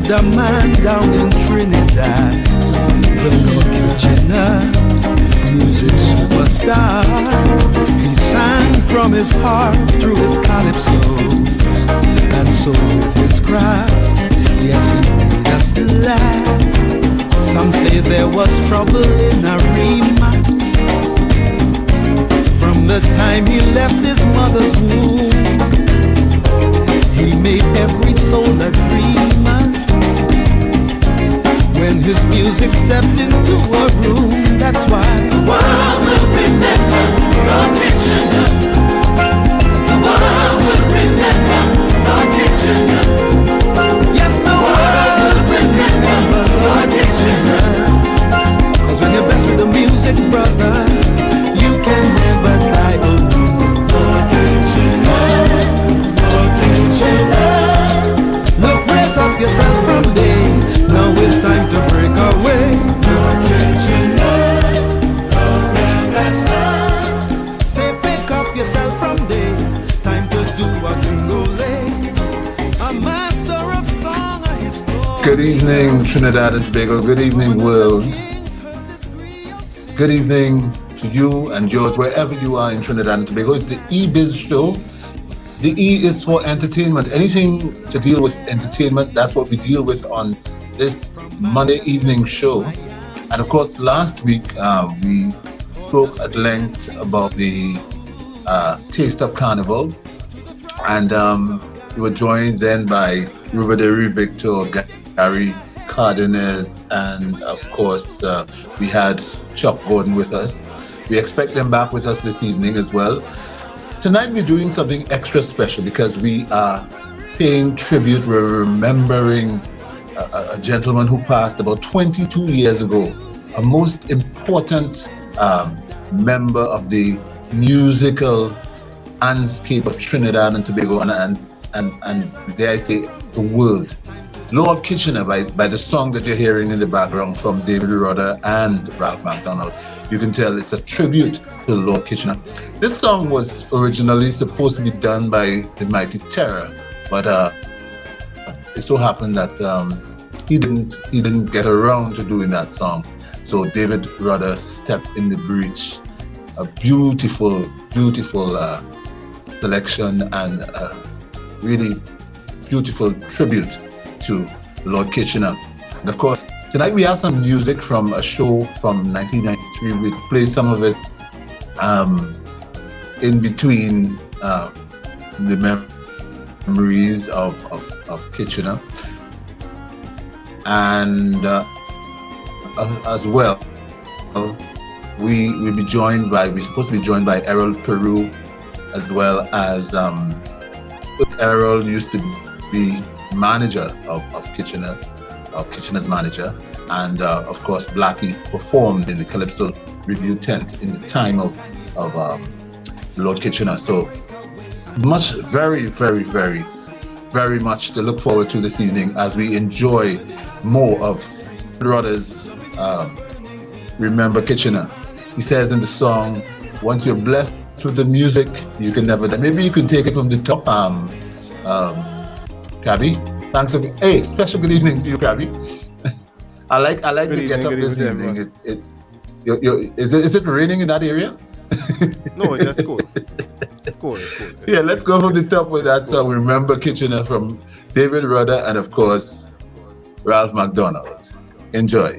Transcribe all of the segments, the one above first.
lived a man down in Trinidad, the Lord Kitchener, music superstar. He sang from his heart through his calypsos, and so with his craft, yes, he made us laugh. Some say there was trouble in Arima from the time he left his mother's womb. He made every soul a dreamer when his music stepped into a room. That's why the world will remember Lord Kitchener. The world will remember Lord Kitchener. Yes, the world will remember Lord Kitchener. 'Cause when you're blessed with the music, brother, you can never die alone. Lord Kitchener, Lord Kitchener. Look, raise up yourself from day. Now it's time to break away. Lord Kitchener, Lord Grandmaster. Say, pick up yourself from day. Time to do a jingole. A master of song, a historian. Good evening, Trinidad and Tobago. Good evening, world. Good evening to you and yours, wherever you are in Trinidad and Tobago. It's the E-Biz show. The E is for entertainment. Anything to deal with entertainment, that's what we deal with on this Monday evening show. And of course, last week we spoke at length about the Taste of Carnival. And we were joined then by Rubaderi Victor, Gary Cardenas, and of course we had Chuck Gordon with us. We expect them back with us this evening as well. Tonight we're doing something extra special because we are paying tribute. We're remembering a gentleman who passed about 22 years ago, a most important member of the musical landscape of Trinidad and Tobago and dare I say the world. Lord Kitchener, by the song that you're hearing in the background from David Rudder and Ralph MacDonald. You can tell it's a tribute to Lord Kitchener. This song was originally supposed to be done by the Mighty Terror, but it so happened that he didn't get around to doing that song. So David Rudder stepped in the breach. A beautiful selection and a really beautiful tribute to Lord Kitchener. And of course, tonight we have some music from a show from 1993. We'll play some of it in between the memories of Kitchener. And as well, we're supposed to be joined by Errol Peru, as well as Errol used to be manager of Kitchener, Kitchener's manager, and of course Blackie performed in the Calypso Review tent in the time of Lord Kitchener. So much, very much to look forward to this evening as we enjoy more of Rudder's Remember Kitchener. He says in the song, once you're blessed with the music, you can never die. Maybe you can take it from the top, Cabby. Thanks. Hey, special good evening to you, Cabby. I like the get up this evening. Is it raining in that area? No, it's just cool. It's cool. Yeah, let's go from the top with that song. Remember Kitchener from David Rudder and of course Ralph MacDonald. Enjoy.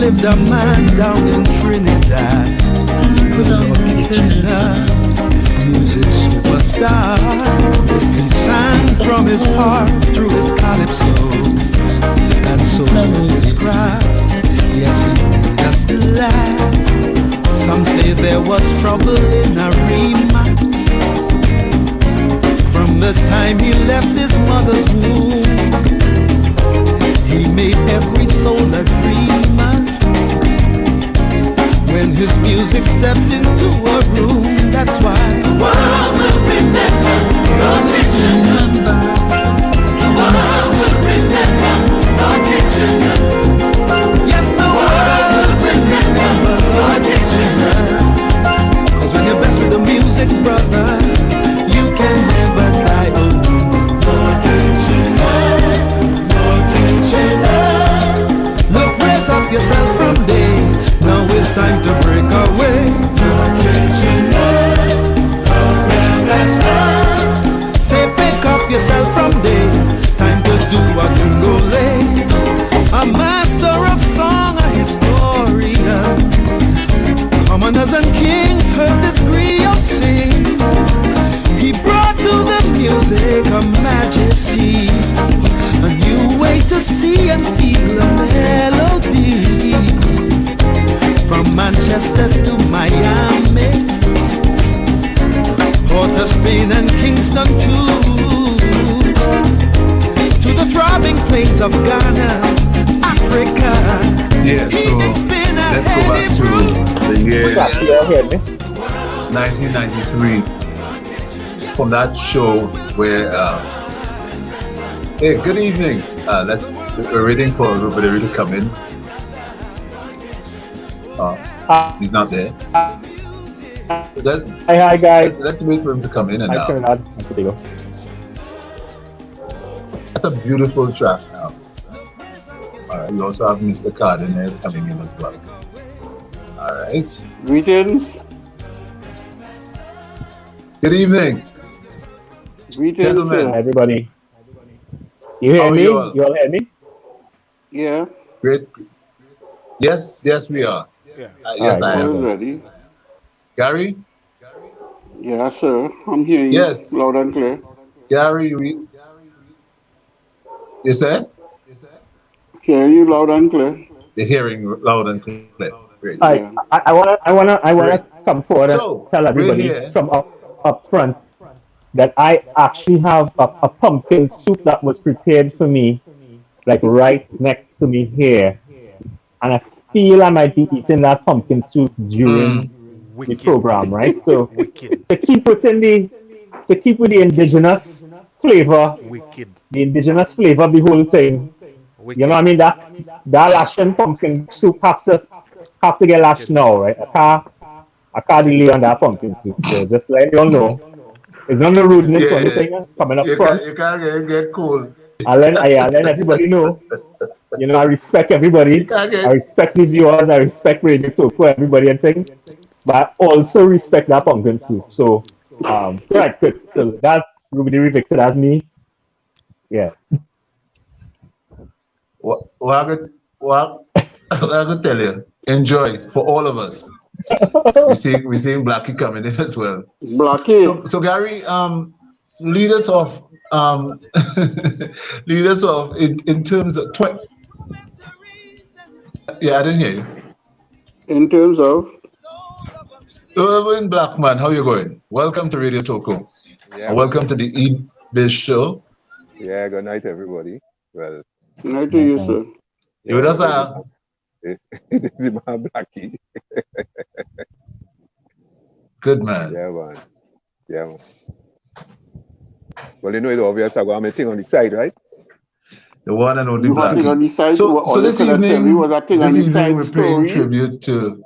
Lived a man down in Trinidad, the Lord Kitchener, music superstar. He sang from his heart through his calypsos, and so with his craft, yes, he made us laugh. Some say there was trouble in Arima the time he left his mother's womb, he made every soul a dreamer. When his music stepped into a room, that's why the world will remember the kitchen. The world will remember the kitchen. yes, the world will remember the kitchen. 'Cause when you're blessed with the music, brother, you can never die alone. Look, raise up yourself from day. Now it's time to break away. Say, pick up yourself from day. Time to do what you go lay. A master of song, a historian. Commoners and kings heard this griot sing. He brought to the music a majesty, a new way to see and feel a melody. From Manchester to Miami, Port of Spain and Kingston too, to the throbbing plains of Ghana, Africa. Yeah, He so can spin a let's go back heady to broom. the year You hear me? 1993 from that show where hey, good evening. We're waiting for everybody to come in. He's not there. Hi guys. Let's wait for him to come in and I now. turn on. There you go. That's a beautiful track now. We also have Mr. Cardenas coming in as well. All right. Greetings. Good evening, Greetings, gentlemen. Hi, everybody. You hear How are me? you all? You all hear me? Yeah, Great. Yes, we are. Yeah. Yes, All I right, I am. was ready. Gary? Yeah, sir. I'm hearing Yes. you loud and clear. Gary, you said? Hearing you loud and clear. You're hearing loud and clear. Great. All right. Yeah. I wanna come forward So, and tell we're everybody here. from up front that I actually have a pumpkin soup that was prepared for me, like right next to me here, and I feel I might be eating that pumpkin soup during the Wicked. program, right? So Wicked. to keep with the indigenous flavor, Wicked. the indigenous flavor of the whole thing. Wicked. You know what I mean? That lashing pumpkin soup have to get lashed now, right? I can't delay on that pumpkin soup. So just let you all know. It's not no rudeness or Yeah, anything coming up you front. can't get cold. I'll let everybody know. You know, I respect You everybody. can't get. I respect the viewers. I respect Radio Toco, everybody and things. But I also respect that pumpkin soup. So, right, good. So that's Ruby Victor. That's me. Yeah. What I'm gonna tell you, enjoy for all of us. We're seeing Blackie coming in as well. Blackie. So Gary, lead us off. Lead us off in terms of Yeah, I didn't hear you. In terms of Irwin Blackman, how you going? Welcome to Radio Toco. Yeah, And welcome to the E-Biz show. yeah, good night, everybody. Well, night to you, sir. You with us, it is the man Blackie. Good man. Yeah, man. Yeah, man. Well, you know, it's obvious I got my thing on the side, right? The one and only You have thing on Blackie. the side. So all you this could have tell me evening, was a thing on the side we're paying story. tribute to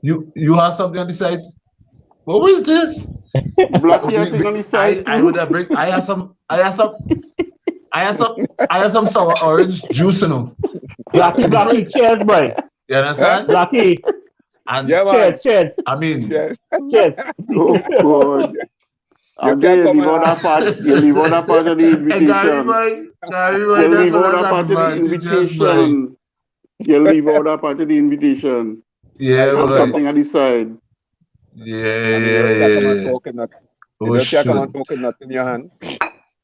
you. You have something on the side. What was this? Blackie has thing on the side. I would have bring. I have some sour orange juice, you know. Blackie, cheers, boy. You understand? Blackie, And Yeah, man. cheers. I mean, Yes. Cheers. Oh, God. And can't then come you leave out that part. You leave out that part of the and invitation. Gary boy, You leave out that part of the invitation. You leave out that part of the invitation. Yeah, And boy. something on the side. Yeah. Coconut. Oh, You just come shoot. and coconut in your hand.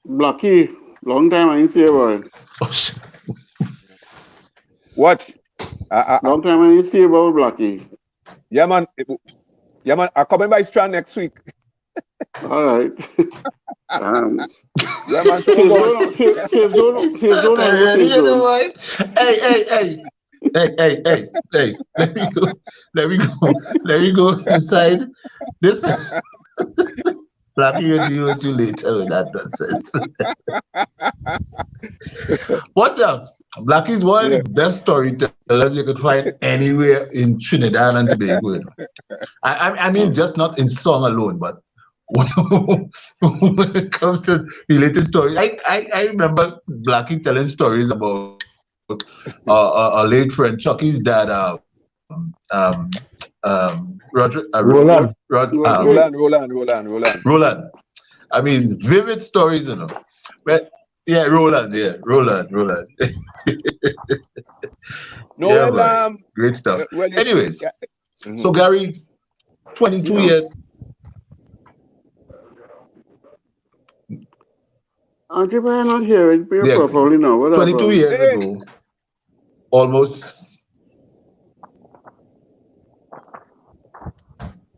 Blackie, long time I didn't see you, boy. Oh, shoot. What? Long time I didn't see you, boy, Blackie. Yeah, man. Yeah, man. I'm coming by Strand next week. All right. Yeah, man. So Safe zone or no safe You know zone? what? Hey. Let me go. Let me go. Let me go inside this. Blackie will deal with you later with that nonsense. What's up? Blackie is one of yeah. the best storytellers you could find anywhere in Trinidad and Tobago. I mean, just not in song alone, but when it comes to related stories, I remember Blackie telling stories about a late friend, Chucky's dad, Roland. Roderick. Roland. I mean, vivid stories, you know. But yeah, Roland. No, Yeah, well, boy. Great stuff. well, Anyways, yeah. so Mhm. Gary, 22 Yeah. years. Auntie, why not hear it Yeah, properly now? What 22 happened? years Hey, ago, almost.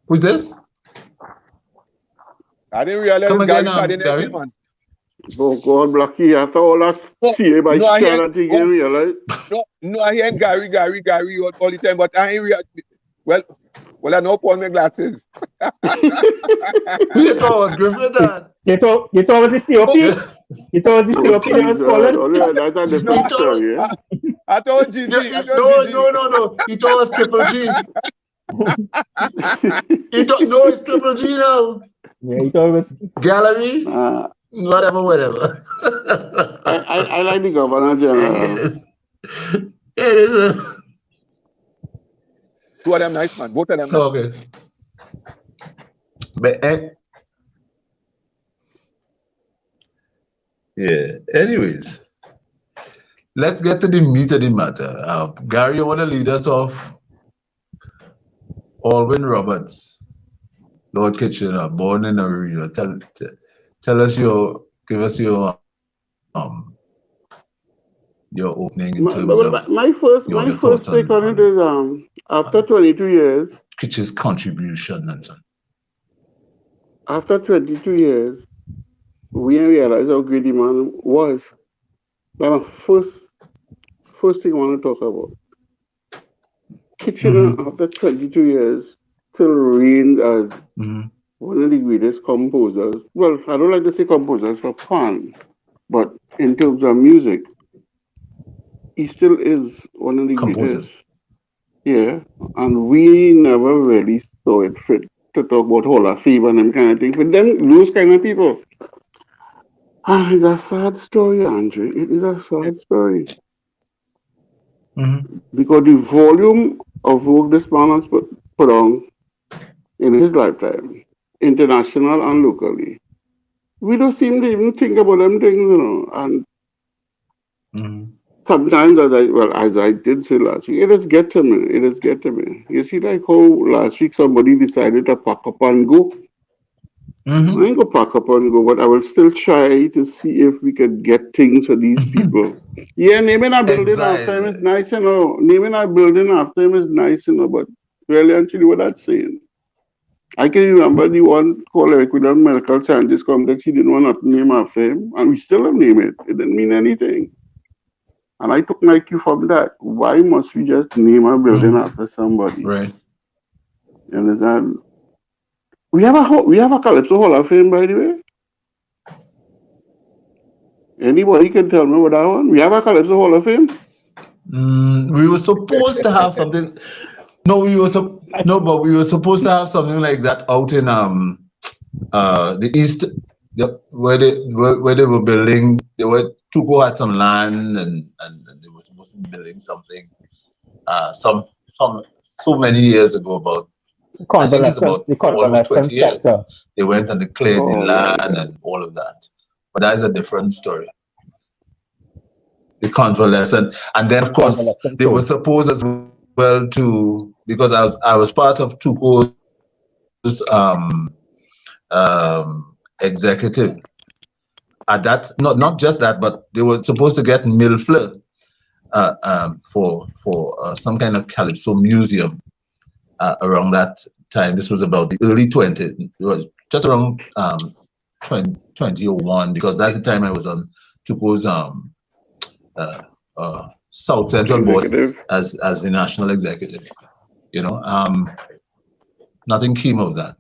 Who's this? I didn't realize Come it's again, Gary Card in Gary? again, man. Oh, God, Blackie, after all that No, CA by no, I hear. Strand, I think Oh, you realize. no, I hear Gary all the time, but I ain't real. Well, I know Paul my glasses. Who you thought was Griffith? You thought it was the COP? Yeah. You thought it was Oh, the COP they was Jesus. calling? Oh, yeah, that's a No, He different thought story, yeah? I told GG. I told no, GG. no, no, no. He thought it was Triple G. He thought no, it's Triple G now. Yeah, you thought it was. Gallery, uh, whatever. I like the Governor General. It is a, Two of them nice, man. Both of them nice. okay. But yeah. Anyways, let's get to the meat of the matter. Gary, you want to lead us off? Alwyn Roberts, Lord Kitchener, born in Arena. Tell us give us your opening in terms of My your first thoughts take on it is after 22 years, Kitche's contribution and so on. after 22 years, we realized how great the man was. That's the first thing I want to talk about. Kitchener, after 22 years, still reigns as one of the greatest composers. Well, I don't like to say composers for fun, but in terms of music, he still is one of the greatest. Composers. Yeah, and we never really saw it fit to talk about Hall of Fame and them kind of things. But them, those kind of people. And it's a sad story, Andre. It is a sad story. Because the volume of work this man has put on in his lifetime, international and locally, we don't seem to even think about them things, you know. And sometimes, as I did say last week, it is get to me. It is get to me. You see, like how last week somebody decided to pack up and go. I ain't gonna pack up and go, but I will still try to see if we could get things for these people. Yeah, naming a building after him is nice, you know. Naming a building after him is nice, you know, but really, actually, what that's saying. I can remember the one called Ecuador Medical Scientist Complex, he didn't want to name after him, and we still have named it. It didn't mean anything. And I took my cue from that. Why must we just name a building after somebody? Right. You understand? We have a Calypso Hall of Fame, by the way. Anybody can tell me what that one? We have a Calypso Hall of Fame. We were supposed to have something. No, but we were supposed to have something like that out in the east, where they were building. Toco had some land and they were supposed to be building something. So many years ago, about I think it's about The almost 20 convalescent years. center. They went and declared the Oh, land right. and all of that. But that is a different story. The convalescent, and then of course Convalescent they were home. supposed as well to, because I was part of Tuco's executive at that, not just that, but they were supposed to get Milfleur for some kind of Calypso museum around that time. This was about the early 20s, just around 2001, because that's the time I was on Toco's South Central boss Executive. as the national executive. Nothing came of that.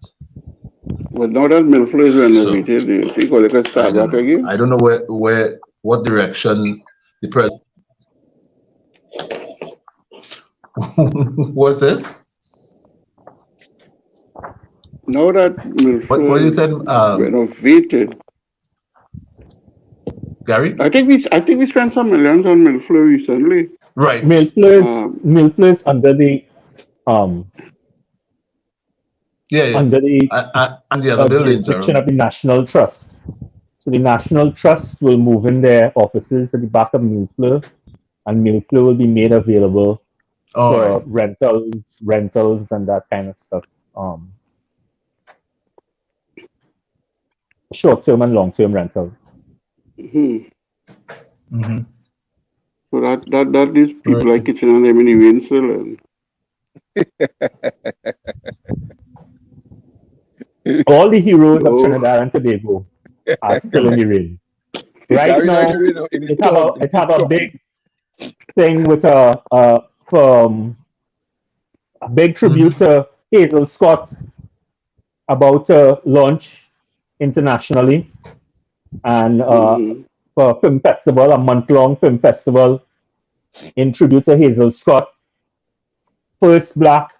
Well, now that Milford is renovated, do you think they can I start don't back know. again? I don't know what direction the president. What's this? Now that What you Milford said, renovated, Gary? I think we spent some millions on Milford recently. Right. Milford's under the Yeah. under the And the other buildings jurisdiction of around. the National Trust. So the National Trust will move in their offices at the back of Milford, and Milford will be made available All for right. rentals and that kind of stuff. Short-term and long-term rental. Hmm. Mm-hmm. So that these people Right. like Kitchener and them in the rain still, and All the heroes of so Trinidad and Tobago are still in the ring. Right Gary not now, in the it have storm. a big thing with a big tribute Mm-hmm. to Hazel Scott about to launch internationally, and for a film festival, a month-long film festival in tribute to Hazel Scott, first black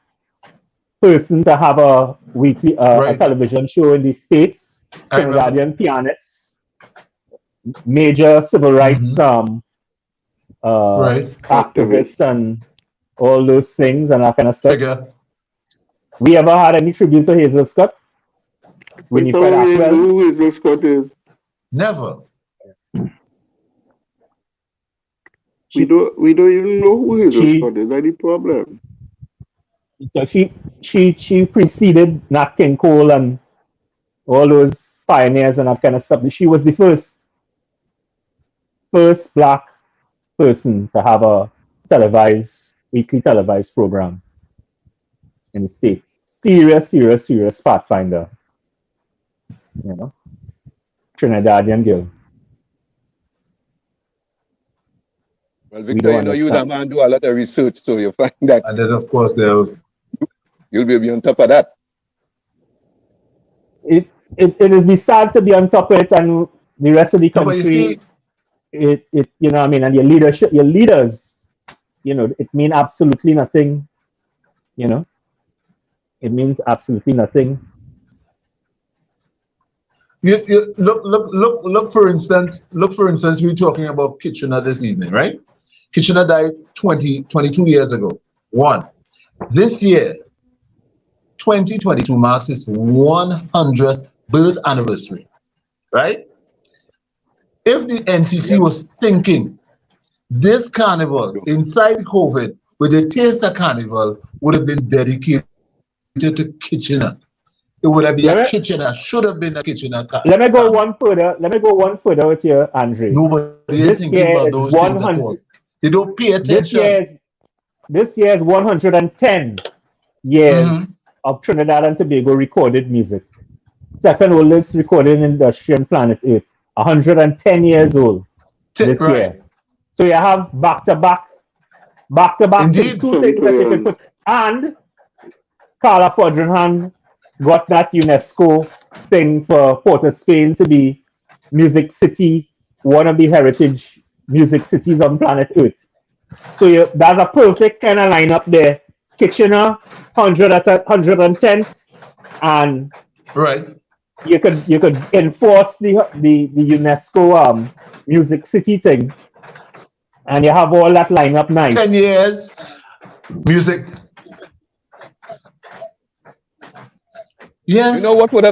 person to have a weekly a Right. television show in the States, I remember. Trinidadian pianist, major civil rights Mm-hmm. Right. activists, and all those things and that kind of stuff. Figure. We ever had any tribute to Hazel Scott? we Winifred saw we Atwell? know who Hazel Scott is. Never. We don't even know who Hazel she Scott is. That's the problem. so she preceded Nat King Cole and all those pioneers and that kind of stuff. She was the first black person to have a weekly televised program in the States. Serious pathfinder. Trinidadian girl. Well, We Victor, don't you that understand. man do a lot of research, so you find that And then of course there was you'll be on top of that. It is the sad to be on top of it, and the rest of the no, but you country. see, It and your leaders, it mean absolutely nothing. It means absolutely nothing. you look for instance, we're talking about Kitchener this evening, right? Kitchener died 22 years ago. One. This year, 2022 marks his 100th birth anniversary, right? If the NCC was thinking this carnival inside COVID with a taste of carnival would have been dedicated to Kitchener. It would have been a Kitchener, should have been a Kitchener. Let me go one further. Let me go one further with you, Andre. Nobody is This thinking year about is those things at 100. all. They don't pay This attention. year is 110 years Mhm. of Trinidad and Tobago recorded music. Second oldest recording industry on planet Earth. 110 years old this Right. year. So you have back to back things, Indeed. two things that you can put. And Carla Fodringham got that UNESCO thing for Port of Spain to be Music City, one of the heritage music cities on planet Earth. So that's a perfect kind of lineup there. Kitchener, 110, and Right. you could enforce the UNESCO Music City thing, and you have all that lineup nice. 10 years. Music. Yes. You know what would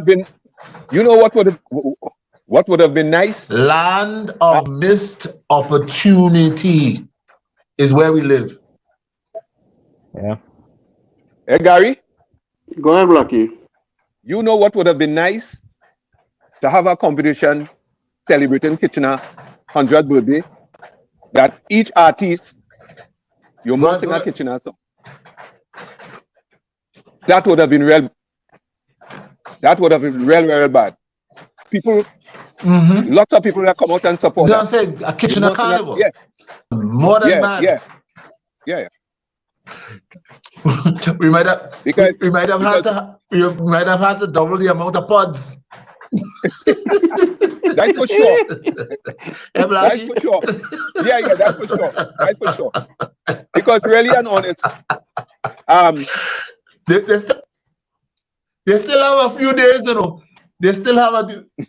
have been nice? Land of missed opportunity is where we live. Yeah. Hey Gary, Go ahead, Blackie. you know what would have been nice? To have a competition celebrating Kitchener 100th birthday, that each artist you must sing a Kitchener song. That would have been real. That would have been real, real bad. People, Mm-hmm. lots of people that come out and support You know that. what I'm saying? A It Kitchener must not, carnival. yeah, More than yeah, bad. yeah, yeah. we might have Because we might have had to double the amount of pods. that's for sure. Hey, That's Blackie. for sure. Yeah, yeah, that's for sure. That's for sure. Because really and honest, They still have a few days, you know. They still have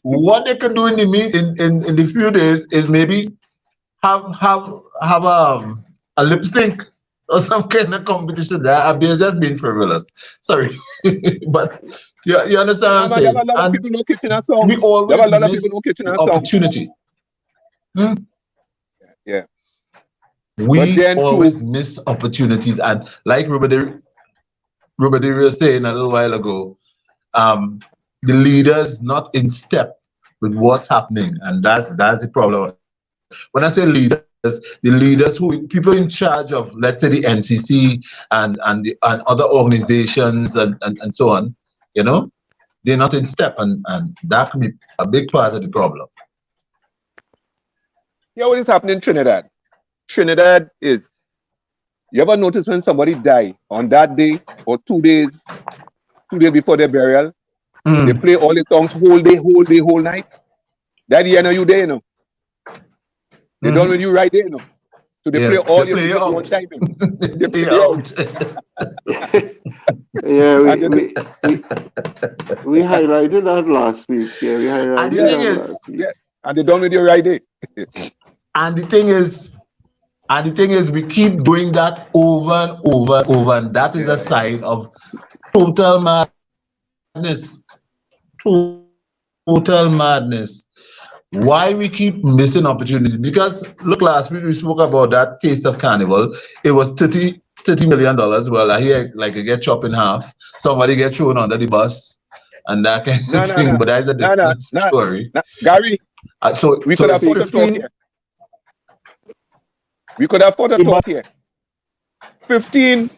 what they can do in the few days is maybe have a lip sync or some kind of competition. That I've been just being frivolous. Sorry, but you understand what I'm you have saying? a lot of And people know Kitchener song. we You have always a lot of people miss know the Kitchener song. opportunity. Hmm? Yeah. But We then too, always miss opportunities, and like Robert was saying a little while ago, the leaders not in step with what's happening, and that's the problem. When I say leaders, the leaders who people in charge of, let's say the NCC and other organizations and so on, you know, they're not in step, and that can be a big part of the problem. yeah, what is happening in Trinidad? Trinidad is, you ever notice when somebody die on that day or 2 days before their burial, they play all the songs whole day, whole night. That you know you there, you know. They done with you right there, you know. So they play all They your play you music one out. time, you know. They play you out. Yeah, And then we highlighted that last week. Yeah, we And highlighted the that thing is, last week. yeah, and they done with you right there. and the thing is, we keep doing that over and over and over, and that is a sign of total madness. Total madness. Why we keep missing opportunities? Because look, last week we spoke about that Taste of Carnival. It was $30 million. Well, I hear like it get chopped in half. Somebody get thrown under the bus and that kind No, of no, thing. no. But that's a No, no, different no. story. Gary, So we could it's afford to talk 15. here. We could afford to talk here. 15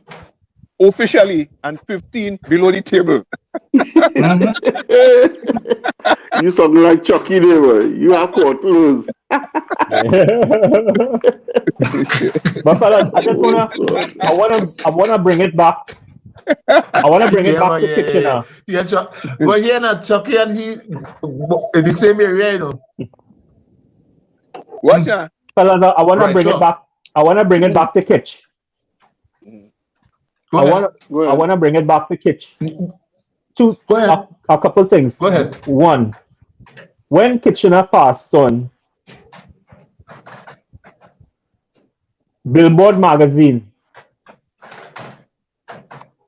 officially and 15 below the table. You something like Chucky there, boy. You have got to lose. But fellas, I wanna bring it back. I wanna bring it back to Kitchener. But here not Chucky and he in the same area, you know. Watch out. Fellas, I wanna Right, bring sure. it back. I wanna bring it back to Kitch. Go I ahead. wanna bring it back to Kitch. Go ahead. A couple things. Go ahead. One, when Kitchener passed on, Billboard magazine,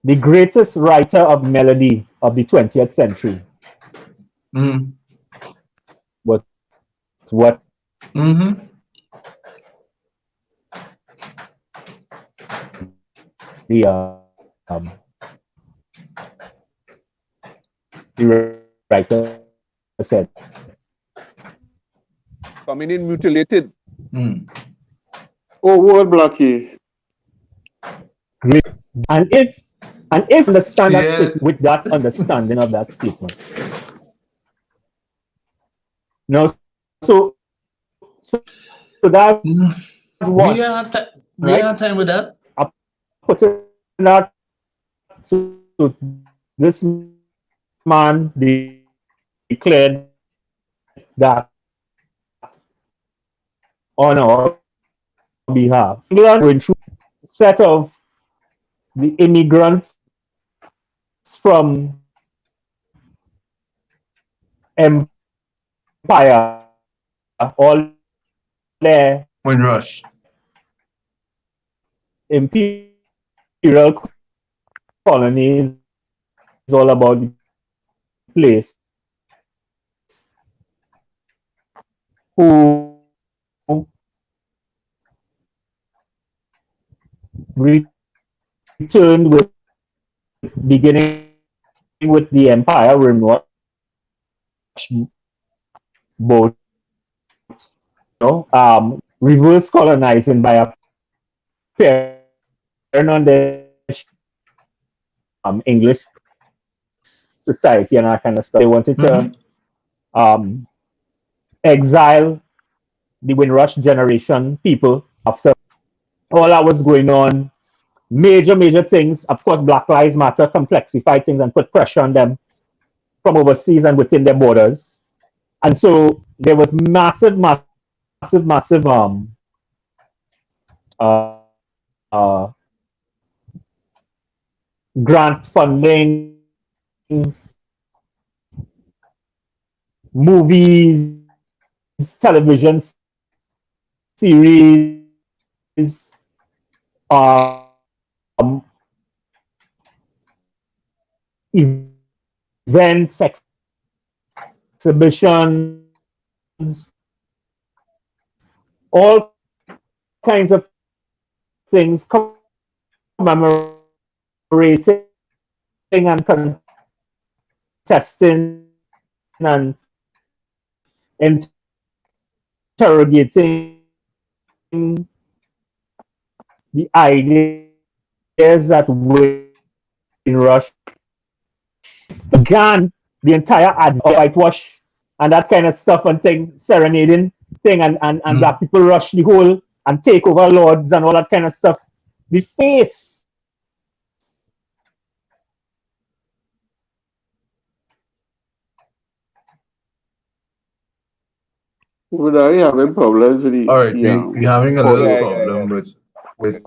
the greatest writer of melody of the 20th century, Mm-hmm. was what Mm-hmm. the writer said. Coming in mutilated. Mm. Oh, word Blackie. Great. And if understand that Yeah. with that understanding of that statement. No, so that's one, We are we right? are time with that. I put it that so this man declared that on our behalf. England went through a set of the immigrants from empire, all their Windrush. imperial colonies, all about the place, who returned with beginning with the empire Windrush boat, reverse colonizing by a on the English society and that kind of stuff. They wanted Mhm. to exile the Windrush generation people after all that was going on. Major things. Of course, Black Lives Matter complexified things and put pressure on them from overseas and within their borders. And so there was massive uh, uh, grant funding, movies, television series, um, events, exhibitions, all kinds of things commemorating and contesting and interrogating the ideas that Windrush began the entire ad whitewash and that kind of stuff and thing, serenading thing, and black people rush the whole and take over lords and all that kind of stuff. The face. But I having problems with All right, we having a little audio. Yeah, yeah, yeah. problem with The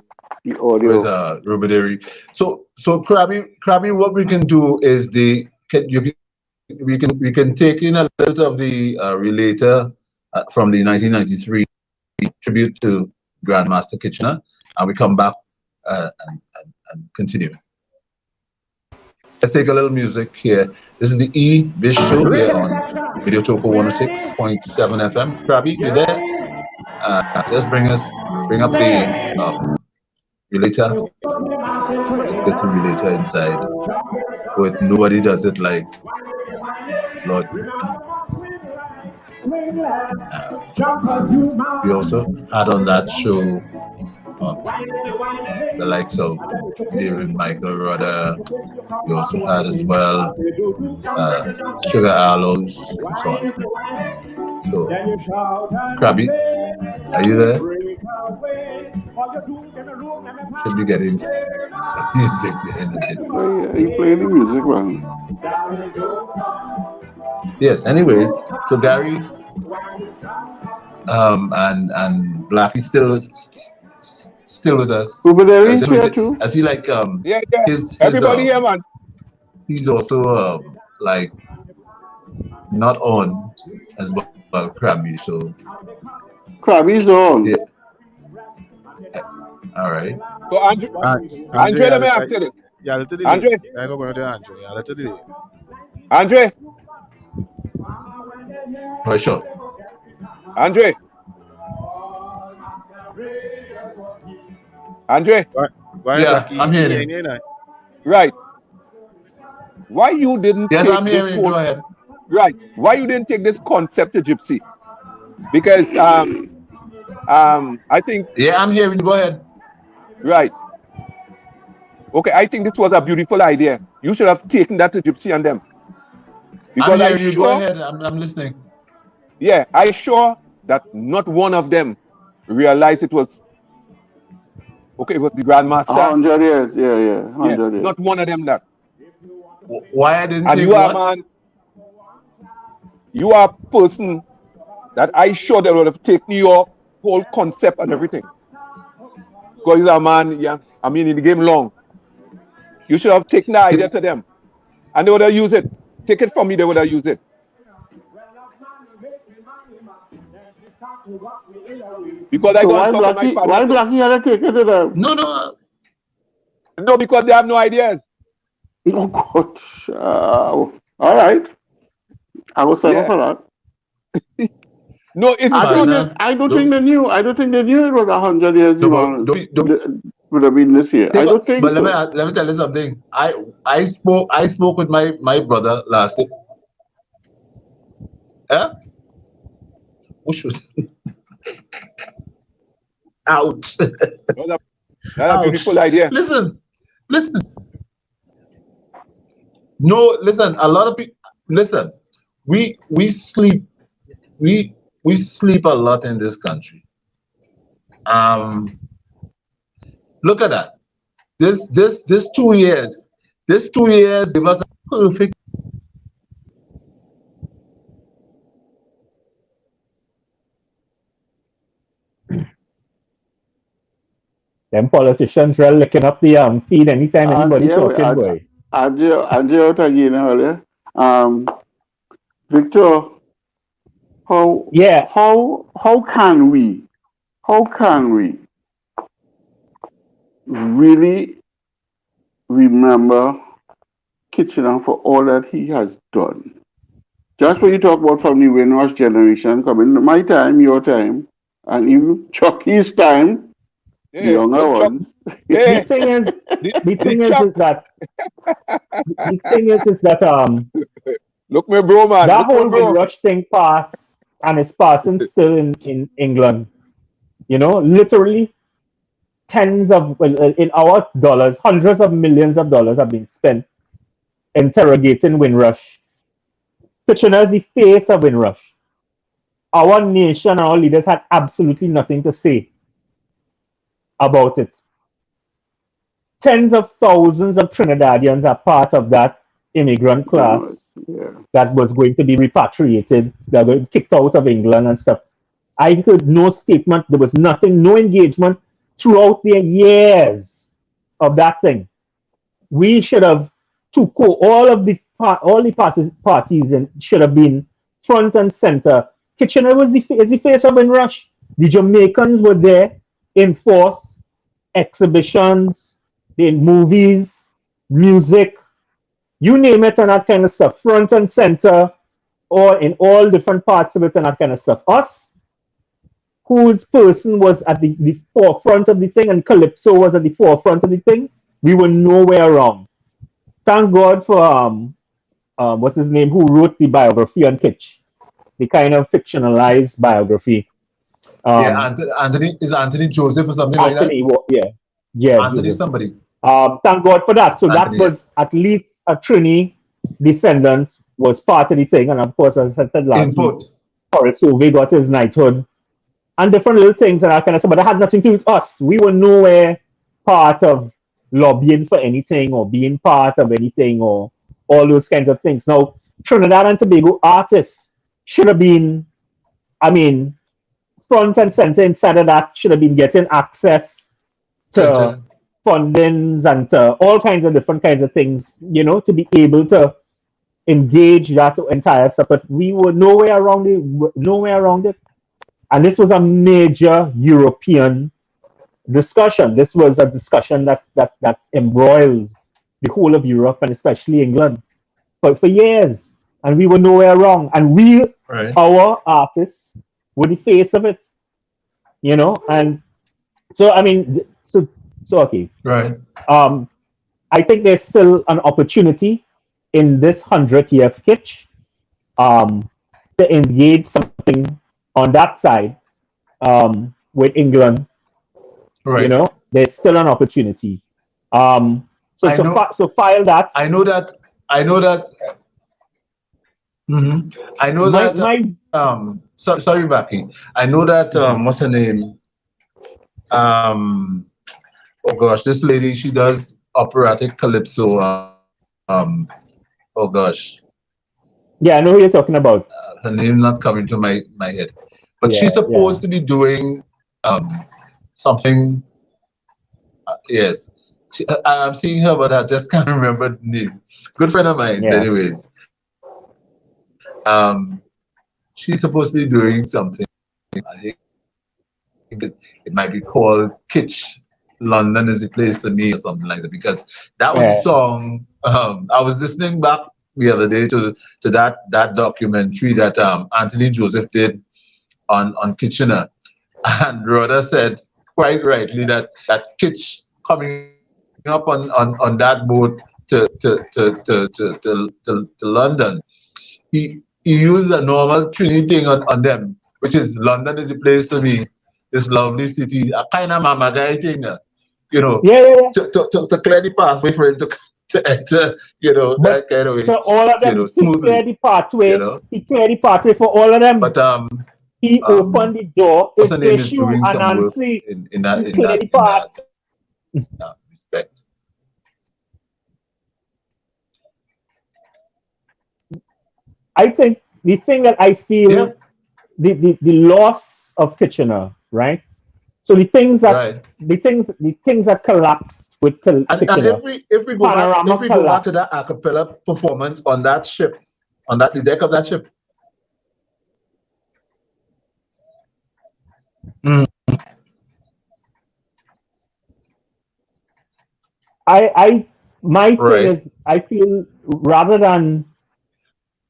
with audio. Rubideri. So Krabby, what we can do is we can take in a little of the relator from the 1993 tribute to Grandmaster Kitchener, and we come back and continue. Let's take a little music here. This is the E-Biz Show here on Video Toco 106.7 FM. Krabby, you there? Just bring up the relator. Let's get some relator inside. But nobody does it like Lord. We also had on that show the likes of David Michael Rudder. We also had as well Sugar Aloes and so on. So, Krabby, are you there? Should be getting music there in a bit. You play the music, man. Yes. Anyways, so Gary and Blackie still with us. Rubideri here too. I see like Yeah. his Everybody here, man. he's also like not on as well, Krabby. So Krabby's on. yeah. All right. So Andre, let me ask you this. Yeah, let it Andre, I go to Andre. Yeah, let it Andre, For sure. Andre, Why Yeah, Blackie? I'm hearing you. right? Why you didn't? Yes, take I'm hearing you. Go ahead. Right. Why you didn't take this concept to Gypsy? Because I think Yeah, I'm hearing you. Go ahead. right. Okay, I think this was a beautiful idea. You should have taken that to Gypsy and them. Because I'm hearing you. Go ahead. I'm listening. Yeah, I sure that not one of them realized it was okay. It was the Grandmaster. 100 years. Yeah. 100 years. Not one of them that. Why I didn't And take you are what? man. You are a person that I sure they would have taken your whole concept and everything. Because he's a man, yeah. I mean, in the game long. You should have taken the idea to them. And they would have used it. Take it from me, they would have used it. Because I So go why and talk to my Blackie father. had to take it to them? No. No, because they have no ideas. Oh, God. All right. I will settle for that. No, it's true. I don't think they knew. I don't think they knew it was 100 years. Would have been this year. I don't think But so. let me tell you something. I spoke with my brother last week. Yeah? Oh shoot. Out. That's a beautiful idea. Listen. No, listen, a lot of people listen, we sleep we sleep a lot in this country. Um Look at that. This 2 years, this 2 years give us a perfect. Them politicians really licking up the feed anytime And anybody yeah, talking, boy. Andrew out again earlier. Victor, how Yeah, how can we really remember Kitchener for all that he has done? Just when you talk about from the Windrush generation, coming my time, your time, and even Chucky's time, the Yeah, younger look, Chuck. ones. the Hey, thing is, the the thing is Chuck. that the thing is that Look, my bro, man. that Look, my whole bro. Windrush thing passed, and it's passing still in England. You know, literally tens of, well, in our dollars, hundreds of millions of dollars have been spent interrogating Windrush. Kitchener is the face of Windrush. Our nation and our leaders had absolutely nothing to say about it. Tens of thousands of Trinidadians are part of that immigrant class Yeah. that was going to be repatriated, that were kicked out of England and stuff. I heard no statement. There was nothing, no engagement throughout the years of that thing. We should have Toco, all the parties and should have been front and center. Kitchener is the face of Inrush. The Jamaicans were there in force, exhibitions, in movies, music, you name it, and that kind of stuff, front and center, or in all different parts of it, and that kind of stuff. Us, whose person was at the forefront of the thing, and Calypso was at the forefront of the thing, we were nowhere wrong. Thank God for what's his name, who wrote the biography on Kitch, the kind of fictionalized biography. Yeah, Um, Anthony is Anthony Joseph or something like that. Anthony, yeah, yeah, Anthony Joseph. somebody. Thank God for that. So that Anthony, yeah. was at least a Trini descendant was part of the thing, and of course, as I said last week, Input. Horace Ove got his knighthood and different little things and that kind of stuff. But that had nothing to do with us. We were nowhere part of lobbying for anything or being part of anything or all those kinds of things. Now, Trinidad and Tobago artists should have been, I mean, front and center instead of that, should have been getting access to Clinton. fundings and to all kinds of different kinds of things, you know, to be able to engage that entire stuff. But we were nowhere around it, nowhere around it. And this was a major European discussion. This was a discussion that embroiled the whole of Europe and especially England for years. And we were nowhere wrong. And we, Right. our artists, were the face of it, you know. And so, I mean, so okay. Right. I think there's still an opportunity in this 100-year pitch to engage something on that side with England. Right. You know, there's still an opportunity. I know. So file that. I know that. I know that. I know My, that. my Sorry, Becky. I know that. What's her name? Oh gosh, this lady. She does operatic calypso. Oh gosh, Yeah, I know who you're talking about. her name not coming to my head. But Yeah, she's supposed yeah. to be doing something. Yes, I'm seeing her, but I just can't remember the name. Good friend of mine, Yeah. anyways. She's supposed to be doing something. I think it might be called Kitsch. London is the place to me, or something like that. Because that was a Yeah. song. I was listening back the other day to that documentary that Anthony Joseph did on Kitchener, and Rhoda said quite rightly that Kitsch coming up on that boat to London, he used a normal Trini thing on them, which is London is the place to me, this lovely city, a kind of mama guy thing, you know, Yeah, yeah, yeah. to clear the pathway for him to to enter, you know, But that kind of way, so all of you them, know, he cleared smoothly, the pathway. you know. He cleared the pathway for all of them. But He opened the door. what's her If name is issue doing and some work Nancy, in that he cleared the path. respect. I think the thing that I feel Yeah, the loss of Kitchener, right? So right. the things that collapsed with And Kitchener, if Panorama we go back to that collapsed. a cappella performance on that ship, on that the deck of that ship. Mm, My thing right. is I feel rather than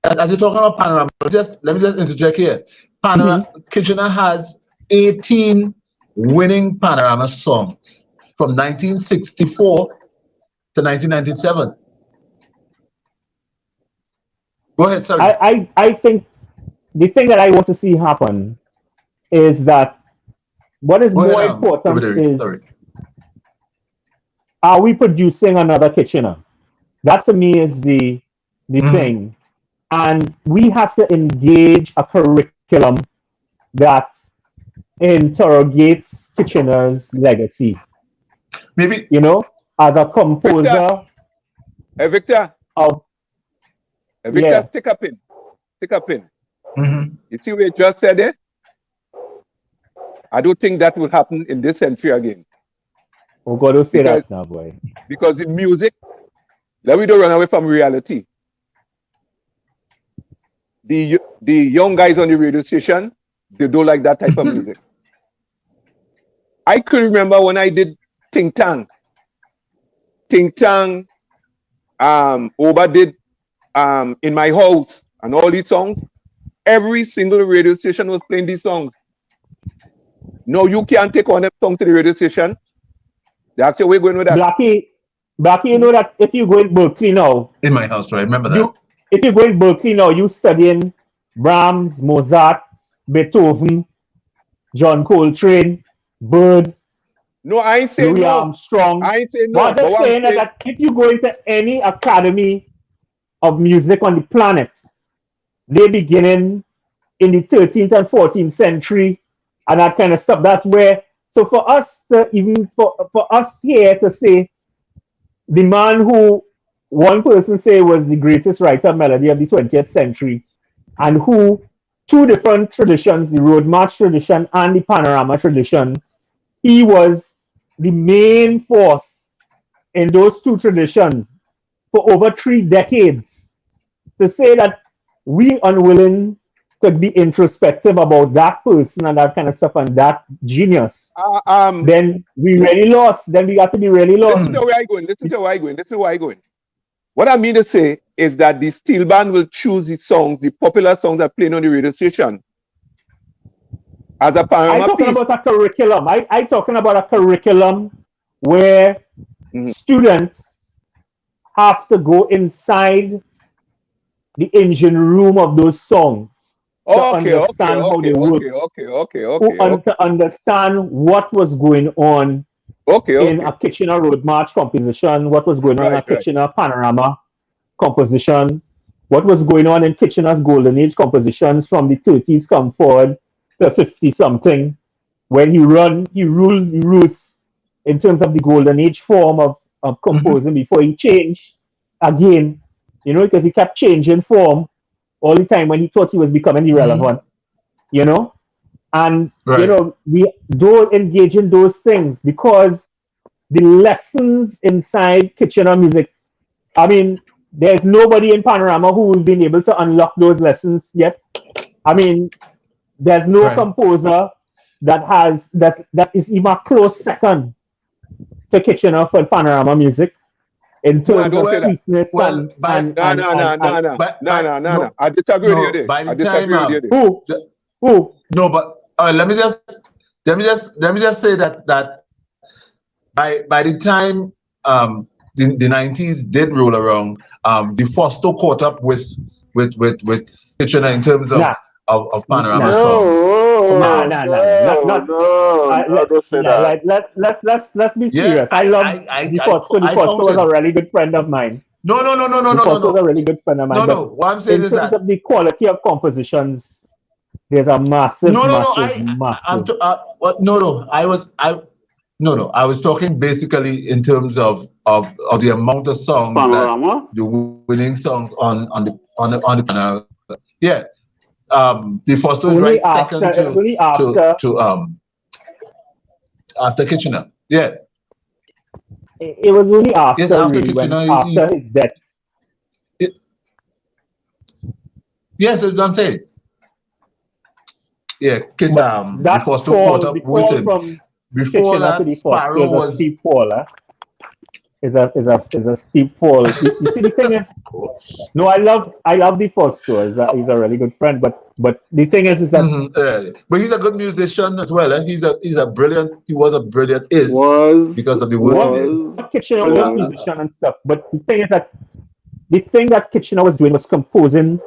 As you're talking about Panorama, let me just interject here. mhm. Kitchener has 18 winning Panorama songs from 1964 to 1997. Go ahead, sorry. I think the thing that I want to see happen is that what is Go ahead, more important Brother Derek, is sorry. are we producing another Kitchener? That to me is the Mhm. thing. And we have to engage a curriculum that interrogates Kitchener's legacy. Maybe. You know, as a Victor, composer Victor, of Victor, yeah. stick a pin. Stick a pin. Mhm. You see what you just said there? I don't think that will happen in this century again. Oh God, don't say Because that now, boy. because in music, let me don't run away from reality. The young guys on the radio station, they don't like that type of music. I could remember when I did Ting Tang. Ting Tang, Oba did In My House and all these songs. Every single radio station was playing these songs. No, you can't take on them songs to the radio station. That's your way going with that. Blackie, you know that if you go in Berkeley now, In my house, right? Remember that. you if you go in Berkeley now, you studying Brahms, Mozart, Beethoven, John Coltrane, Bird, No, I ain't saying Louis no. Armstrong. I ain't saying But no. I'm But just what I'm saying saying, that if you go into any academy of music on the planet, they beginning in the 13th and 14th century and that kind of stuff. That's where so for us to even for us here to say the man who one person say was the greatest writer of melody of the 20th century and who two different traditions, the road march tradition and the panorama tradition, he was the main force in those two traditions for over 3 decades. To say that we unwilling to be introspective about that person and that kind of stuff and that genius, then we really lost. Then we got to be really listen lost. to where I going. Listen to where I going. Listen to where I going. What I mean to say is that the steel band will choose the songs, the popular songs that playing on the radio station, as a I'm panorama talking piece. about a curriculum. I'm talking about a curriculum where Mhm. students have to go inside the engine room of those songs to Okay, okay, understand how okay, they work, okay, okay, okay, okay, okay, to understand what was going on okay, in okay. a Kitchener Road March composition, what was going on in a Right, right. Kitchener Panorama composition, what was going on in Kitchener's Golden Age compositions from the 30s come forward to 50 something, when he ruled the roost in terms of the Golden Age form of composing before he changed again, because he kept changing form all the time when he thought he was becoming irrelevant, you know? And, Right. we don't engage in those things because the lessons inside Kitchener music, I mean, there's nobody in Panorama who's been able to unlock those lessons yet. I mean, there's no Right. composer that is even a close second to Kitchener for Panorama music in No, I terms don't of say that. sweetness Well, by No, no, no, no, no, no, no, no, no. no, I disagree with you no. there. By I the time, disagree with you there. who who no, but let me just say that by the time the 90s did roll around, the Foster caught up with Kitchener in terms nah of panorama nah songs. Come No, on, nah, nah, nah. no, no, no, don't say Yeah, that. like let's be Yeah, serious. I love the Foster. The I Foster was a counted. really good friend of mine. No, no, no, no, no, The no, no, Foster was a no, really good friend of no, mine. no. But What I'm saying in is terms that of the quality of compositions, there's a massive, no, no, no. massive, I'm massive. to, what? No, no. No, no. I was talking basically in terms of the amount of songs that Panorama. the winning songs on the panel. Yeah. The Foster is Only right after, second it was only after, to after Kitchener. Yeah. it was only Yes, after after really when Kitchener. after his death. It, yes, that's what I'm saying. Yeah, But the that Foster caught fall, the up with fall him. from Before Kitchener to that, the Foster Sparrow is a was. steep fall. Is a steep fall. You see, the thing is, no, I love the Foster. He's a really good friend. But the thing is that But he's a good musician as well. Eh? He's a brilliant. He was a brilliant is Was, because of the work he did. was, Kitchener was was. musician and stuff. But the thing that Kitchener was doing was composing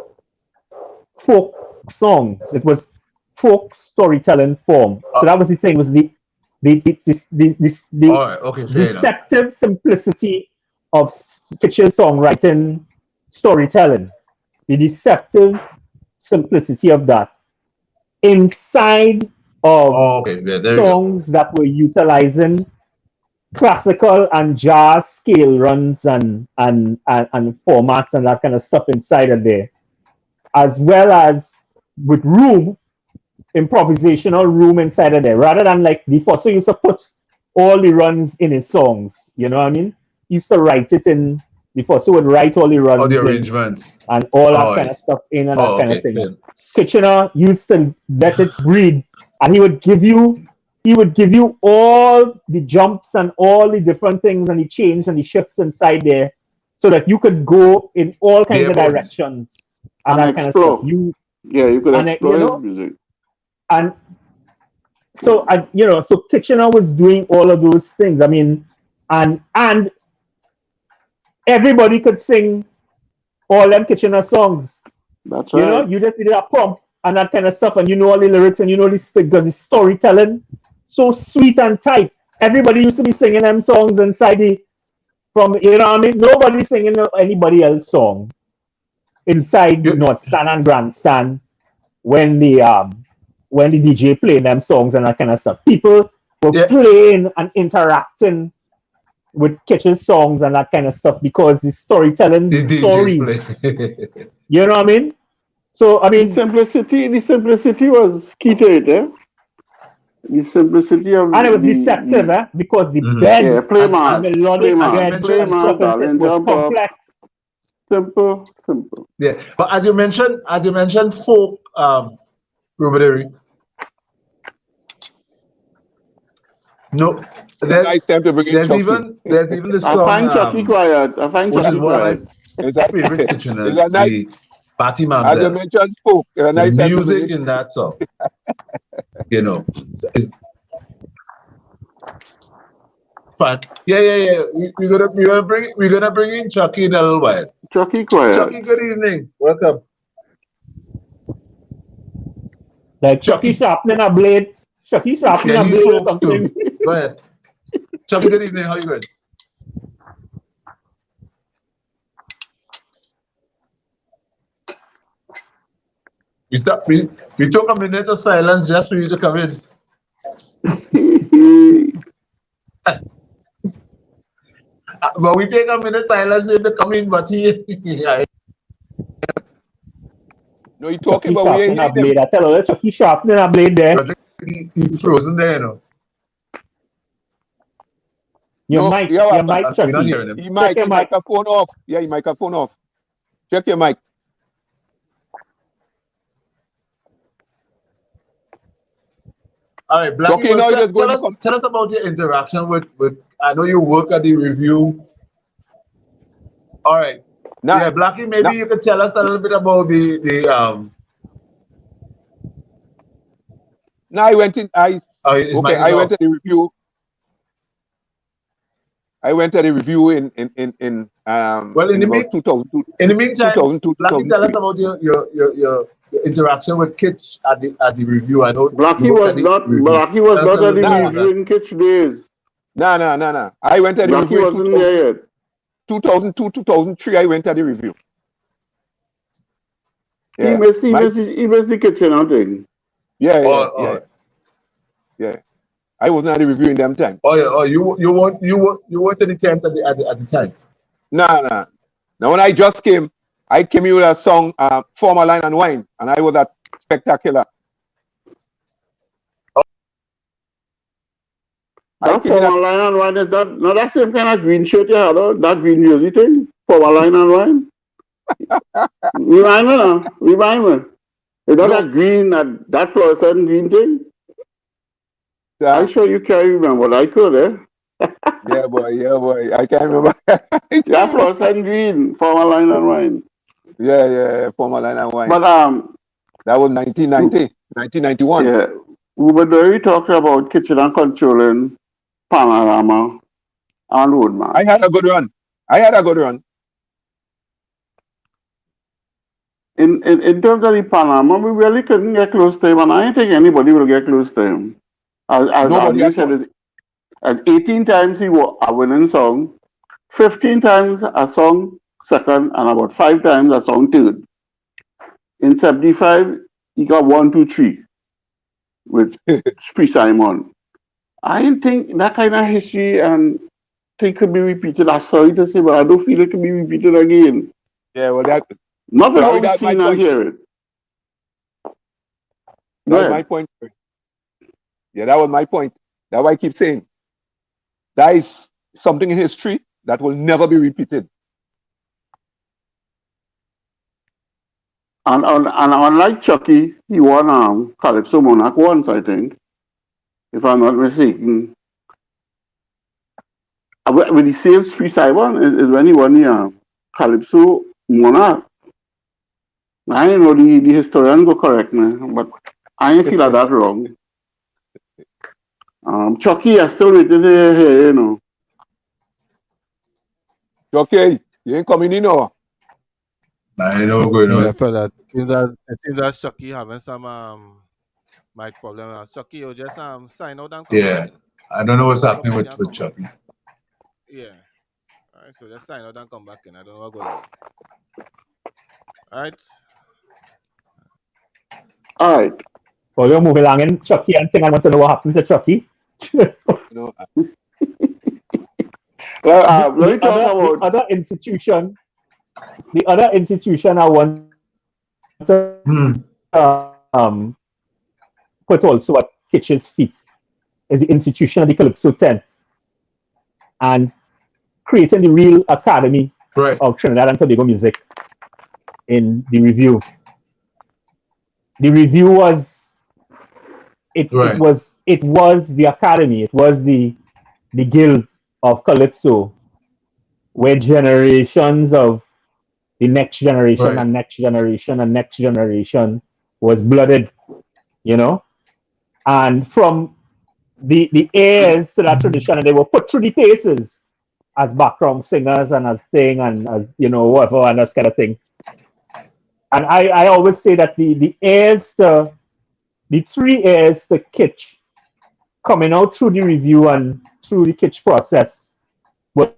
folk songs. It was folk storytelling form. So that was the thing. Was the All right. Okay. Fair enough. deceptive simplicity of Kitchen songwriting storytelling. The deceptive simplicity of that inside of Oh, okay. Yeah. There you go. songs that were utilizing classical and jazz scale runs and formats and that kind of stuff inside of there, as well as with room, improvisational room inside of there, rather than like the Foster used to put all the runs in his songs. You know what I mean? He used to write it in. The Foster would write all the All the runs in arrangements. and all that Oh, kind of stuff in and that oh, kind of okay. thing. Fair. Kitchener used to let it breathe, and he would give you all the jumps and all the different things and the change and the shifts inside there, so that you could go in all kinds Bare of bones. directions and And that kind of stuff. explore. Yeah, you could You explore his know, music. and so so Kitchener was doing all of those things. I mean, and everybody could sing all them Kitchener songs. That's You know, right. you just needed a prompt and that kind of stuff, and you know all the lyrics and you know the storytelling so sweet and tight. Everybody used to be singing them songs inside from you know what I mean. Nobody singing anybody else song inside You, North Stand and Grandstand when the DJ playing them songs and that kind of stuff. People were yeah. playing and interacting with kitchen songs and that kind of stuff because the storytelling, The the DJs stories. play. You know what I mean? So I The mean, simplicity was key to it, eh? The simplicity of and it was deceptive, the because the Mhm. yeah, bed, play the man, melodic As you bed mentioned, and stuff darling, was jump up. complex. Simple, simple. yeah. But as you mentioned, folk, Ruben, no, It's a nice time to bring in Chucky. there's even the I song, find Chucky quiet. I find which is Chucky one of my quiet. It's a, favorite it's Kitcheners, a nice, the Patty as you Mamselle. mentioned, folk. It's a The nice time to bring music in. in that song, you know, is fun. Yeah, yeah, yeah. We're gonna bring in Chucky in a little while. Chucky quiet. Chucky, good evening. Welcome. Like Chucky Chucky. sharpening a blade, Chucky sharpening Yeah, a he's blade or folks something. too. Go ahead. Chucky, good evening. How you doing? We took a minute of silence just for you to come in. But we take a minute silence if you come in, but he yeah, No, you talking Chucky about we ain't sharpening a hearing them. blade. I tell you, Chucky sharpening a blade there. he's frozen there, you know. No, yeah, Your mic, We're not Chucky. hearing him. he Check mic, your he mic. microphone off. Yeah, he microphone off. Check your mic. All right, Blackie, Chucky, well, now you just going to come. tell us about your interaction with I know you work at the review. All right. Now, Yeah, Blackie, now, maybe you could tell us a little bit about now I went in. his mic Okay, is I went off. to the review. I went to the review Well, in about 2002, in the meantime, 2002, Blackie, tell us 2003. about the interaction with kids at the review. I know you Blackie looked was at the not review. Blackie was Tell us not a at little the bit Nah, about that. review in Kitch days. nah. I went at the Blackie review in wasn't there yet. 2002, 2003. I went at the review. He Yeah, missed he my missed he missed the kitchen outing. Or yeah. I wasn't at the review in them time. yeah, you weren't in the tent at the time. Nah. Now when I just came, I came here with a song, Former Line and Wine, and I was at Spectacular. I That came in at former line and wine is that not that same kind of green shirt you had on, that green jersey thing? Former line and wine? Remind me now. Remind me. Is that no, that green that fluorescent green thing? I'm uh, sure you can't remember, but I could, eh? yeah boy, I can't remember. I can't That remember. fluorescent green, former line and wine. Yeah, Former Line and Wine. But That was 1990, 1991. yeah, we were very talking about kitchen and controlling Panorama and I Roadman. had a good run. I had a good run. In terms of the Panama, we really couldn't get close to him, and I don't think anybody will get close to him. As Nobody Andre at said, all. as 18 times he was a winning song, 15 times a song second, and about 5 times a song third. In 75, he got 1, 2, 3 with Spree Simon. I don't think that kind of history and thing could be repeated. I'm sorry to say, but I don't feel it can be repeated again. Yeah, well, that Not Gary, without that's my seeing and point. hearing. Go That's my ahead. point. Yeah, that was my point. That's why I keep saying that is something in history that will never be repeated. And unlike Chucky, he won Calypso Monarch once, I think, if I'm not mistaken. With the same Spree Simon is when he won the Calypso Monarch. I don't know the historian go correct me, but I ain't feel like that wrong. Chucky, I still waiting to hear, you know. Okay, you ain't coming in or I know what's going Yeah, on. fella. It seems that Chucky having some mic problem. Chucky, you just sign out and come back Yeah, in. I don't know what's Come happening out here and with come back. Chucky. Yeah. All right, so just sign out and come back in. I don't know what's going on. All right. All right. Well, you're moving along in Chucky and thing. I want to know what happened to Chucky. you know. Well, the, let the me talk other the about other institution the other institution I want to put also at Kitchen's feet is the institution of the Calypso 10 and creating the real academy Right, of Trinidad and Tobago music in the review. The review was right, it was the academy, it was the guild of Calypso, where generations of the next generation right, and next generation and next generation was blooded, you know? And from the heirs to that tradition, and they were put through the paces as background singers and as thing and as, whatever, and that kind of thing. And I always say that the heirs to, the three heirs to Kitch coming out through the review and through the Kitch process, well,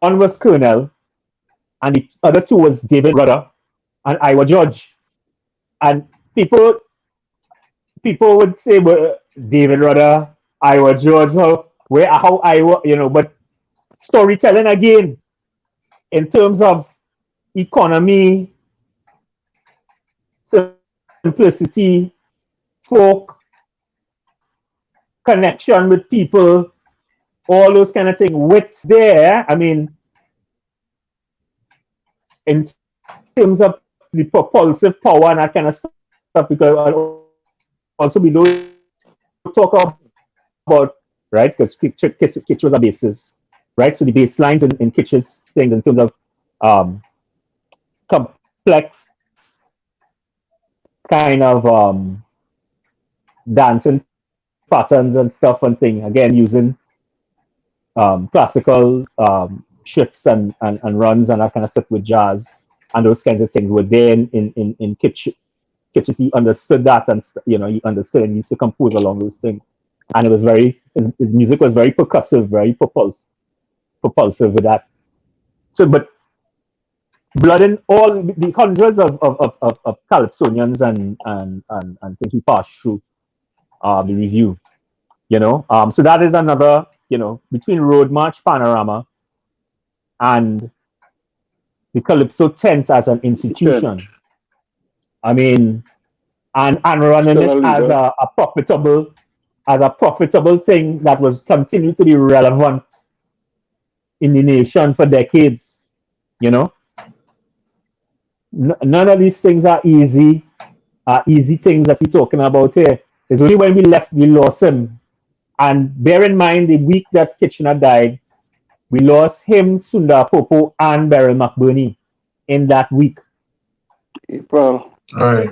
one was Colonel, and the other two was David Rudder and Iowa George. And people would say, well, David Rudder, Iowa George, how Iowa, but storytelling again in terms of economy, simplicity, folk, connection with people, all those kind of things. Wit there, I mean, in terms of the propulsive power and that kind of stuff, because also we don't talk about, right, because Kitch was a basis, right? So the bass lines in Kitch's things in terms of complex kind of dancing patterns and stuff and thing, again, using classical shifts and runs and that kind of stuff with jazz and those kinds of things were there in Kitchen. He understood that, and he understood and he used to compose along those things. And it was his music was very percussive, very propulsive with that. So, but blood in all the hundreds of Calypsonians and things we passed through the review, so that is another, between Road March Panorama and the Calypso tent as an institution. I mean, and running it as a profitable thing that was continued to be relevant in the nation for decades. None of these things are easy things that we're talking about here. It's only when we lost him. And bear in mind, the week that Kitchener died, we lost him, Sundar Popo, and Beryl McBurney in that week. April. All right.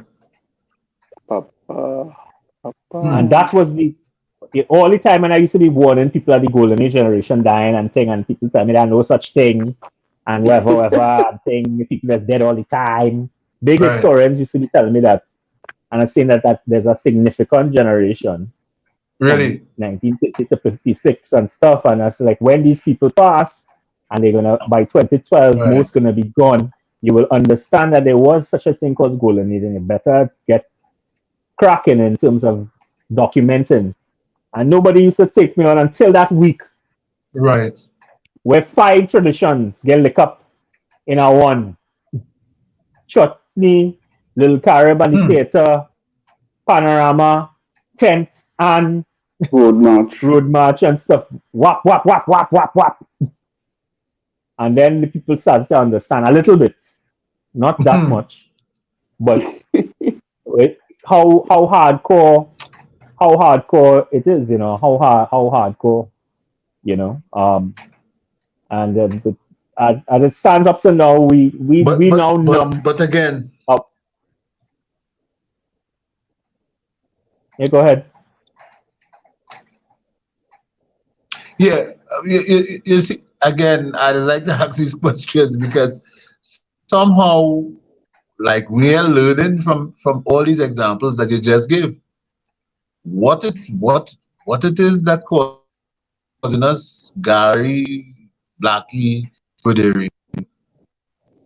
And that was all the time when I used to be warning people at the Golden Age generation dying and thing, and people tell me there are no such thing, and whatever, and thing, people are dead all the time. Big historians used to be telling me that. And I'm saying that there's a significant generation. Really? 1950 to 56 and stuff. And that's like when these people pass, and they're gonna by 2012, most gonna be gone. You will understand that there was such a thing called Golden Age, and you better get cracking in terms of documenting. And nobody used to take me on until that week. Right. Where 5 traditions get licked up in a one. Chutney, Little Carib and the Theatre, Panorama, Tent, and Road March and stuff. Whap, whap, whap, whap, whap, whap. And then the people started to understand a little bit. Not that much. But how hardcore it is, how hardcore, and as it stands up to now, we now know. But again, yeah, go ahead. Yeah, you see, again, I just like to ask these questions because somehow, like, we are learning from all these examples that you just gave. What it is that causing us, Gary, Blackie, Buderi,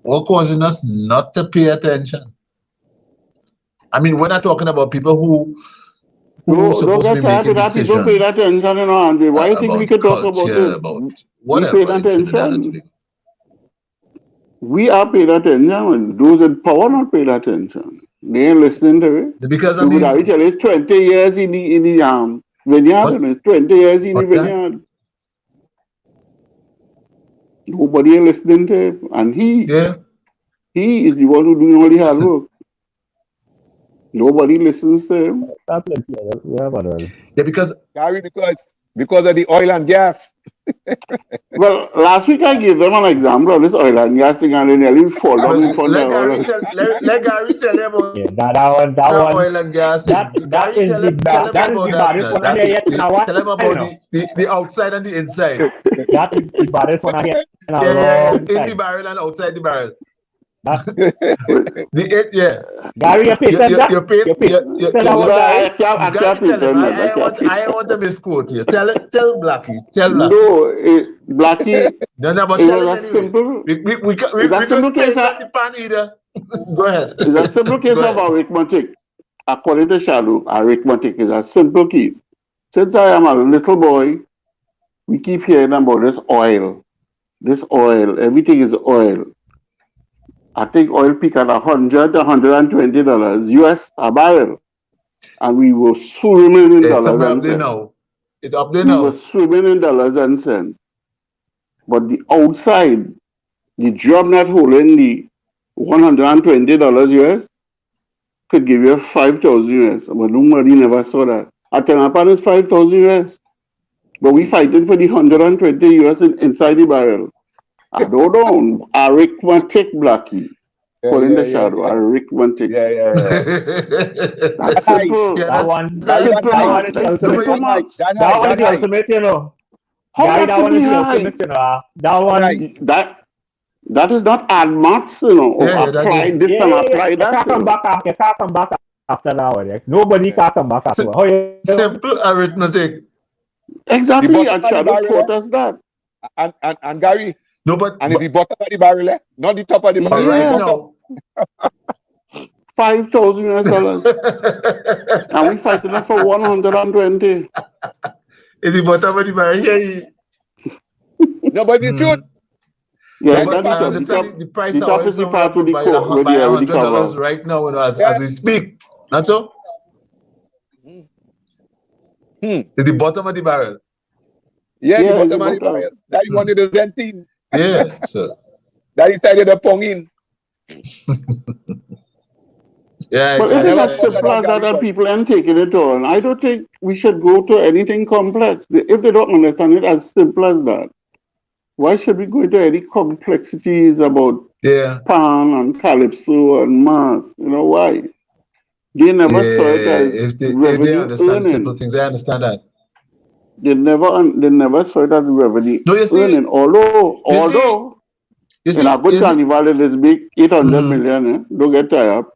or causing us not to pay attention? I mean, we're not talking about people who supposed to be making decisions. People pay attention, Andre. Why do you think we could talk about it? About whatever. We pay attention. We are paying attention. Those in power not paying attention. They ain't listening to it. Because I mean, it's 20 years in the vineyard. It's 20 years in the vineyard. Nobody ain't listening to it. And he is the one who doing all the hard work. Nobody listens to him. Yeah, because Gary, because of the oil and gas. Well, last week I gave them an example of this oil and gas thing, and they nearly fall down in front of them. Let Gary tell you about that one. Oil and gas. That is the baddest one I hear yet. Tell them about the outside and the inside. That is the baddest one I hear. In the barrel and outside the barrel. Gary, you paid that? I want to misquote you. Tell Blackie. No, Blackie. No, but tell him simple. We couldn't place at the pan either. Go ahead. It's a simple case of arithmetic. According to Shadow, arithmetic is a simple case. Since I am a little boy, we keep hearing about this oil. Everything is oil. I think oil peaked at $100 to $120 US a barrel. And we were swimming in dollars and cents. It's up there now. We were swimming in dollars and cents. But the outside, the job not holding the $120 US could give you 5,000 US. But nobody never saw that. At Tenapan is 5,000 US. But we fighting for the 120 US inside the barrel. I don't know. Arithmetic, Blackie. Pulling the shadow. Arithmetic. That's simple. That one is the ultimate, How Gary, that that could one be is real high? finish, you know. That Right. one, That is not add maths, or Yeah, that apply is this and apply you that. can't come back after, you can't come back after that one. Yeah. Nobody Yeah. can come back after. si- How you doing? simple arithmetic. The Exactly, bottom and of the Shadow barrel, taught us that. and Gary, No, and it's the bottom of the barrel, not the top of the but barrel, the right Yeah, bottom. now, $5,000, it's and we fighting them for 120. the bottom of the barrel. Yeah. No, but the truth, Mm. Yeah, No, right that but now, I the top, understand the price the of top oil is the somewhere part with the by with by with the $100 cover. right now, yeah. as we speak. That's all. Hmm. It's the bottom of the barrel. Yeah, the Yeah, it's the bottom of the bottom. barrel. That is one Hmm. of the zentin. Yeah. So That is started the pongin. yeah, But I if it's never as thought of simple that, as that Gary, and but people ain't taking it on, I don't think we should go to anything complex. If they don't understand it as simple as that, why should we go into any complexities about yeah, pan and calypso and math? Why? They never saw it yeah. as If they revenue understand simple earning. things, I understand that. They never saw it as revenue No, you see, earning. Although you see, although you in a see, good you see. carnival it is big 800 Mm, million, Don't get tired.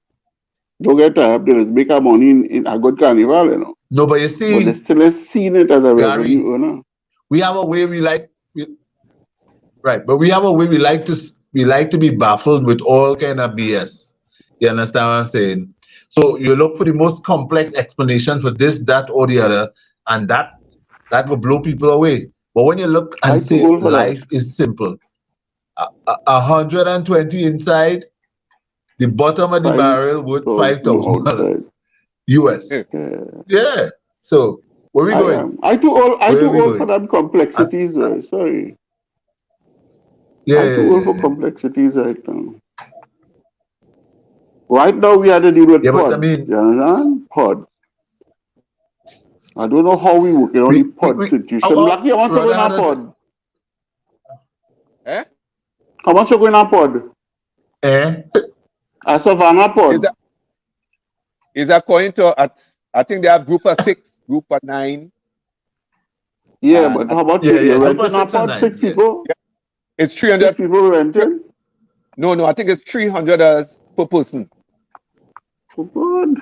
Don't get tired. There is bigger money in a good carnival. no, but you But they see, still ain't seen it as a Gary, revenue earner. we have a way right, but we have a way we like to be baffled with all kind of BS. You understand what I'm saying? So you look for the most complex explanation for this, that, or the other, and that will blow people away. But when you look and I too say old for that. life is simple, 120 inside, the bottom of the barrel worth 5,000 outside. $5,000 US. eh, Yeah, Yeah. So where we I going? am. I too old. I Where too we old for going? them And, complexities. Sorry, yeah, I too yeah, old yeah, for yeah. complexities right now. Right now we had to deal with Yeah, but I pods. mean, You understand? Pod. I don't know how we work on the pod our situation. Lucky, how much you go brother in a had us. pod? eh? How much you go in a pod? Eh? A savannah Is pod. that is according to I think they have group of 6, group of 9, Yeah, and but how about Yeah, you're yeah. Group of renting a 6 and pod? 9. Six Yeah. people. it's Six 300. people renting. No, I think it's $300 per person. Oh God.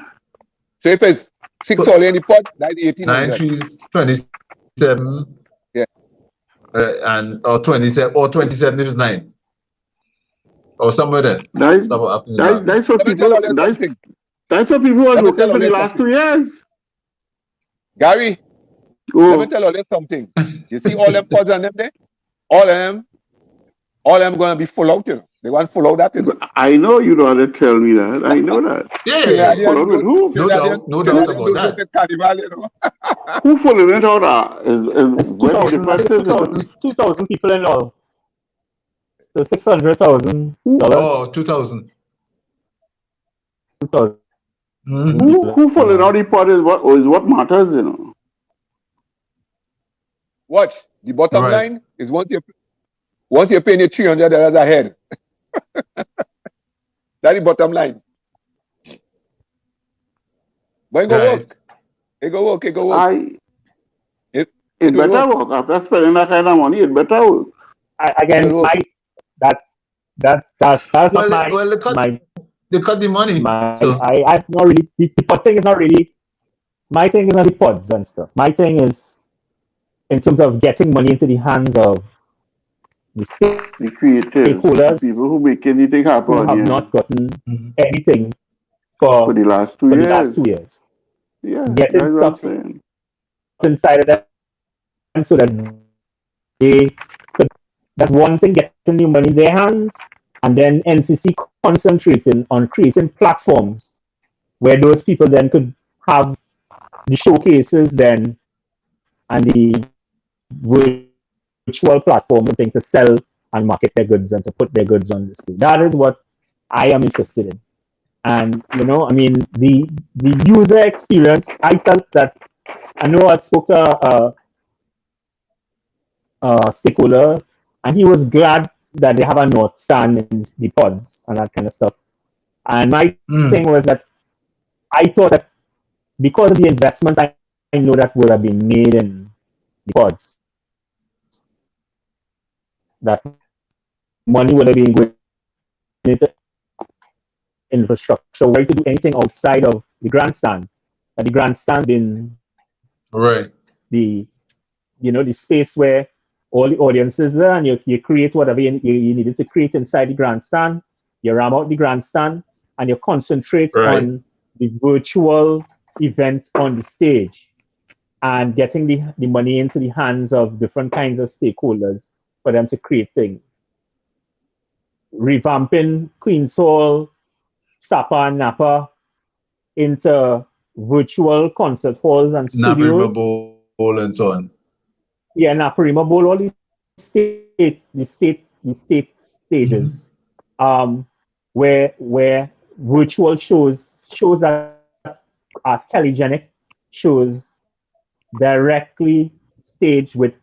So if it's 6 So all in the pot, that's 9 1,800. trees, 27, Yeah. and or 27 if it's 9 or somewhere there. That's Somewhere up in the that's back. that's what Let me tell people. all you That's something. that's what people was Let me working tell for all the you last something. 2 years. Gary, let me Oh, tell all you something. You see all them pods and them there? All them gonna be full out, They want full out that. I know you don't have to tell me that. I know that. Yeah, yeah, yeah. Full Trinidadian out with don't who? No doubt Trinidadian about don't go that. to carnival. Who fooling it out? Is It's where the 2,000, I difference think is, 2,000 people in all. So $600,000, Oh, 2000. 2,000 Mm-hmm. Who people in fooling out all. the pot is what matters. Watch. The bottom Right. line is once you're paying your $300 a head. That's the bottom line. But it go Right. work. It go work. It go work. I It it will better work. work. After spending that kind of money, it better work. It Again, will work. that's not Well, they cut the money. So I'm not really, the pod thing is not really, my thing is not the pods and stuff. My thing is in terms of getting money into the hands of the The creatives, the stakeholders people who make anything who happen, have not gotten mhm. anything for for the last two for the last years. 2 years. Yeah, Getting that's what I'm stuff saying. inside of them so that they could, that's one thing, getting the money in their hands, and then NCC concentrating on creating platforms where those people then could have the showcases then and the virtual platform and thing to sell and market their goods and to put their goods on display. That is what I am interested in. And I mean, the user experience, I felt that, I know I spoke to a stakeholder, and he was glad that they have a North stand in the pods and that kind of stuff. And my thing was that I thought that because of the investment I know that would have been made in the pods, that money would have been going into infrastructure, were to do anything outside of the grandstand. That the grandstand would have been Right. the the space where all the audiences are, and you create whatever you needed to create inside the grandstand. You ram out the grandstand, and you concentrate Right. on the virtual event on the stage and getting the money into the hands of different kinds of stakeholders for them to create things. Revamping Queen's Hall, Sapa and Napa into virtual concert halls and Naparima studios. Bowl and so on. Yeah, Naparima Bowl, all the state Mhm. stages, where virtual shows that are telegenic shows directly staged with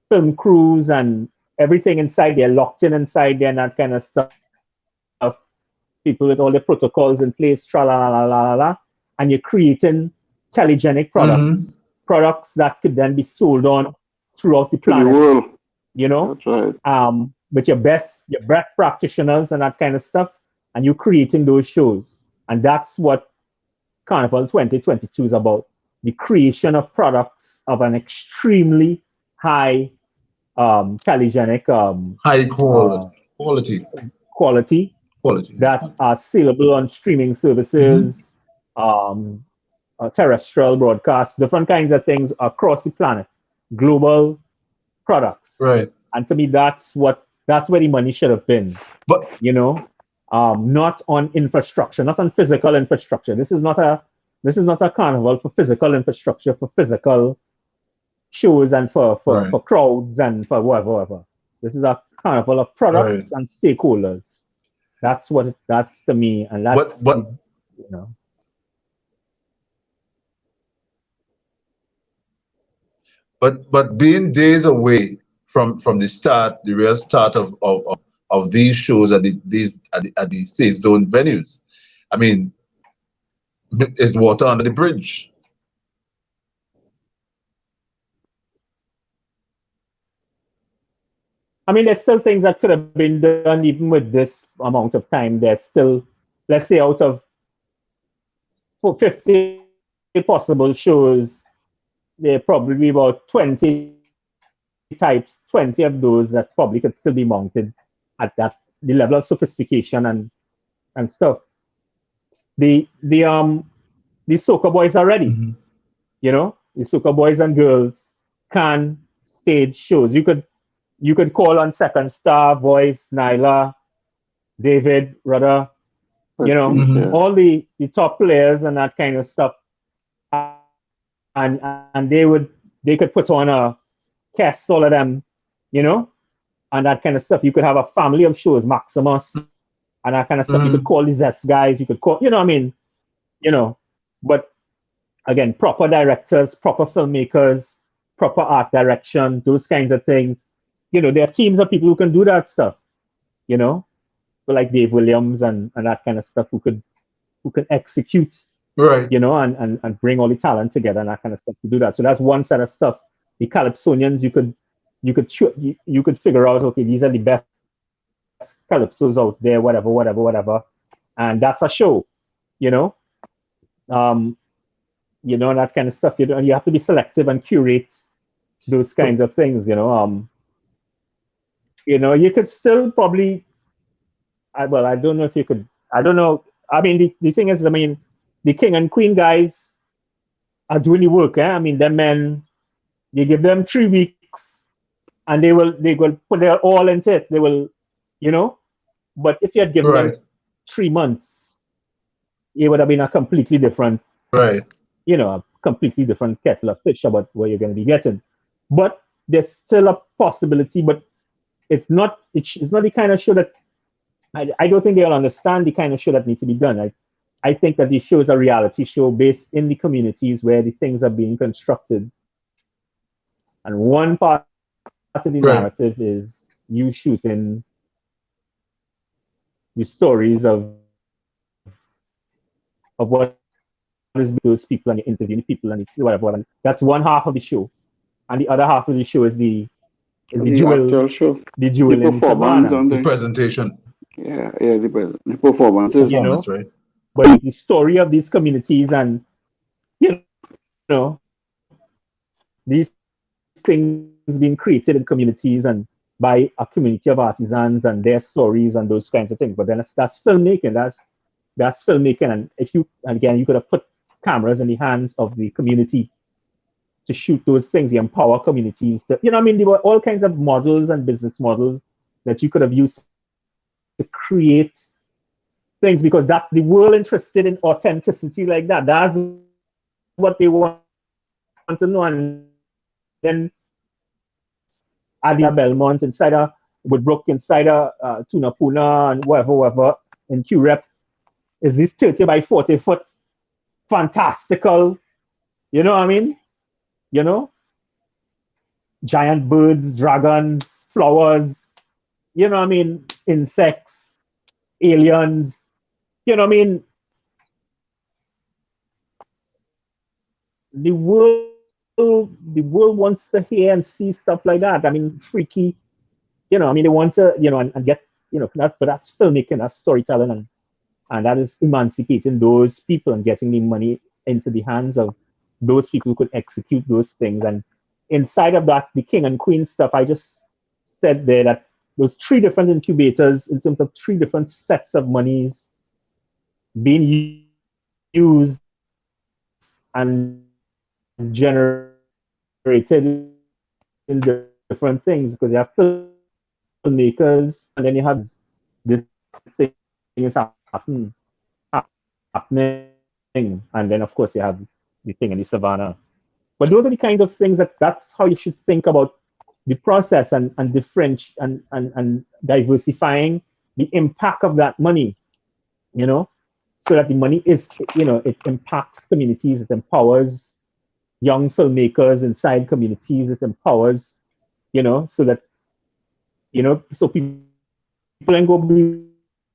film crews and everything inside there, locked in inside there, and that kind of stuff. People with all the protocols in place, tra la la la la la la, and you're creating telegenic Mhm. products that could then be sold on throughout the To the planet, world. you know, That's right. with your best practitioners and that kind of stuff, and you creating those shows. And that's what Carnival 2022 is about: the creation of products of an extremely high telegenic High quality. uh, Quality. quality Quality. that are saleable on streaming Mhm. services, um, terrestrial broadcasts, different kinds of things across the planet, global products. Right. And to me, that's where the money should have been. But Not on infrastructure, not on physical infrastructure. This is not a carnival for physical infrastructure, for physical shows and right. for crowds and for whatever. This is a carnival of Right. products and stakeholders. That's to me, and But that's the, but you know. but being days away from the start, the real start of these shows at the safe zone venues. I mean, is water under the bridge. I mean, there's still things that could have been done even with this amount of time. There's still, let's say, out of 50 possible shows, there are probably about 20 types, 20 of those that probably could still be mounted at that the level of sophistication and stuff. The the soca boys are ready. Mhm. The soca boys and girls can stage shows. You could call on Second Star, Voice, Nyla, David, Rudder, Patrice, Mhm. yeah. all the top players and that kind of stuff. And they could put on a cast, all of them, you know, and that kind of stuff. You could have a family of shows, Maximus, and that kind of stuff. You could Mhm. call the Zest guys. You could call, I mean, you know, but again, proper directors, proper filmmakers, proper art direction, those kinds of things. There are teams of people who can do that stuff, you know, like Dave Williams and that kind of stuff who can execute, Right. and bring all the talent together and that kind of stuff to do that. So that's one set of stuff. The Calypsonians, you could figure out, okay, these are the best calypsos out there, whatever, and that's a show, you know. Um, and that kind of stuff. You have to be selective and curate those kinds of things. You could still probably. Well, I don't know if you could. I don't know. I mean, the thing is, I mean, the king and queen guys are doing the work. I mean, them men, you give them 3 weeks, and they will put their all into it. They will, you know. But if you had given them Right. 3 months, it would have been a completely different, Right. a completely different kettle of fish about what you're going to be getting. But there's still a possibility. But it's not the kind of show that I don't think they'll understand the kind of show that needs to be done. I think that this show is a reality show based in the communities where the things are being constructed. And one part of the narrative is Right. you shooting the stories of what is being done with those people and you're interviewing the people and whatever. And that's one half of the show. And the other half of the show is the Is The actual show, the the jewel in the performance savannah, and The the presentation, the performances. you know. performance, right? But the story of these communities and, you know, these things being created in communities and by a community of artisans and their stories and those kinds of things. But then that's filmmaking. That's filmmaking. And if you, and again, you could have put cameras in the hands of the community to shoot those things, you empower communities. To, you know, I mean, there were all kinds of models and business models that you could have used to create things because that the world interested in authenticity like that. That's what they want to know. And then at the Belmont, inside a Woodbrook, inside a Tunapuna, and whatever, in QREP, is this 30 by 40 foot fantastical, you know what I mean? You know, giant birds, dragons, flowers, you know what I mean? Insects, aliens, you know what I mean? The world, the world wants to hear and see stuff like that. I mean, freaky, you know, I mean, they want to, you know, and get, you know, but that's filmmaking, that's storytelling, and that is emancipating those people and getting the money into the hands of those people who could execute those things. And inside of that, the king and queen stuff, I just said there that those three different incubators in terms of three different sets of monies being used and generated in different things because you have filmmakers and then you have this thing is happening, and then of course you have the thing in the savannah. But those are the kinds of things that's how you should think about the process and different and diversifying the impact of that money, you know, so that the money is, you know, it impacts communities, it empowers young filmmakers inside communities, it empowers, you know, so that, you know, so people can go be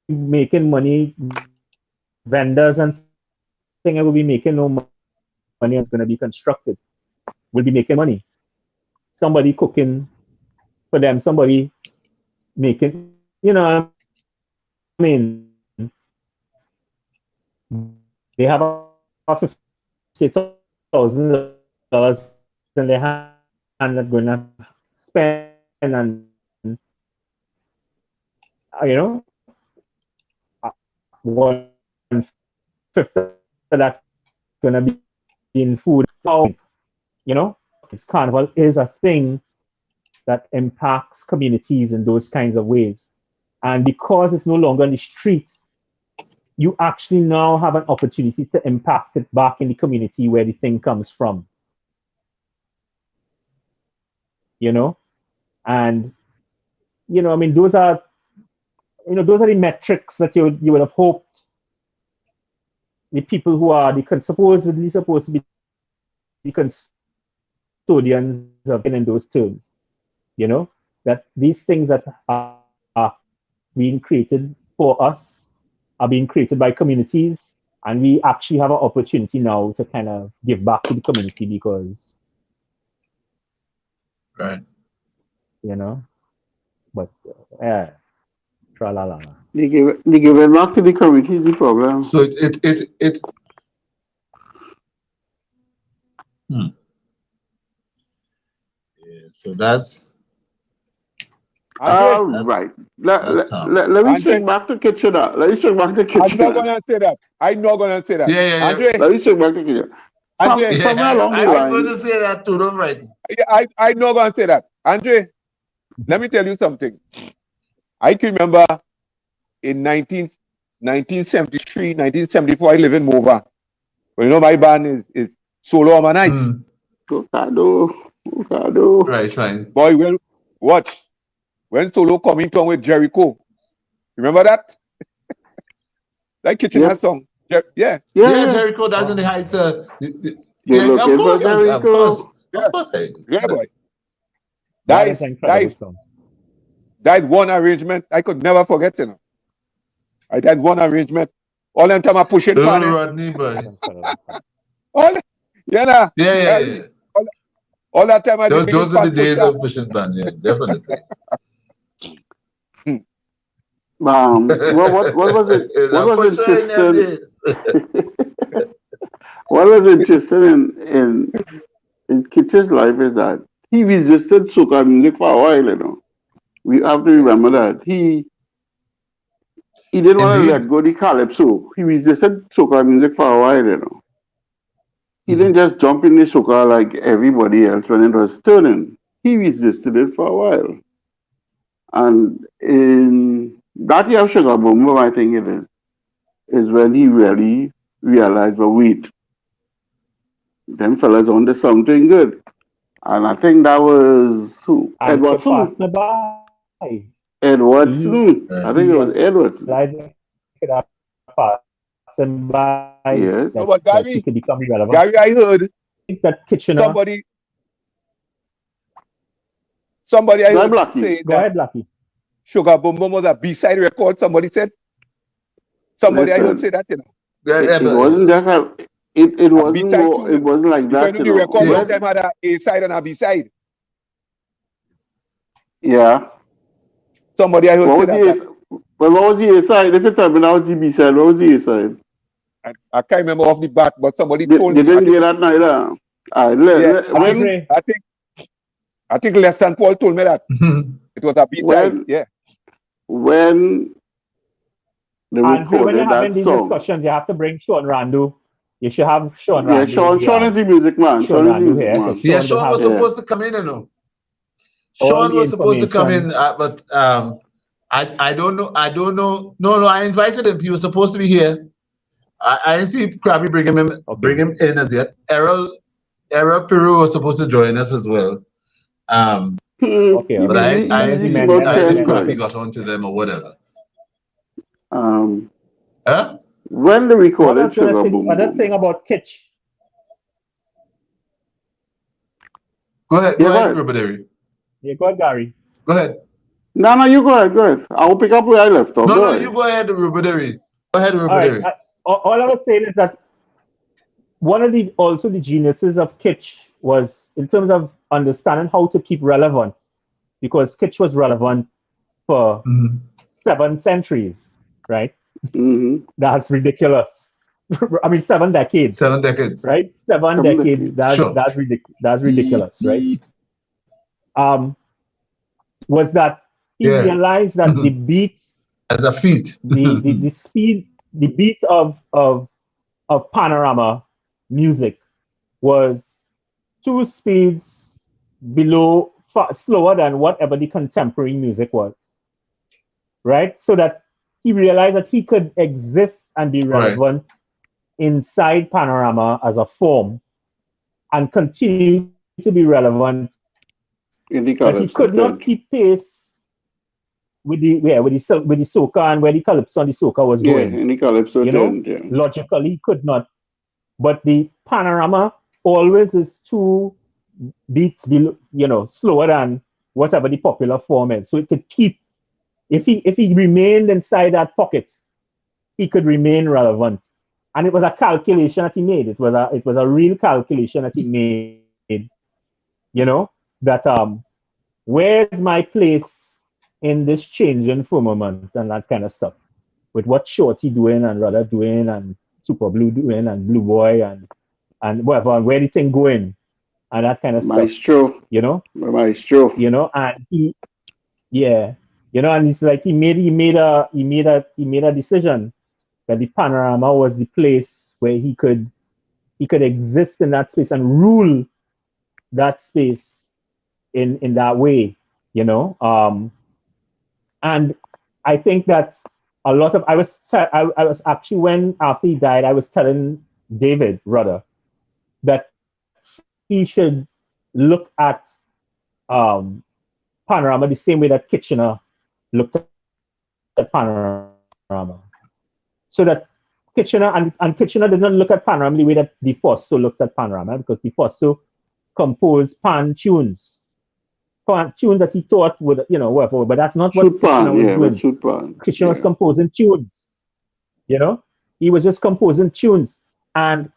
making money, vendors and things will be making no money, it's going to be constructed, will be making money. Somebody cooking for them, somebody making, you know, I mean, they have a $50,000 in their hand that going to spend, and you know, 1/5 of that going to be in food. You know, it's carnival is a thing that impacts communities in those kinds of ways. And because it's no longer on the street, you actually now have an opportunity to impact it back in the community where the thing comes from. You know, and you know, I mean, those are, you know, those are the metrics that you would have hoped the people who are supposedly supposed to be the custodians of in those terms, you know, that these things that are being created for us are being created by communities, and we actually have an opportunity now to kind of give back to the community because, Right. you know, but yeah, tra la la. They give it back to the community is the problem. So it hmm. Yeah, so that's All Andre, right. that's Let me Andre, swing back to Kitchener. Let me swing back to I'm not Kitchener. gonna say that. I'm not gonna say that. yeah. Andre, Let me swing back to Kitchener. Andre, Somewhere along the I was going line, to say that too. Don't right. I'm not gonna say that. Andre, let me tell you something. I can remember in 1973, 1974, I live in Mova. Well, you know, my band is Solo Ammonites. Ocado. Right. Boy, well, watch. When Solo coming down with Jericho. Remember that? That Kitchener Yep. song. Yeah. Yeah, Yeah. Jericho, that's in the heights. You're Yeah, looking for Jericho. Yeah. of course. Yeah, boy. That That is an is incredible song. that is one arrangement I could never forget, you know. That one arrangement. All them time I pushing pan it. Rodney, That's boy. an incredible song. All yeah, nah. Yeah. All, All that time I've been bringing Those are the fat days push-up. of Pushing Band, yeah, definitely. What was it? It's What a was pusher in them interesting? days. What was interesting in Kitchen's life is that he resisted soca music for a while. You know, we have to remember that he didn't want to let Indeed. go the calypso. He resisted soca music for a while. You know, he Mhm. didn't just jump in the soca like everybody else when it was turning. He resisted it for a while, and in that year of Sugar Boom, Boom, I think it is when he really realized, well, wait, them fellas onto something good. And I think that was who? And it could pass Edwardson. me by. He Edwardson. I think it was realized Edwardson. it could have passed him by, Yes. No, but that he could become irrelevant. Gary, I heard I think that Kitchener. somebody I Go ahead, heard Blackie. say Go that ahead, Blackie. Sugar Boom Boom was a B-side record. Somebody I heard Listen, say that, Yeah, it Edward, wasn't just it a wasn't B-side more, tune. it wasn't like Because that, you the know. record long yes. time had a A-side and a B-side. Yeah. Somebody I heard What say was that. the well, what was the A side? If you tell me now was the B side, what was the A side? I can't remember off the bat, but somebody They told me. didn't get that neither. Yeah, When I think Les and Paul told me that it was a B-side. when Yeah. when they And here, when you're recorded that having these song. discussions, you have to bring Sean Randu. You should have Sean Yeah, Randu. Sean is the music man. Sean Sean is the Randu music here. man. Yeah, Sean will Sean was have Yeah. supposed to come in, you know. all Sean the was supposed to come in, information. but I don't know. No, I invited him. He was supposed to be here. I didn't see Krabby bring him in as yet. Errol Peru was supposed to join us as well. Okay, He But okay. busy. He That is the busy men, about men, I men, think chest, men. Krabby man. got onto them or whatever. Um, Huh? when they What I recorded was going to Sugar say, the Boom other Boom. thing about Kitch. Go ahead, Yeah, go ahead. Rubaderi. Yeah, go ahead, Gary. Go ahead. No, you go ahead. Go ahead. I'll pick up where I left off. No, Go no, ahead. you go ahead, Rubaderi. Go ahead, All right. Rubaderi. All I was saying is that one of the geniuses of Kitch was in terms of understanding how to keep relevant, because Kitch was relevant for 7 centuries, right? Mm-hmm. That's ridiculous. I mean, 7 decades, 7 decades. right? 7 Come decades. on. Sure. That's ridiculous, right? Was that he Yeah. realized that the beat, As a feat. the speed, the beat of panorama music was 2 speeds below, slower than whatever the contemporary music was, right? So that he realized that he could exist and be relevant inside panorama as a form and continue to be relevant, In the but he calypso could not tent. keep pace with the soca and where the calypso and the soca was Yeah, going. in the calypso You know, tent. Yeah. logically he could not. But the panorama always is 2 beats below, slower than whatever the popular form is. So it could keep, if he remained inside that pocket, he could remain relevant. And it was a calculation that he made. It was a real calculation that he made. That where's my place in this changing firmament and that kind of stuff. With what Shorty doing and Rudder doing and Super Blue doing and Blue Boy and whatever, and where the thing going and that kind of stuff. Maestro. Maestro. And and it's like he made a decision that the panorama was the place where he could exist in that space and rule that space in that way, and I think that a lot of I was actually, when after he died, I was telling David Rudder that he should look at panorama the same way that Kitchener looked at panorama, so that Kitchener and Kitchener did not look at panorama the way that DeFosto looked at panorama, because DeFosto composed pan tunes that he thought would, whatever, but that's not what Kitchener was doing. Kitchener was composing tunes, he was just composing tunes, and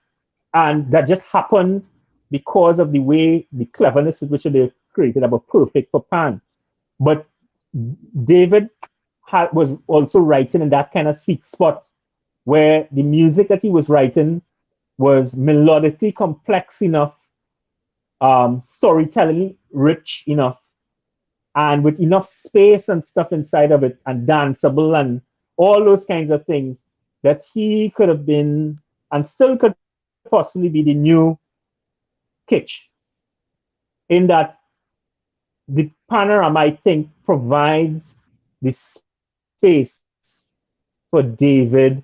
that just happened because of the way the cleverness with which they created that were perfect for Pan. But David was also writing in that kind of sweet spot where the music that he was writing was melodically complex enough, storytelling rich enough, and with enough space and stuff inside of it, and danceable and all those kinds of things, that he could have been and still could possibly be the new Kitch. In that the panorama, I think, provides the space for David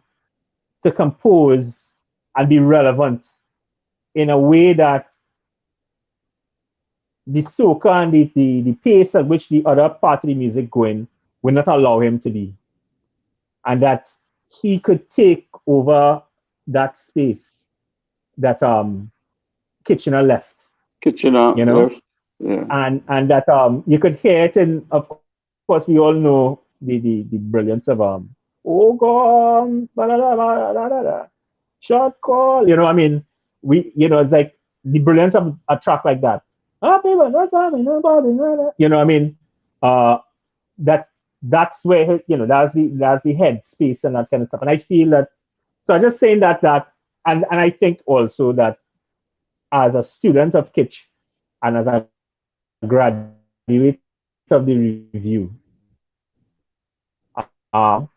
to compose and be relevant in a way that the soca and the pace at which the other part of the music going will not allow him to be. And that he could take over that space that Kitchener left, Kitchener you know, left. Yeah. and that you could hear it, and of course we all know the brilliance of oh God, shot call, you know, I mean, we, you know, it's like the brilliance of a track like that. You know, I mean, that that's where, you know, that's the head space and that kind of stuff. And I feel that, so I'm just saying and I think also that as a student of Kitch and as a graduate of the review, so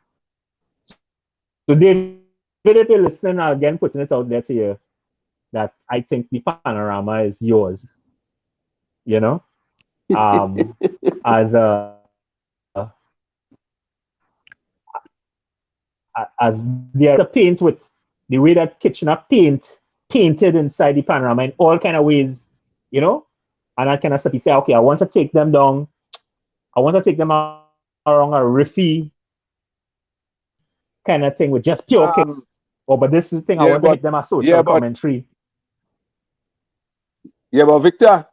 David, if you're listening, again putting it out there to you, that I think the panorama is yours, you know, as there's a paint with the way that Kitchener painted inside the panorama in all kind of ways, you know, and that kind of stuff. You say, okay, I want to take them down. I want to take them around a riffy kind of thing with just pure kicks. Oh, but this thing, I want to make them a social commentary. Yeah, but Victor,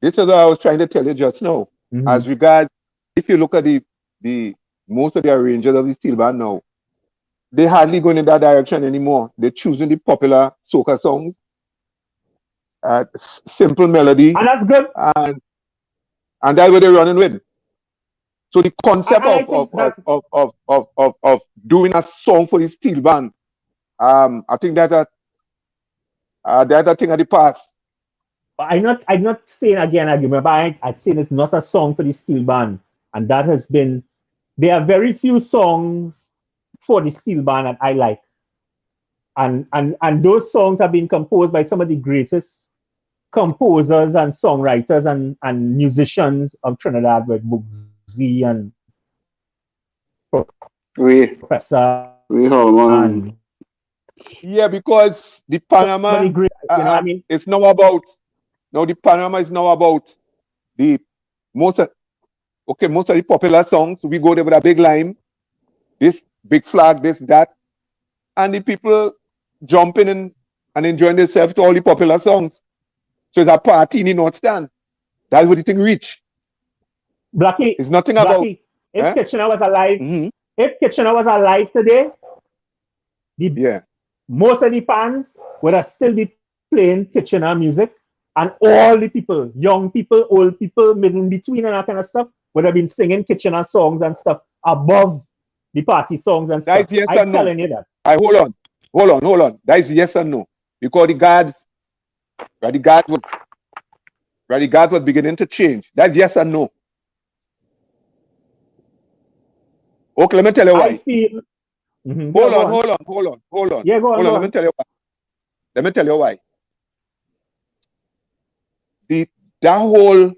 this is what I was trying to tell you just now. Mm-hmm. As regards, if you look at the most of the arrangers of the steel band now, they hardly going in that direction anymore. They're choosing the popular soca songs, simple melody, and that's good. And that's what they're running with. So the concept of doing a song for the steel band, I think that's a thing of the past. I'm not saying again argument, but I'd say it's not a song for the steel band, and that has been. There are very few songs for the steel band that I like, and those songs have been composed by some of the greatest composers and songwriters and musicians of Trinidad, with Bugsy and Professor. Yeah, because the Panama, you know what I mean? it's now about. Now the panorama is now about the most of the popular songs. We go there with a big line, this big flag, this, that, and the people jumping in and enjoying themselves to all the popular songs. So it's a party in the North Stand. That's what the thing reach. Blackie, it's nothing Blackie, about. If Kitchener was alive, if Kitchener was alive today, most of the fans would have still be playing Kitchener music. And all the people, young people, old people, middle between and that kind of stuff, would have been singing Kitchener songs and stuff above the party songs and stuff. Yes I'm telling you that. Hold on. That is yes and no. Because the guards was beginning to change. That's yes and no. Okay, let me tell you why. I feel. Hold on. Yeah, go on. Let me tell you why. Let me tell you why. That whole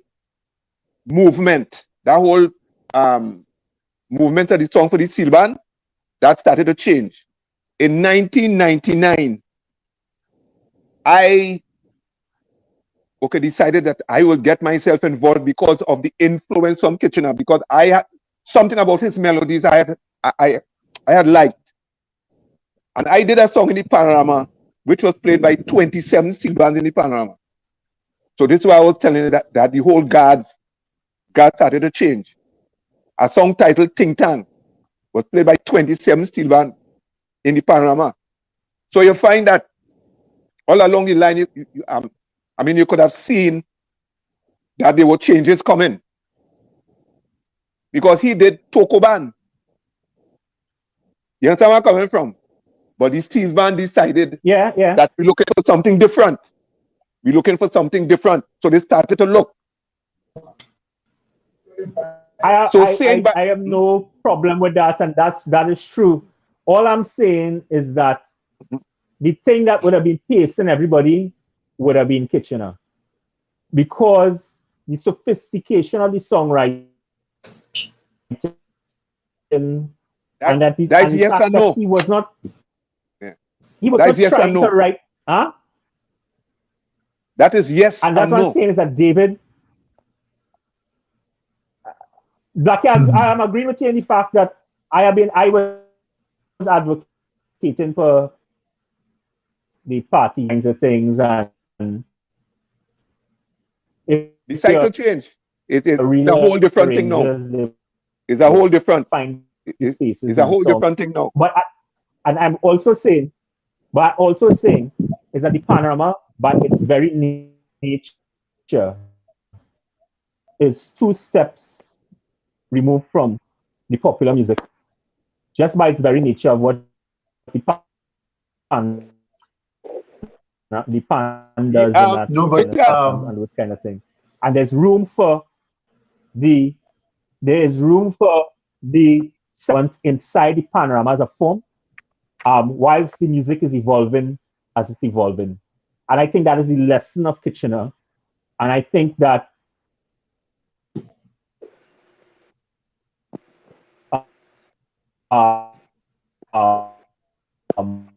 movement, movement of the song for the steel band, that started to change. In 1999, I decided that I will get myself involved because of the influence from Kitchener, because I had something about his melodies I had liked. And I did a song in the panorama, which was played by 27 steel bands in the panorama. So this is why I was telling you that the whole guards started to change. A song titled Ting Tang was played by 27 steel bands in the panorama. So you find that all along the line, I mean, you could have seen that there were changes coming because he did Toco band. You understand where I'm coming from? But this Steve's band decided Yeah, yeah. that we're looking for something different. We're looking for something different. So they started to look. So saying I have no problem with that, and that is true. All I'm saying is that the thing that would have been pacing everybody would have been Kitchener, because the sophistication of the songwriting and that's the yes fact and that no. he was not Yeah. he was That's not yes and trying no. to write, huh? That is yes And that's and what I'm no. saying is that David, Blackie, I am agreeing with you in the fact that I was advocating for the party kinds of things, and if The you're cycle change. It's a a real whole different thing now. arranger, they It's a would whole different. find the It's spaces a in the whole song. different thing now. And I'm also saying, is that the panorama, by its very nature, is two steps removed from the popular music, just by its very nature of what the pan, the pan does and that No, kind but of stuff and those kind of things. And the there is room for the sound inside the panorama as a form, whilst the music is evolving as it's evolving. And I think that is the lesson of Kitchener. And I think that uh, um,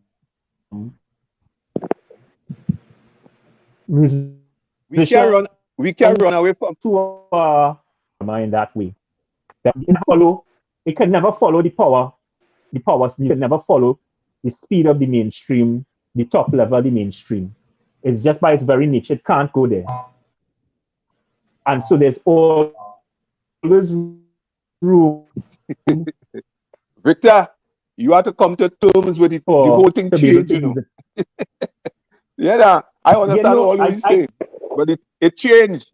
musicians We can run away from who are in that way. That it can never follow the powers, you can never follow the speed of the mainstream, the top level of the mainstream. It's just by its very nature, it can't go there. And so there's always room Victor. You have to come to terms with the for whole thing to be able change, to you know. use it. Yeah, nah, I understand all what you say, but it changed.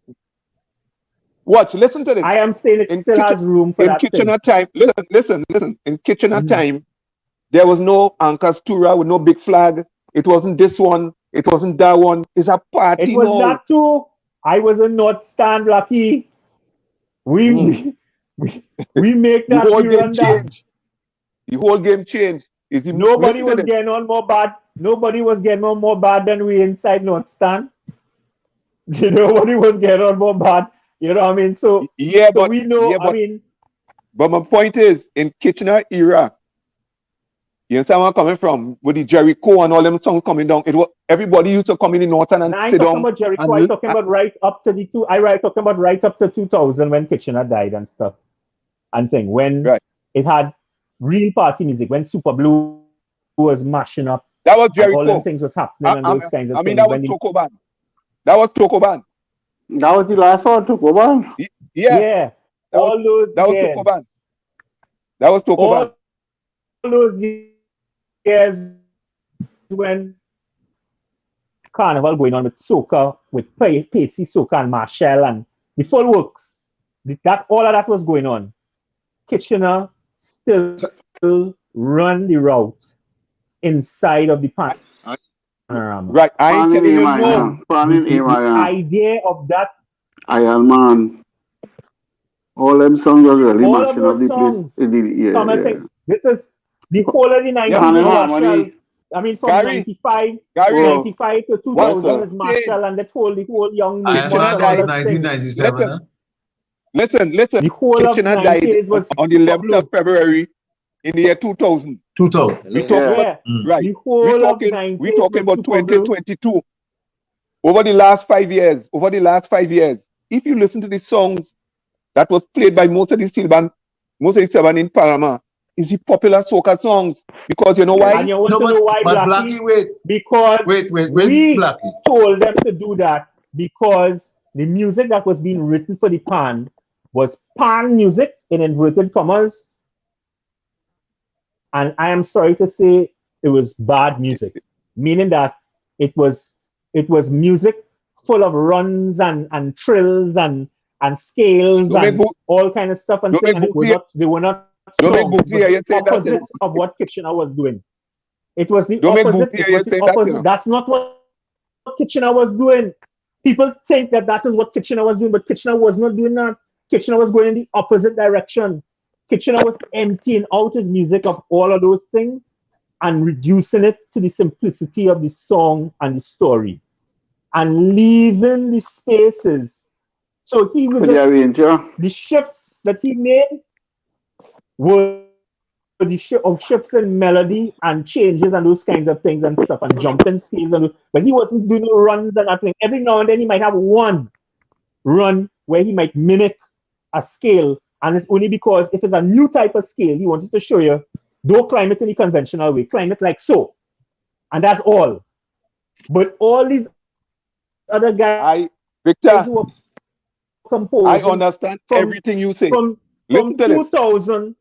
Watch, listen to I this. am saying it In still kitchen, has room for in that thing. Kitchener time, listen. In Kitchener Mhm. time, there was no Ancastura with no big flag. It wasn't this one. It wasn't that one. It's a It party was now. that too. I was a North Stand Lucky. We Mm. we make The that, whole we game run that. changed. The whole game changed. Nobody Listen to was this. getting on more bad. Nobody was getting on more bad than we inside North Stand. Nobody was getting on more bad. You know what I mean? So Yeah, so we know. yeah, I mean, but my point is, in Kitchener era, you understand where I'm coming from? With the Jericho and all them songs coming down, it was everybody used to come in the northern and and I ain't sit talking down about Jericho. I and talking about right up to the two. Talking about right up to 2000 when Kitchener died and stuff and thing. When right. it had real party music. When Super Blue was mashing up That was and all them Jericho. things was happening and those kinds of I mean, things. that was Toco band. That was Toco band. That was the last one to go on. Yeah, Yeah, that was all those that was Toco years, band. That was Toco band. all those years when carnival going on with soca, with Pacey, soca, and Marshall, and the full works. That all of that was going on. Kitchener still run the route inside of the panorama. Right. I ain't Planning telling you no. AYN. Planning The AYN. idea of that, Iron Man. All them songs was really all of mashing up those the place. songs, Yeah, come and yeah. think, this is the whole of the Yeah, 90s Planet is no. Marshall. Harmony. I mean, from Gary, 95, Gary, Oh, 95 to yes, what 2000 sir. is I'm saying, Marshall and the whole young Iron movement Kitchener Man and all was died. those things. 1997, Listen, huh? listen. The whole of Kitchener died 90s was on the Super 11th of Blue. February in the year 2000. 2000. We talking about Yeah. Yeah, right. the We whole of talking we 90s talking was about Super Blue. 2022. Over the last 5 years, if you listen to the songs that was played by most of the steel band in Panama, is the popular soca songs. Because you know Yes. And why? you want No, to know why, but Blackie? Blackie, wait, Because we Blackie. told them to do that because the music that was being written for the pan was pan music in inverted commas. And I am sorry to say it was bad music, meaning that it was music full of runs and trills and scales Don't make and Bo- all kind of stuff and don't things, make and Bootsy they were not don't make songs. It Bootsy was hear the you say that, you opposite know. of what Kitchener was doing. It was the Don't make opposite. Bootsy It hear was you the say that, you opposite. know. That's not what Kitchener was doing. People think that that is what Kitchener was doing, but Kitchener was not doing that. Kitchener was going in the opposite direction. Kitchener was emptying out his music of all of those things and reducing it to the simplicity of the song and the story and leaving the spaces. So he would For the just, arranger. the shifts that he made were the shifts in melody and changes and those kinds of things and stuff and jumping scales but he wasn't doing no runs and nothing. Every now and then he might have one run where he might mimic a scale, and it's only because if it's a new type of scale he wanted to show you, don't climb it in the conventional way, climb it like so, and that's all. But all these other guys Victor, who were I composing understand from everything you say. from Listen from to this. 2000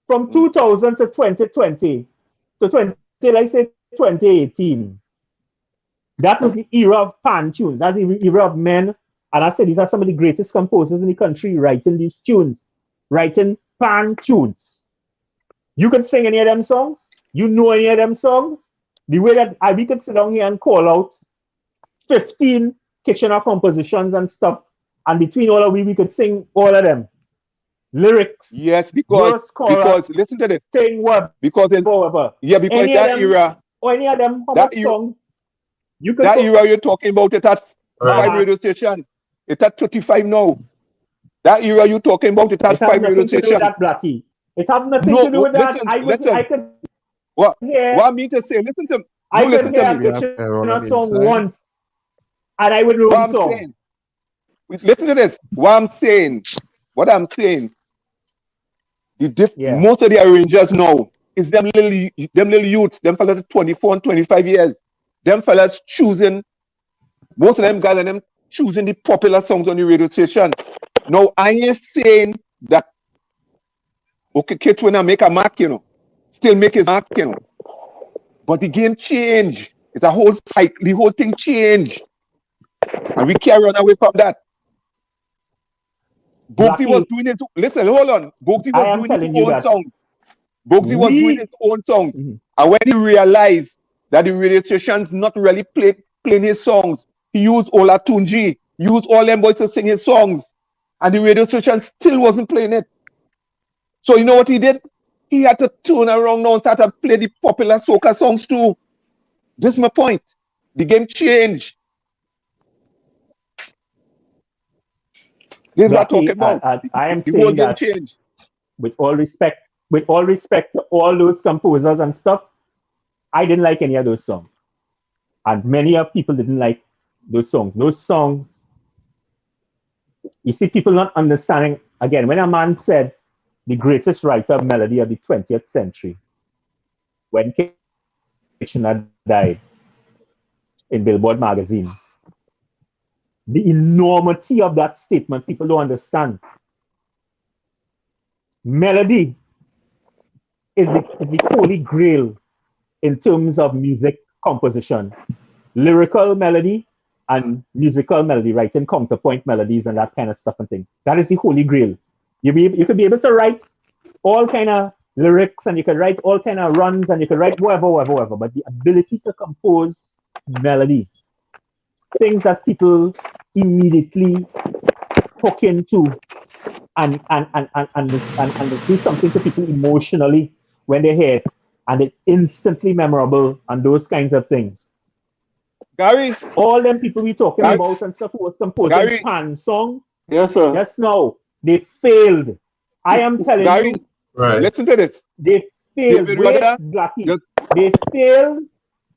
from 2000 to 2020 to 20, let's say 2018. That was the era of pan tunes. That's the era of men. And I said these are some of the greatest composers in the country writing these tunes, writing pan tunes. You could sing any of them songs. You know any of them songs. The way that we could sit down here and call out 15 Kitchener compositions and stuff. And between all of we could sing all of them. Lyrics, Yes, verse, chorus, listen to this. sing whatever. Because in Because because any of that them, era, or any of them, how that much era, songs you could that era you're talking about, it at Right. 5 radio station. It at 35 now. That era you're talking about, it It at has 5 radio nothing to do with station. that, Blackie. It has nothing to do No, with that. listen. I could What hear I mean to say, listen to I listen could to hear me. a We have error on Kitchener the song inside. once, and I would know What the I'm song. saying, listen to this. What I'm saying, Yeah. most of the arrangers now is them little youths, them fellas 24 and 25 years. Them fellas choosing, most of them guys and them choosing the popular songs on the radio station. Now I ain't saying that okay, kids when I make a mark, you know, still make his mark, you know. But the game changed. It's a whole cycle, the whole thing changed. And we carry on away from that. Bugsy was Blackie, doing it. Listen, hold on. Bugsy I was am doing his telling you own that songs. Bugsy was doing his we own songs. Mhm. And when he realized that the radio stations not really playing his songs, he used Ola Tunji, used all them boys to sing his songs. And the radio station still wasn't playing it. So you know what he did? He had to turn around now and start to play the popular soca songs too. This is my point. The game changed. This is what I'm talking Blackie, about. I am The whole saying game that changed. with all respect to all those composers and stuff, I didn't like any of those songs. And many of people didn't like those songs. Those songs, you see, people not understanding. Again, when a man said the greatest writer of melody of the 20th century, when Kitchener died in Billboard magazine, the enormity of that statement, people don't understand. Melody is the holy grail in terms of music composition, lyrical melody and musical melody, writing counterpoint melodies and that kind of stuff and things. That is the holy grail. You could be able to write all kind of lyrics and you could write all kind of runs and you could write whatever, but the ability to compose melody, things that people immediately hook into and do something to people emotionally when they hear it, and it's instantly memorable and those kinds of things. Gary, All them people we talking Gary, about and stuff who was composing Gary, pan songs, Yes, sir. just now, they failed. I am telling Gary, you, Right. listen to this. they failed. David Wait, Rudder, Blackie. just They failed,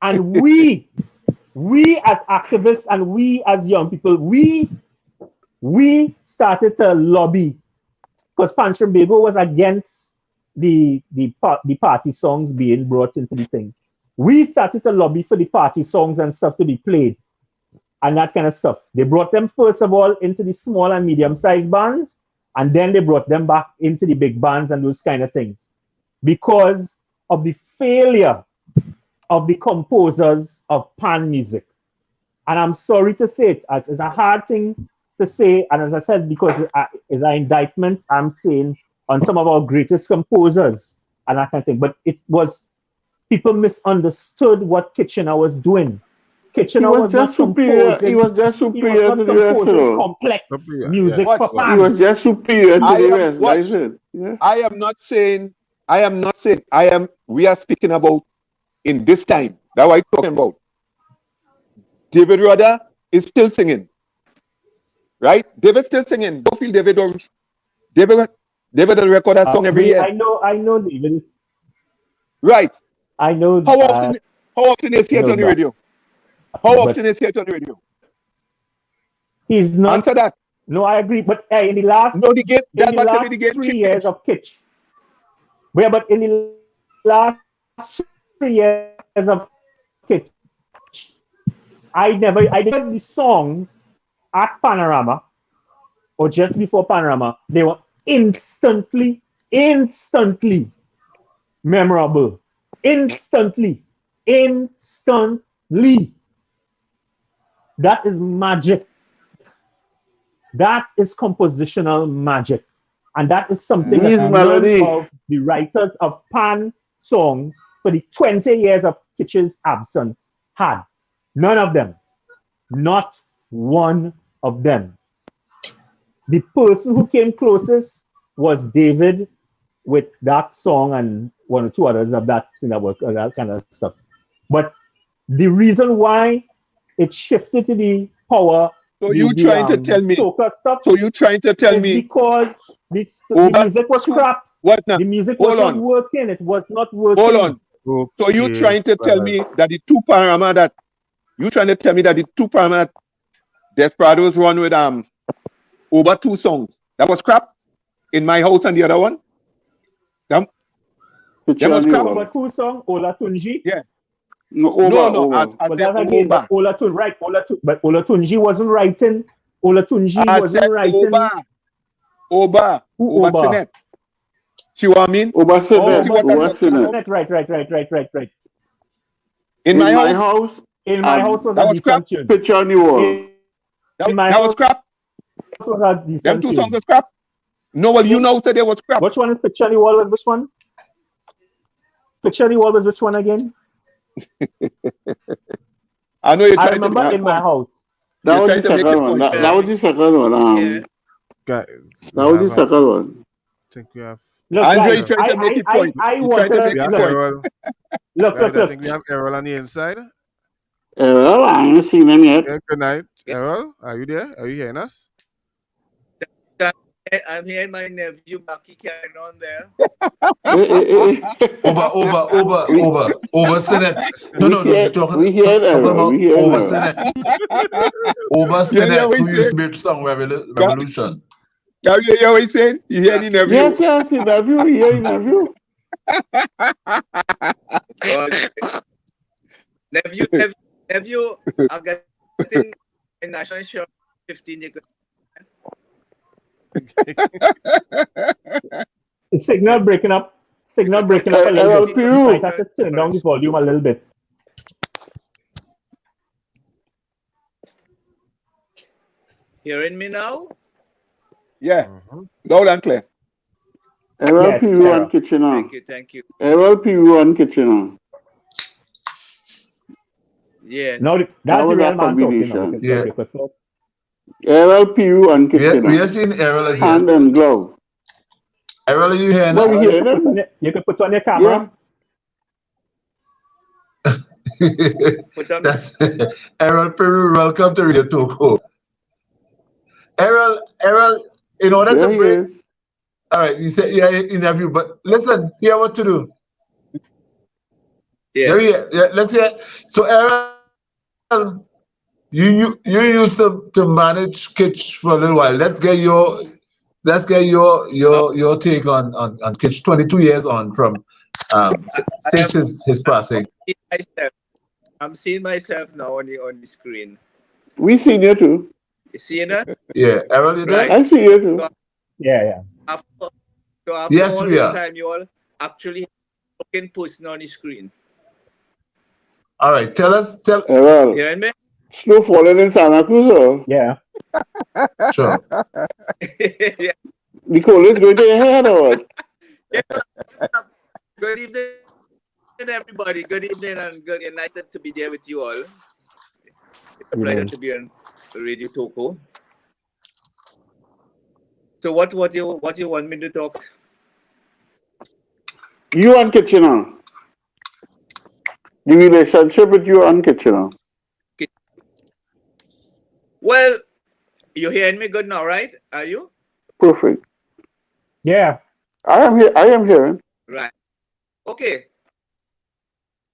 and we as activists and we as young people, we started to lobby because Panchambego was against the party songs being brought into the thing. We started to lobby for the party songs and stuff to be played and that kind of stuff. They brought them first of all into the small and medium-sized bands, and then they brought them back into the big bands and those kind of things because of the failure of the composers of pan music. And I'm sorry to say it. It's a hard thing to say. And as I said, because it's an indictment, I'm saying on some of our greatest composers and that kind of thing. But it was, people misunderstood what Kitchener was doing. He Kitchener was was not just superior. He composing. was just He was superior not to the rest, you composing know. complex Superior, music yes, for it was. He fans. was just superior to I the am rest. what? That's it. Yeah. We are speaking about in this time. That's what I'm talking about. David Rudder is still singing. Right? David's still singing. Don't feel David will record that song every year. I know, David. Right. I know How that. often is he No, on the but, radio? How but often is he on the radio? he's not. Answer that. No, I agree. But in the last, No, the game, in that's the what last the game 3 change. years of Kitch, but in the last 3 years of Kitch, I did the songs at Panorama or just before Panorama. They were instantly memorable. Instantly. That is magic. That is compositional magic. And that is something His that melody. none of the writers of Pan songs for the 20 years of Kitch's absence had. None of them. Not one of them. The person who came closest was David with that song and one or two others of that, that kind of stuff. But the reason why it shifted to the power, So you trying to tell me? soca stuff, So you trying to tell is me? because the Over music was crap. What now? The music Hold was not on. working. It was not working. Hold on. So you Okay, trying to tell me that the two Panorama that Desperados run with over 2 songs that was crap in my house and the other one? That was crap. Over two song, Ola Tunji. Yeah. No, No. I But said that's again, Oba. Ola Tunji, right? But Ola Tunji wasn't writing. Ola Tunji I wasn't said writing. Oba. Who Oba? Sinet. See what I mean? Oba said Oh, that. See what I'm Oba talking said about? that. Right. In my house, In my house was that a was crap. decent tune. Picture on the wall. In my that was house crap. was a decent Them 2 tune. songs was crap. No, well, you know said they was crap. Which one is Picture on the Wall with which one? Picture on the Wall with which one again? I know you're I trying to remember make in my house. That You're was trying the to make second a one. point. That was the second one. Yeah. Guys, That was the second one. I think we have. Look, Andre, guys, you trying to make a point. I You trying to wanted make We a have point. Errol. look. Guys, I think we have Errol on the inside. Well, I ain't seen him yet. Yeah, good night, Errol. Are you there? Are you hearing us? I'm hearing my nephew Bucky carrying on there. Over Senate. No, you're talking We hear that. about We hear over that. Senate. Over Senate, who used to be song Revolution. Can you hear what he's saying? You hear the nephew? Yes, his nephew. We hear his nephew. Nephew, I'm getting a national show 15 years. Signal breaking up a little bit. You might have to turn down the volume a little bit. Hearing me now? Yeah. Loud and clear. Errol PU and Kitchener. Thank you. Errol PU and Kitchener. Yeah. No, that's the real man talking now. Yeah. Errol PU and Kitchener. We are seeing Errol as Hand and glove. Errol, are you hearing Well, us? we hear them. You can put on your camera. That's Errol Peru. Welcome to Radio Toco. Errol, in order to break. All right, you said interview, but listen, here what to do. Yeah. Let's hear. So Errol, you used to manage Kitch for a little while. Let's get your take on Kitch 22 years on from since his passing. I'm seeing myself now on the screen. We seen you too. You seeing that? Yeah, Errol, you there? I see you too. Yeah. After Yes, all we this are. time, you all actually looking person on the screen. All right, tell Errol. Hearing me? Snow falling in Santa Cruz, or Yeah. Sure. Yeah. the cold is going to your head, or what? Yeah. Good evening, everybody. Good evening and good and nice to be there with you all. It's a pleasure to Evening. be on Radio Toco. So what you want me to talk? You and Kitchener. The relationship with you and Kitchener. Well, you're hearing me good now, right? Are you? Perfect. Yeah. I am here. I am hearing. Right. Okay.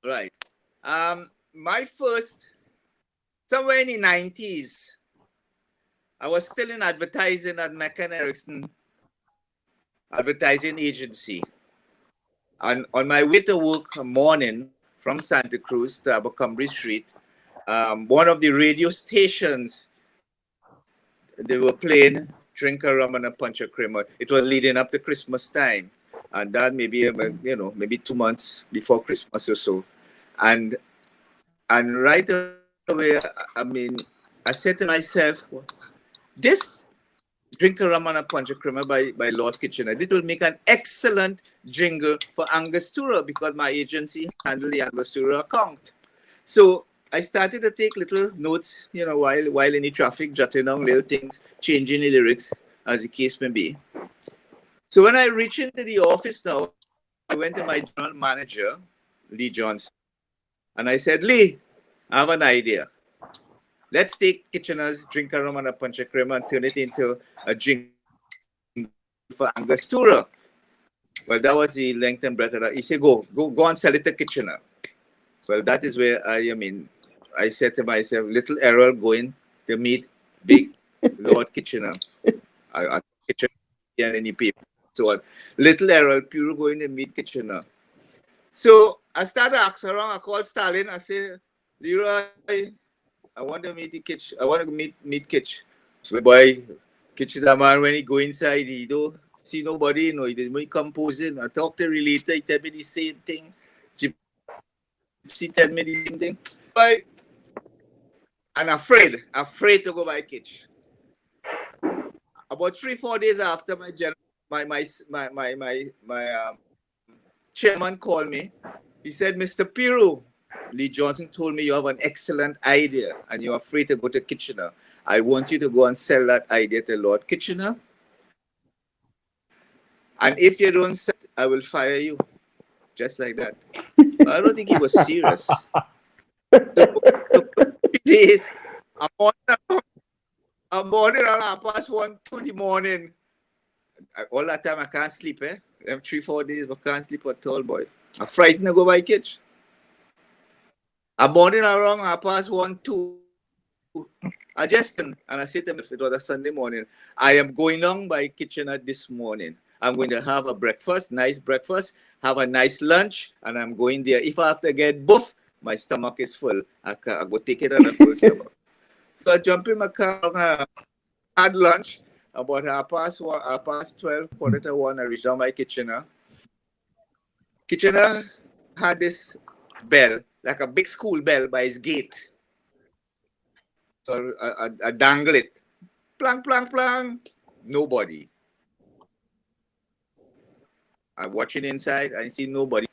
Right. My first somewhere in the 90s, I was still in advertising at McCann Erickson Advertising Agency. And on my way to work a morning from Santa Cruz to Abercrombie Street, one of the radio stations, they were playing Drink a Rum and a Punch of Creamer. It was leading up to Christmas time. And that maybe 2 months before Christmas or so. And right away, I mean, I said to myself, this Drink a Rum and a Punch of Creamer by Lord Kitchener, this will make an excellent jingle for Angostura because my agency handled the Angostura account. So I started to take little notes, while in the traffic, jotting down little things, changing the lyrics as the case may be. So when I reached into the office now, I went to my general manager, Lee Johnson, and I said, Lee, I have an idea. Let's take Kitchener's Drink a Rum and a Punch of Creamer and turn it into a jingle for Angostura. Well, that was the length and breadth of that. He said, go and sell it to Kitchener. Well, that is where I said to myself, little Errol going to meet big Lord Kitchener. I Kitchener and any people. So on. Little Errol Puro going to meet Kitchener. So I started asking around. I called Stalin. I said, Leroy, I want to meet the Kitch. I want to meet Kitch. So boy, Kitch is a man when he go inside, he don't see nobody, he doesn't compose it. I talk to relator, he tell me the same thing. Gypsy tell me the same thing. But I'm afraid to go by Kitch. About 3-4 days after my chairman called me. He said, Mr. Piru, Lee Johnson told me you have an excellent idea and you're afraid to go to Kitchener. I want you to go and sell that idea to Lord Kitchener. And if you don't sell it, I will fire you. Just like that. I don't think he was serious. So 3 days, I'm morning around 1:30 in the morning. All that time I can't sleep, eh? 3-4 days, I can't sleep at all, boy. I'm frightened to go by Kitch. I'm morning around 1:30, 2. I just and I said to him, if it was a Sunday morning, I am going on by Kitchener this morning. I'm going to have a breakfast, nice breakfast, have a nice lunch, and I'm going there. If I have to get buff, my stomach is full. I go take it on a full stomach. So I jump in my car, had lunch. About 12, 1:45, I reached down by Kitchener. Kitchener had this bell, like a big school bell by his gate. So I dangle it. Plang, plang, plang. Nobody. I'm watching inside. I see nobody.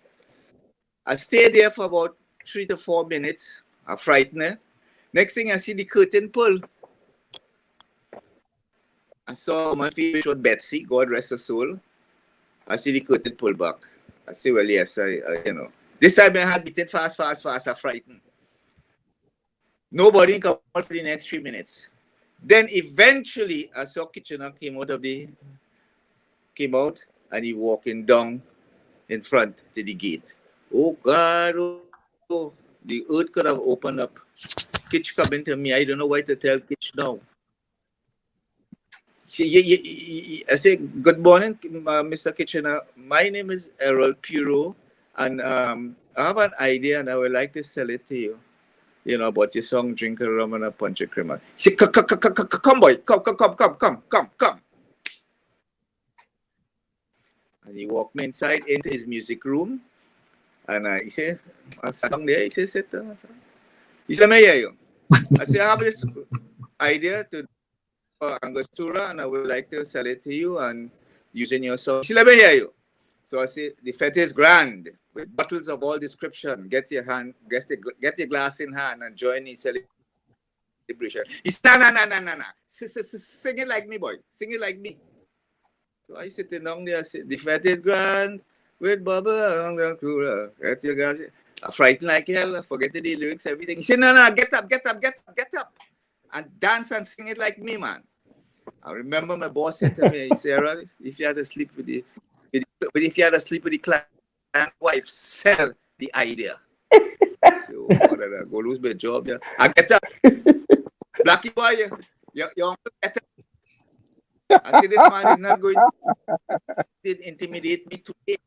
I stayed there for about 3 to 4 minutes. I'm frightened. Next thing I see the curtain pull. I saw my favorite was Betsy, God rest her soul. I see the curtain pull back. I say, well, yes, This time I had beaten fast, I'm frightened. Nobody come out for the next 3 minutes. Then eventually I saw Kitchener came out and he walking down in front to the gate. Oh God, oh, the earth could have opened up. Kitch coming to me. I don't know why to tell Kitch now. I say, good morning, Mr. Kitchener. My name is Errol Puro, and I have an idea, and I would like to sell it to you. About your song, Drink a Rum and a Punch of Creamer. He said, come, boy, come. And he walked me inside into his music room, and he said, I sat down there. He said, sit down. He said, may I hear you? I say, I have this idea to Angostura, and I would like to sell it to you and using your song. She let me hear you. So I say, the fete is grand with bottles of all description. Get your glass in hand and join the celebration. He said, no. Sing it like me, boy. Sing it like me. So I sitting down there, I said, the fete is grand with bubble and the cooler. Get your glass. I frightened like hell. I forget the lyrics, everything. He said, no, get up. And dance and sing it like me, man. I remember my boss said to me, he said, "Aaron, if you had to sleep with the client wife, sell the idea." So what did I go lose my job? Yeah, I get up, Blackie boy, your uncle get up. I said, this man is not going to intimidate me today.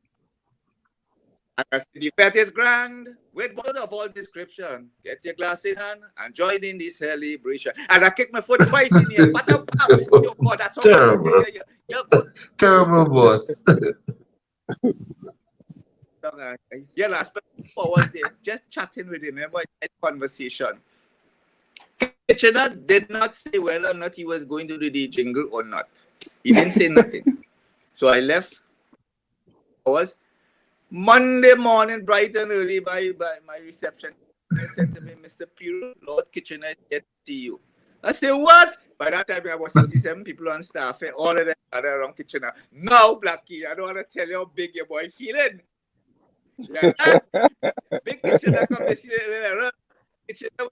And I said, the fete is grand with bottles of all description. Get your glass in hand and join in this celebration. And I kicked my foot twice in here. Pow. So, God, that's all. Terrible. Terrible, boss. Yeah, last 4 hours there, just chatting with him. Remember that conversation. Kitchener did not say whether or not he was going to do the jingle or not. He didn't say nothing. So I left. Monday morning, bright and early, by my reception, I said to me, Mr. Piro, Lord Kitchener, get to you. I said, what? By that time, I was 67 people on staff, and all of them are around Kitchener. No, Blackie, I don't want to tell you how big your boy feeling. Yeah, big Kitchener come to see the Kitchener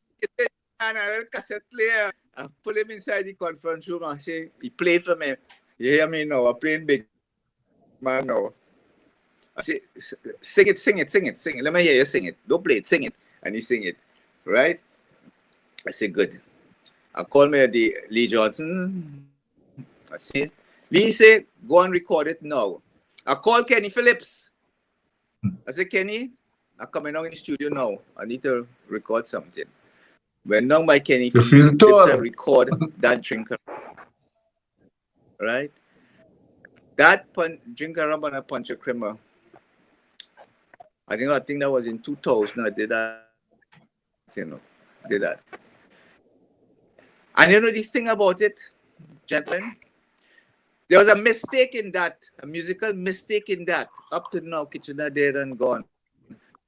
and a cassette player. I pull him inside the conference room and say, he played for me. You hear me now? I'm playing big man now. I say, sing it. Let me hear you sing it. Don't play it, sing it. And he sing it, right? I say, good. I call me the Lee Johnson. I say, Lee say, go and record it now. I call Kenny Phillips. I say, Kenny, I'm coming down in the studio now. I need to record something. Went down by Kenny Phillips to record that drinker. Right? That drinker rum and a punch of creamer. I think that was in 2000. I did that. Did that. And this thing about it, gentlemen, there was a mistake in that, a musical mistake in that. Up to now, Kitchener dead and gone.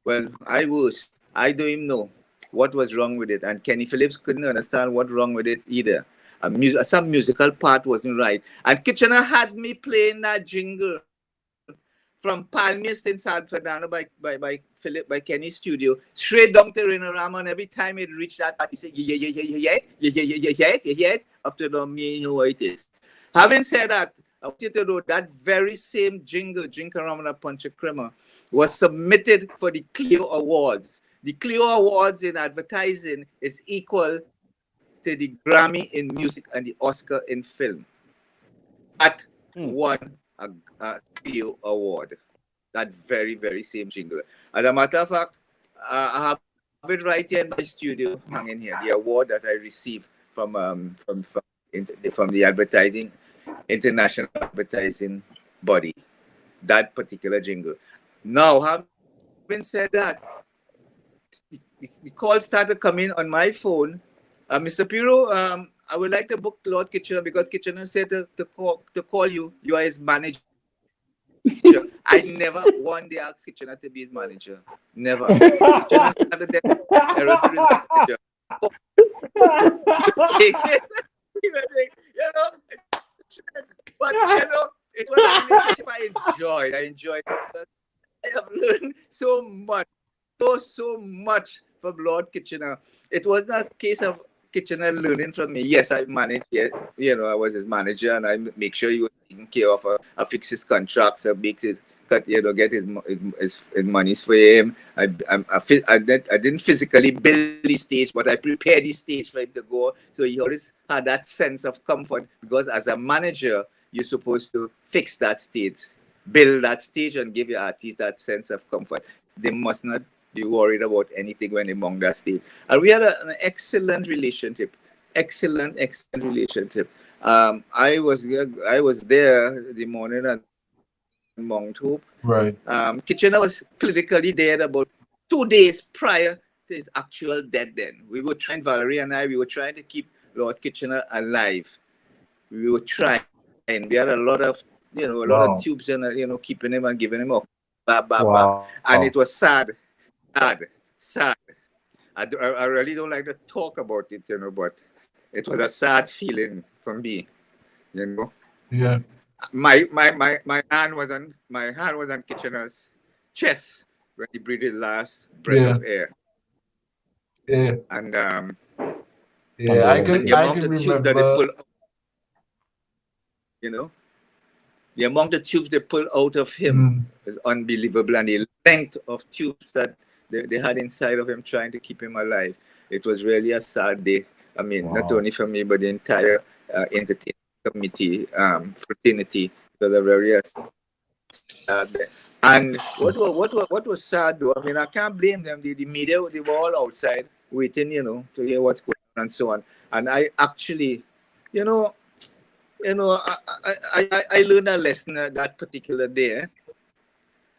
Well, I don't even know what was wrong with it. And Kenny Phillips couldn't understand what wrong with it either. Some musical part wasn't right. And Kitchener had me playing that jingle from Palmist in San Fernando by Kenny's studio, straight down to Renoram, and every time it reached that part, you say, yeah, up to the me know what it is. Having said that, I want you to know that very same jingle, Drink Around and a Punch of Creamer, was submitted for the Clio Awards. The Clio Awards in advertising is equal to the Grammy in music and the Oscar in film. That won a Clio Award. That very, very same jingle. As a matter of fact, I have it right here in my studio, hanging here. The award that I received from the advertising, international advertising body. That particular jingle. Now, having said that, the calls started coming on my phone. Mr. Piro, I would like to book Lord Kitchener because Kitchener said to call you. You are his manager. I never one day asked Kitchener to be his manager. Never. Kitchener started there. Manager. Take it. But it was a relationship I enjoyed. I have learned so much, so much from Lord Kitchener. It was not a case of Kitchener learning from me. Yes, I managed it. I was his manager, and I make sure he was taking care of. I fix his contracts, I make his cut. Get his monies for him. I didn't physically build the stage, but I prepared the stage for him to go. So he always had that sense of comfort because as a manager, you're supposed to fix that stage, build that stage, and give your artists that sense of comfort. They must not be worried about anything when they're among that stage. And we had an excellent relationship. Excellent relationship. I was there the morning at Mount Hope. Right. Kitchener was critically dead about 2 days prior his actual death then. We were trying, Valerie and I, we were trying to keep Lord Kitchener alive. We were trying. We had a lot of, a lot of Wow. tubes and, keeping him and giving him up. And Wow. it was sad. I really don't like to talk about it, but it was a sad feeling for me, Yeah. My hand was on Kitchener's chest when he breathed his last breath Yeah. of air. Yeah. And Yeah. I and can the amount of tube that they remember. pulled, the amount of tubes they pulled out of him is unbelievable, and the length of tubes that they had inside of him trying to keep him alive. It was really a sad day. I mean, not only for me, but the entire entertainment committee, fraternity. It was a very sad day. And what was sad though, I mean, I can't blame them. The media, they were all outside waiting, to hear what's going on and so on. And I actually, I learned a lesson that particular day,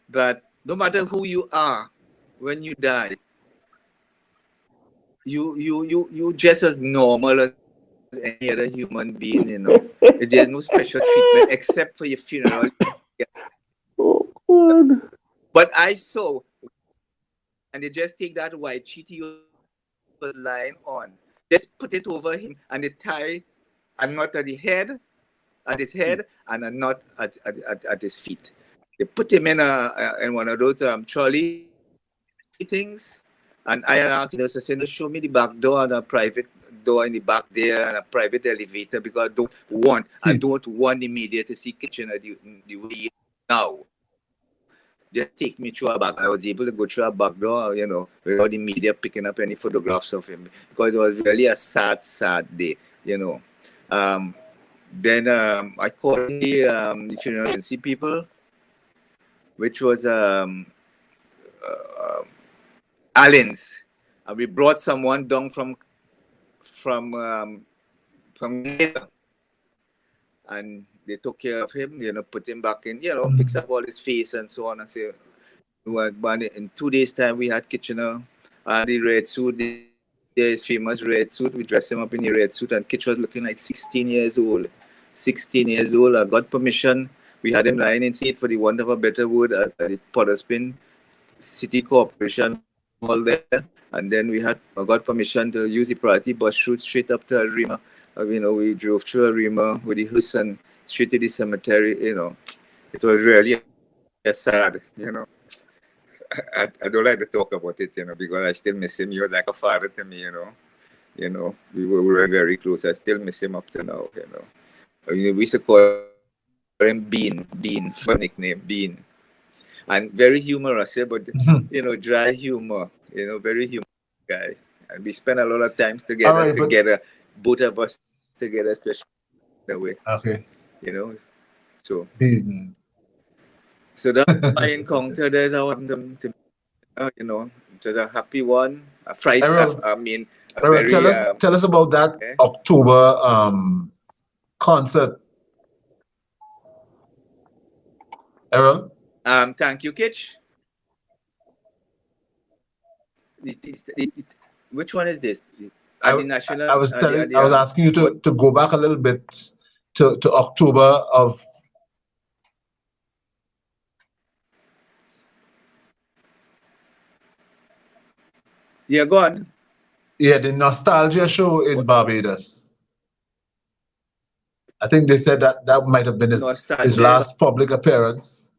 that no matter who you are, when you die, you just as normal as any other human being. There's no special treatment except for your funeral. Oh, God. But I saw, and they just take that white sheet he was lying on, just put it over him, and they tie a knot at his head, and a knot at his feet. They put him in one of those trolley things, and I asked the nurse, I said, show me the back door and a private door in the back there and a private elevator, because I don't want the media to see Kitchener the way he is now. Just take me through a back. I was able to go through a back door, without the media picking up any photographs of him, because it was really a sad, sad day, Then I called the funeral agency people, which was Allen's, and we brought someone down from and they took care of him, put him back in, fix up all his face and so on and so. But in 2 days' time, we had Kitchener, the red suit, his famous red suit. We dressed him up in the red suit, and Kitch was looking like 16 years old. 16 years old. I got permission. We had him lying in seat, for the want of a better word, at the Potterspin City Corporation Hall there. And then I got permission to use the priority bus route straight up to Arima. We drove through Arima with the hearse and straight to the cemetery. It was really sad. I don't like to talk about it, because I still miss him. He was like a father to me. We were very close. I still miss him up to now. We used to call him Bean, for nickname Bean, and very humorous, but dry humor. Very humorous guy. And we spent a lot of times together, both of us together, especially that way. Okay. So. Bean. So that my encounter there, I want them to, it was a happy one. A fright. Errol, very. Tell us about that October concert. Errol. Thank you, Kitch. Which one is this? I was asking you to go back a little bit to October of. Yeah, go on. Yeah, the Nostalgia show in Barbados. I think they said that might have been his last public appearance.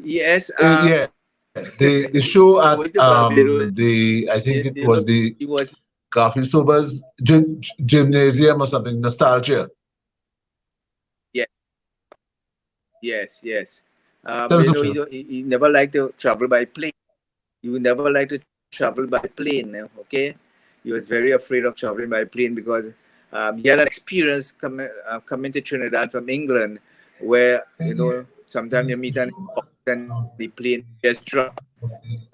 Yes. Yeah. The show at I think it was the Garfield Sober's gymnasium or something. Nostalgia. Yeah. Yes. He never liked to travel by plane. He would never like to travel by plane. Okay, he was very afraid of traveling by plane, because he had an experience coming to Trinidad from England, where sometimes you meet and the plane just dropped,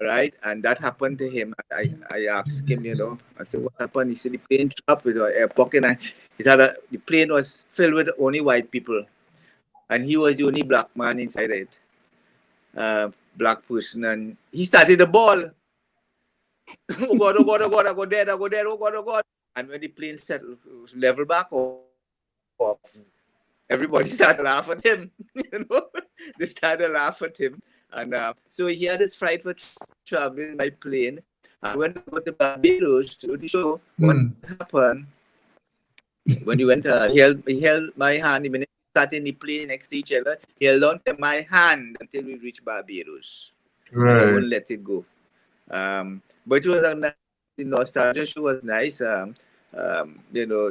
right? And that happened to him. I asked him, I said, what happened? He said the plane dropped with an air pocket, and the plane was filled with only white people, and he was the only black man inside it. black person, and he started the ball. Oh God, oh God, oh God, I go dead, oh God, oh God. And when the plane settled, level back off, everybody started laughing at him. You know, they started laughing at him. And so he had his fright for traveling by plane. And when he went to Barbados to the show, what happened? When he went, he held my hand. When he sat in the plane next to each other, he held on to my hand until we reached Barbados. And he wouldn't let it go. But it was the nostalgia show was nice. You know,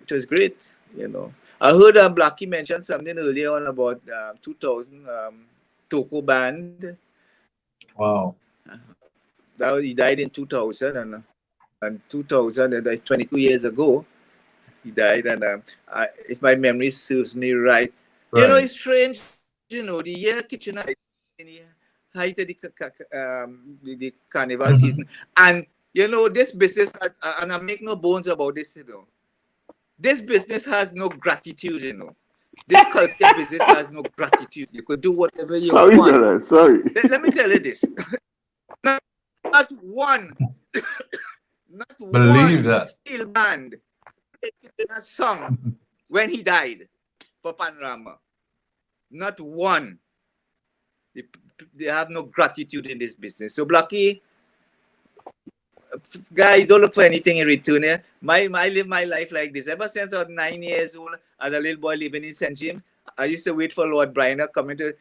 it was great. You know, I heard Blackie mention something earlier on about 2000 Toco band. Wow. That was, he died in 2000 and 2000, and that's 22 years ago. He died, and if my memory serves me right, you know, it's strange. You know, the year Kitchener in the height of the carnival season, and you know, this business, and I make no bones about this. You know, this business has no gratitude. You know, this culture business has no gratitude. You could do whatever you want. Brother, sorry. Let me tell you this: not one, not Believe one that. steel band in a song when he died for Panorama. Not one. They have no gratitude in this business. So Blackie, guys, don't look for anything in return. Eh? I live my life like this. Ever since I was 9 years old, as a little boy living in St. James, I used to wait for Lord Brian coming to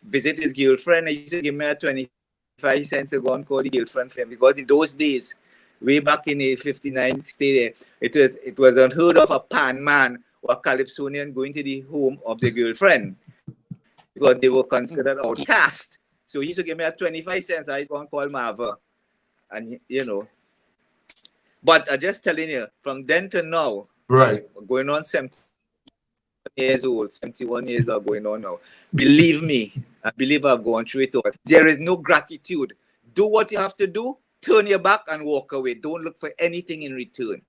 visit his girlfriend. I used to give me a 25 cents to go and call the girlfriend for him, because in those days, way back in the 59 state, it was unheard of a pan man or a calypsonian going to the home of the girlfriend, because they were considered outcast. So he used to give me a 25 cents. I go and call Marva, and you know. But I'm just telling you, from then to now, right, going on 70 years old, 71 years are going on now. Believe me, I believe I've gone through it all. There is no gratitude. Do what you have to do. Turn your back and walk away. Don't look for anything in return.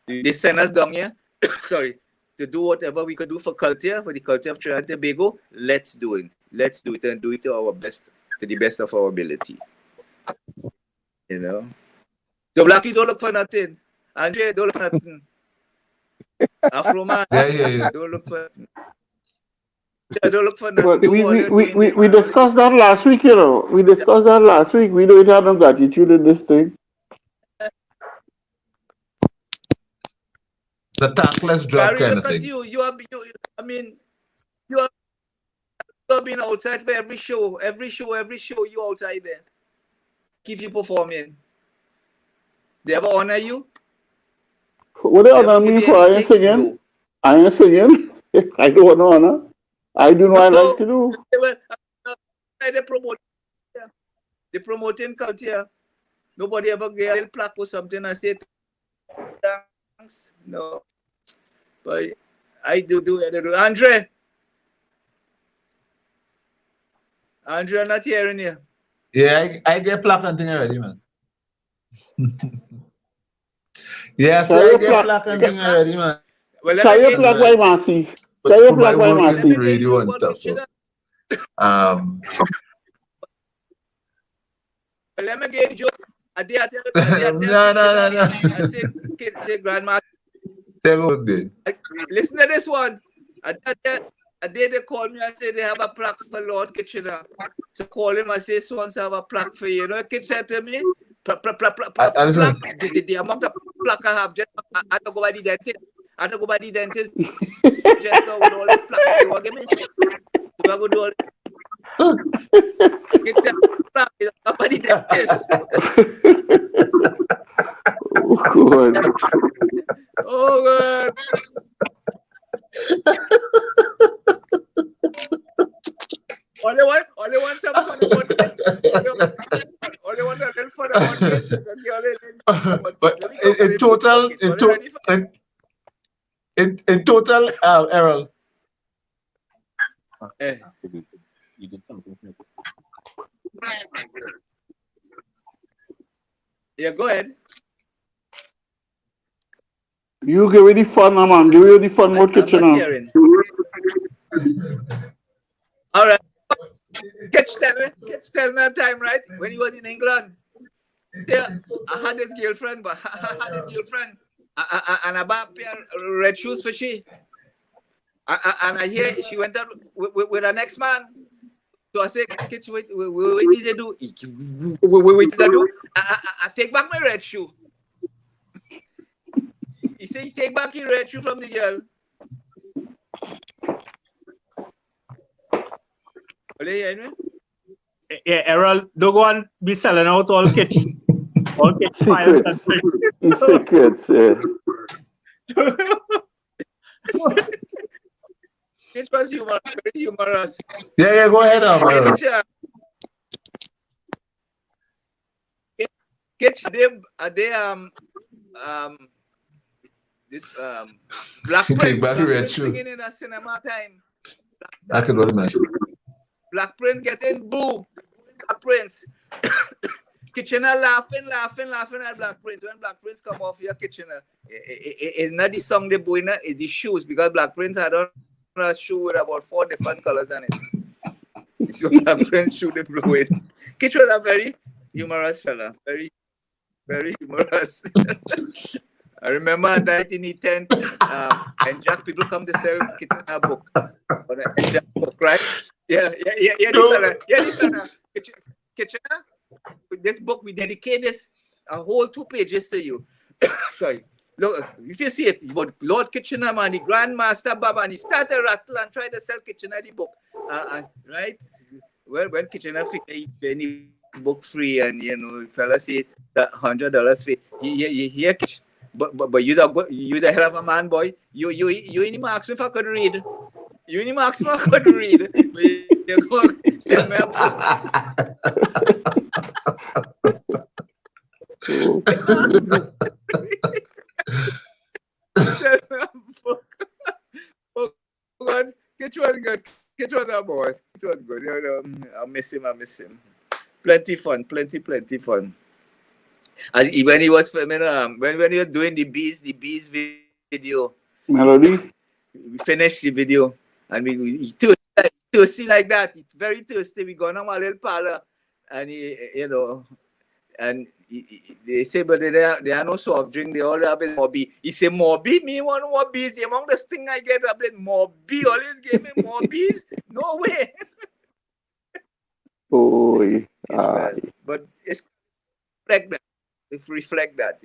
They send us down here, sorry, to do whatever we could do for culture, for the culture of Trinidad and Tobago. Let's do it. Let's do it, and do it to our best, to the best of our ability. You know. So Blackie, don't look for nothing. Andre, don't look for nothing. Afro man, yeah. don't look for. Don't look for nothing. But we discussed that last week, you know. We discussed that last week. We don't have no gratitude in this thing. It's a tactless job Gary, kind look of at thing. you. You have been outside for every show. You outside there. Keep you performing. They ever honor you? What they honor me for? I ain't singing. No. I ain't singing. I don't want no honor. I do what I like to do. They promoting culture. Nobody ever get a little plaque or something and say thanks. No. But I do what I do. Andre, I'm not hearing you. Yeah, I get plaque and thing already, man. Yeah, so Carry I your get plaque. plaque and thing already, man. Well, Carry your plaque by Marcy. Carry your plaque by Marcy. Radio and stuff. So, let me get you. I no. I say, grandma. Listen to this one. They call me and say they have a plaque for Lord Kitchener. So call him and say, so and so have a plaque for you. You know what kid said to me? Plaque. The amount of plaque I have, just I have to go by the dentist. Just now with all this plaque they will give me. So I go do all kid said, plaque by the dentist. Oh, God. Oh, God. All they want some fun about it. All they want a little fun about it. But in total, Errol. You did something. Yeah, go ahead. You give me the fun, man. Give me the fun more kitchen. All right. Kitch tell me a time, right? When he was in England. Yeah, I had his girlfriend, and I bought a pair of red shoes for she. And I hear she went out with her next man. So I said, Kitch, wait did they do? Wait did I do? I take back my red shoe. He said, take back your red shoe from the girl. Are you hearing me? Yeah, Errol, don't go and be selling out all kitchen files and Secrets. Secrets, yeah. It was humorous, very humorous. Yeah, go ahead, Errol. Kitch, Black You take Prince, back your red shoe. singing in a cinema time. I could not imagine. Black Prince getting boo. Black Prince. Kitchener laughing at Black Prince. When Black Prince come off here, Kitchener, it's not the song they boy, it's the shoes, because Black Prince had on a shoe with about 4 different colors on it. So Black Prince shoe they blew it. Kitch was a very humorous fella. Very, very humorous. I remember in 1910, and Jack people come to sell Kitchener book. Jack book, right? Yeah, the fella. Kitchener, with this book, we dedicate this a whole 2 pages to you. Sorry. Look, if you see it, but Lord Kitchener, man, the Grandmaster Baba, and he started rattle and tried to sell Kitchener the book. Right? Well, when Kitchener figured any book free, and the fella said that $100 fee, he Kitch. But you the hell of a man, boy. You ain't ask me if I could read. You ain't ask me if I could read. But you go sell me a book. Oh God, Kitch was good. Kitch was a boss. Kitch was good. I miss him. Plenty fun. And when he was filming, when he was doing the bees video, Melody? we finished the video, and we thirsty like that. It's very thirsty. We go on a little parlor, and they say, but they are no soft drink. They all have it Moby. He say, Moby, me want more bees. Among the thing I get, I been Moby. Always give me more bees. No way. Oh, but it's like that. It reflect that,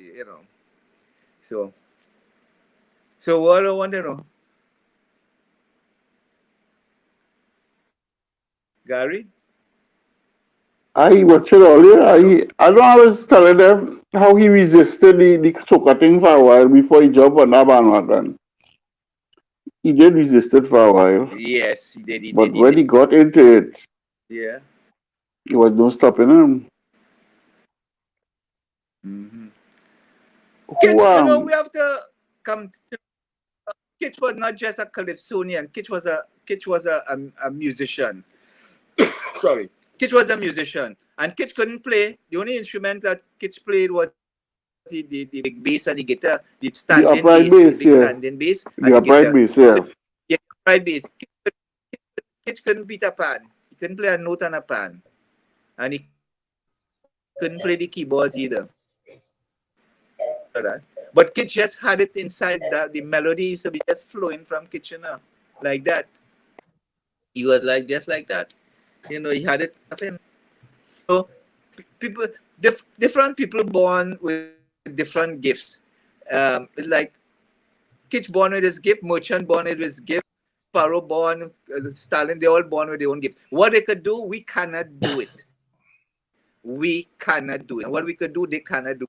So what I want to know, Gary? I watched it earlier. I was telling them how he resisted the soca thing for a while before he jumped on that bandwagon. He did resist it for a while. Yes, he did. But when he got into it, yeah, there was no stopping him. Mm-hmm. Kitch, we have to come to Kitch was not just a calypsonian. Kitch was a musician. Sorry. Kitch was a musician. And Kitch couldn't play. The only instrument that Kitch played was the big bass and the guitar, the standing bass. Standing bass. The upright bass, yeah. Yeah, upright bass. Kitch couldn't beat a pan. He couldn't play a note on a pan. And he couldn't play the keyboards either. But Kitch just had it inside the melodies to be just flowing from Kitchener like that. He was just like that. He had it of him. So people, different people born with different gifts. Like Kitch born with his gift, Merchant born with his gift, Sparrow born, Stalin, they all born with their own gift. What they could do, we cannot do it. We cannot do it. And what we could do, they cannot do.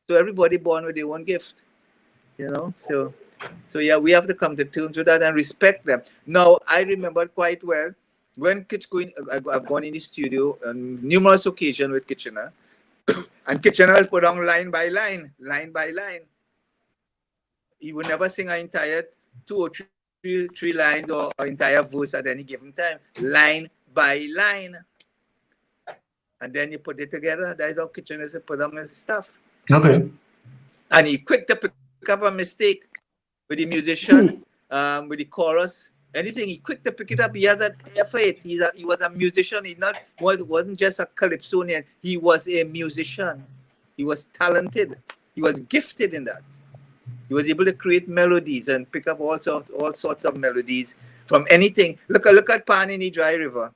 So everybody born with their own gift, So yeah, we have to come to terms with that and respect them. Now, I remember quite well when Kitch I've gone in the studio on numerous occasions with Kitchener, and Kitchener will put on line by line. He would never sing an entire 2 or 3 lines or entire verse at any given time. Line by line. And then you put it together. That is how Kitchener put on his stuff. Okay. And he quick to pick up a mistake with the musician, with the chorus, Anything, he quick to pick it up. He has an ear for it. He was a musician. He wasn't just a calypsonian. He was a musician. He was talented. He was gifted in that. He was able to create melodies and pick up all sorts of melodies from anything. Look at Panini Dry River.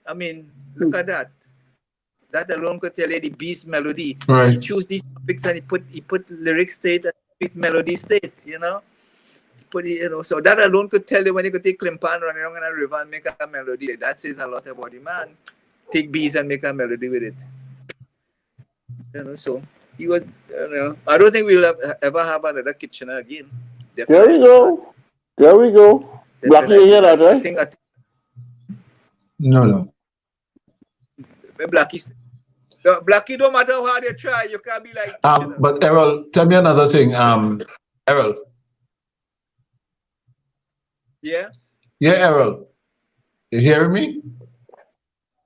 I mean, look at that. That alone could tell you the beast melody. Right. He chose these topics and he put lyric state and melody state, you know. So that alone could tell you when you could take Klimpan running around in a river and make a melody. That says a lot about the man. Take bees and make a melody with it. You know, so he was, I don't think we'll ever have another Kitchener again. There Definitely. we go. There we go. Blackie, you hear that, right? I think No. Blackie, no matter how hard you try, you can't be like Kitchener. But Errol, tell me another thing. Errol. Yeah? Yeah, Errol. You hearing me?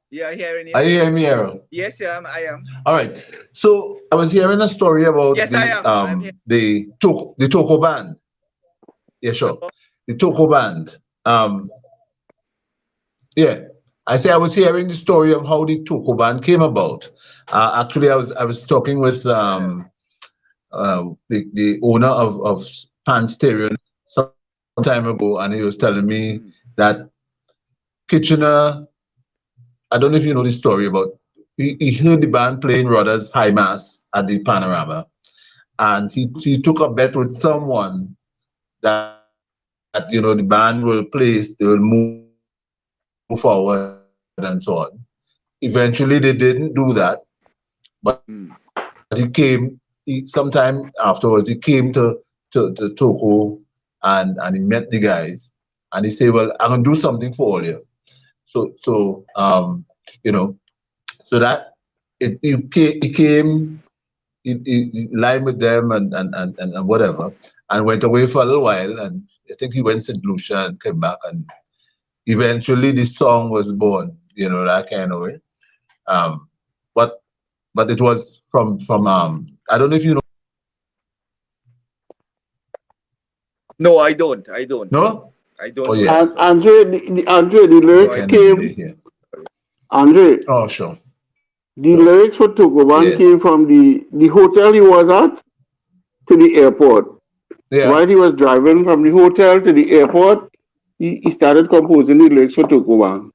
Yeah, hearing you. Are you hearing me, Errol? Yes, I am. All right. So I was hearing a story about Yes, I am. I'm here. the Toco band. Yeah, sure. The Toco band. Yeah. I say I was hearing the story of how the Toco band came about. Actually, I was talking with the owner of Pan Stereo some time ago, and he was telling me that Kitchener. I don't know if you know the story about. He heard the band playing Rudder's High Mass at the Panorama, and he took a bet with someone that the band will place, they will move forward and so on. Eventually, they didn't do that, but sometime afterwards. He came to Toco and he met the guys, and he said, "Well, I'm gonna do something for all you." So that he came, he lined with them and whatever, and went away for a little while, and I think he went to St. Lucia and came back, and eventually the song was born, that kind of way. But it was from I don't know if you know. No, I don't. No? I don't. Oh, yes. Andre, the lyrics came. Andre. Oh, sure. The lyrics for Toco came from the hotel he was at to the airport. Yeah. While he was driving from the hotel to the airport, he started composing the lyrics for Toco.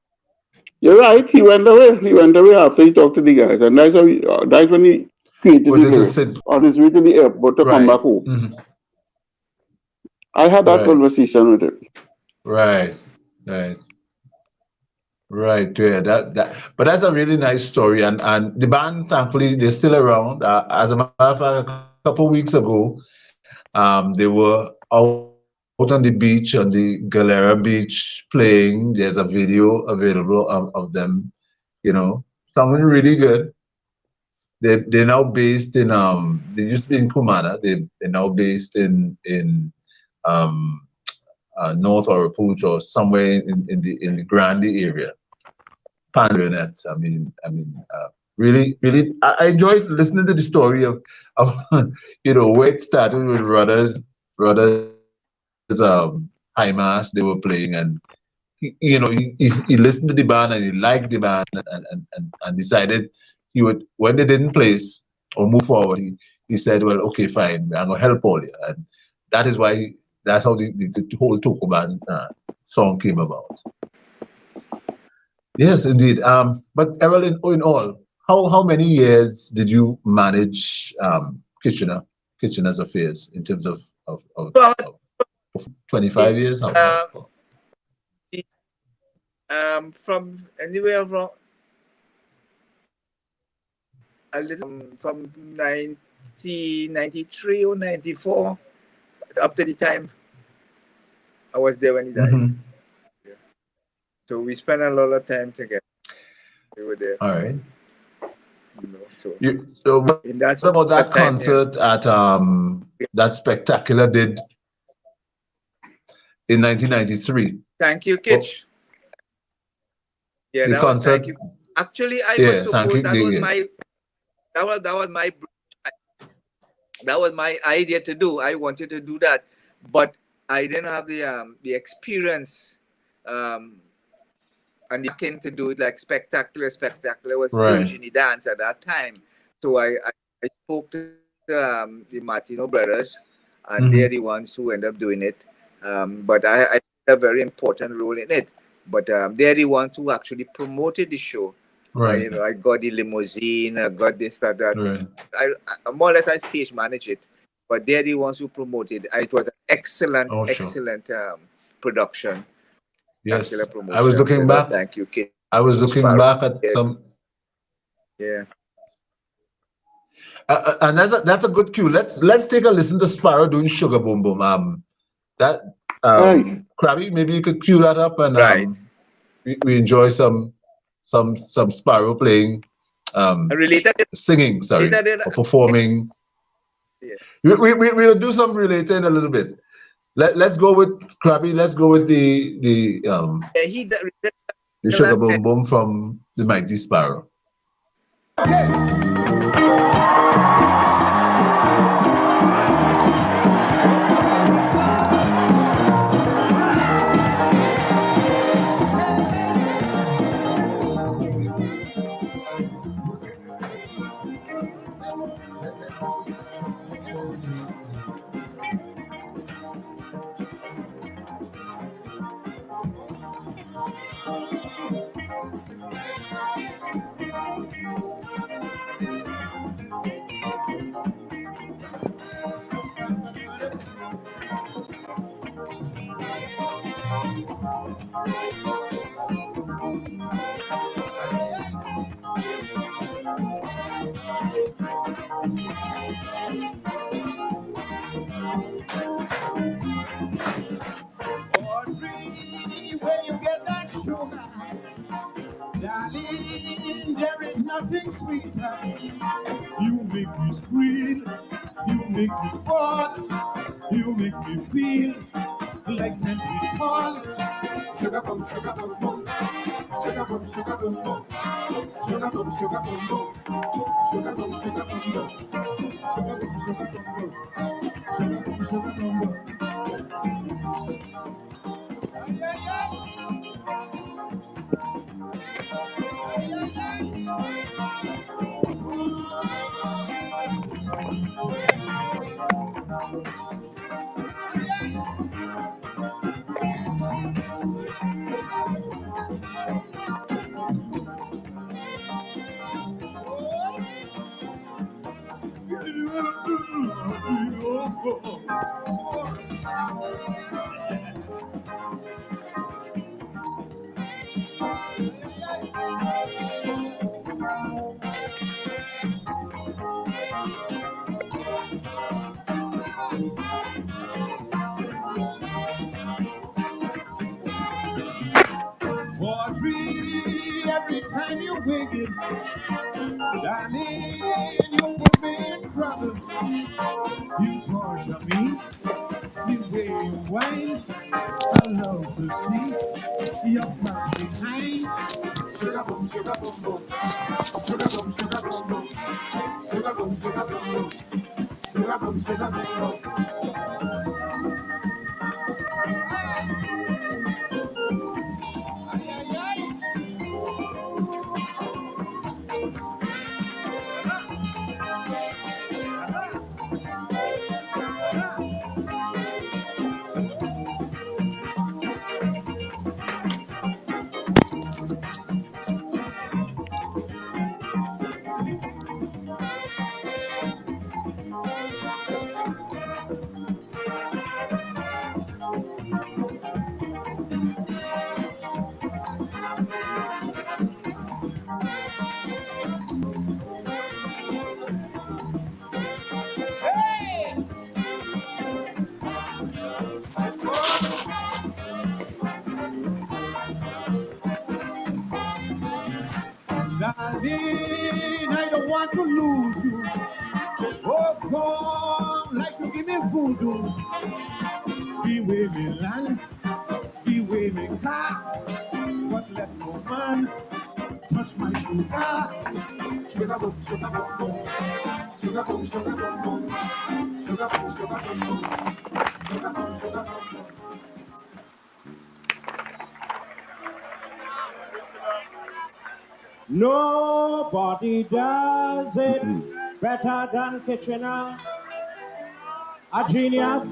You're right. He went away. He went away after he talked to the guys, and that's when he created the lyrics on his way to the airport to come back home. Mm-hmm. I had that conversation with him. Right. Yeah, but that's a really nice story, and the band, thankfully, they're still around. As a matter of fact, a couple of weeks ago, they were out on the beach, on the Galera beach, playing. There's a video available of them, sounding really good. They're now based in they used to be in Kumana. They're now based in North Oropouche or somewhere in the Grande area. Pandonet. I mean, really, I enjoyed listening to the story of where it started with Rudder's High Mass they were playing, and he listened to the band and he liked the band and decided he would, when they didn't place or move forward, he said, well, okay, fine, I'm gonna help all you, and that is why that's how the whole Toco band song came about. Yes, indeed. But Errol, in all, how many years did you manage Kitchener's affairs in terms of 25 years? From anywhere from 1993 or 94 up to the time I was there when he died. Mm-hmm. Yeah. So we spent a lot of time together. We were there. All right. So what about that concert at that Spectacular did in 1993? Thank you, Kitch. Yeah, the concert. Thank you. Actually, I was supposed. That was my idea to do. I wanted to do that, but I didn't have the experience um, and they came to do it like Spectacular. Spectacular was Right. Virginie Dance at that time. So I spoke to the Martino brothers, and they're the ones who end up doing it. But I played a very important role in it. But they're the ones who actually promoted the show. Right. You know, I got the limousine, I got this, that. Right. I more or less I stage manage it, but they're the ones who promoted. It was an excellent, Oh, sure. excellent production. Yes. Promotion. I was looking back. Thank you, King I was looking Sparrow. back at some. Yeah. And that's a good cue. Let's take a listen to Sparrow doing Sugar Boom Boom. That Krabby, maybe you could cue that up, and Right. we enjoy some Sparrow playing, Related. singing, sorry, Related. or performing. Yeah. We'll do some related in a little bit. Let's go with Krabby. Let's go with the Sugar Boom Boom from the Mighty Sparrow. Where you get that sugar, darling, there is nothing sweeter. You make me squeal, you make me fall, you make me feel like 10 feet tall. Sugar boom, sugar boom, boom. Sugar boom, sugar boom, boom. Sugar boom, sugar boom, boom. Sugar boom, sugar boom, boom. Sugar boom, sugar boom, boom. Sugar boom, sugar boom, boom. Ay, ay, ay. Audrey, every time you wig it, darling, you put me in trouble. You torture me, the way you whine, I love to see your mouth behind. Sugar boom, sugar boom, boom. Sugar boom, sugar boom, boom. Sugar boom, sugar boom, boom. Sugar boom, sugar boom, boom. Ay, ay, ay. Darling, I don't want to lose you. Oh, come like to give me voodoo. Be with me land, be with me car. But let no man touch my sugar. Sugar boom, sugar boom, boom. Sugar boom, sugar boom, boom. Sugar boom, sugar boom, boom. Sugar boom, sugar boom, boom. Nobody does it better than Kitchener. A genius,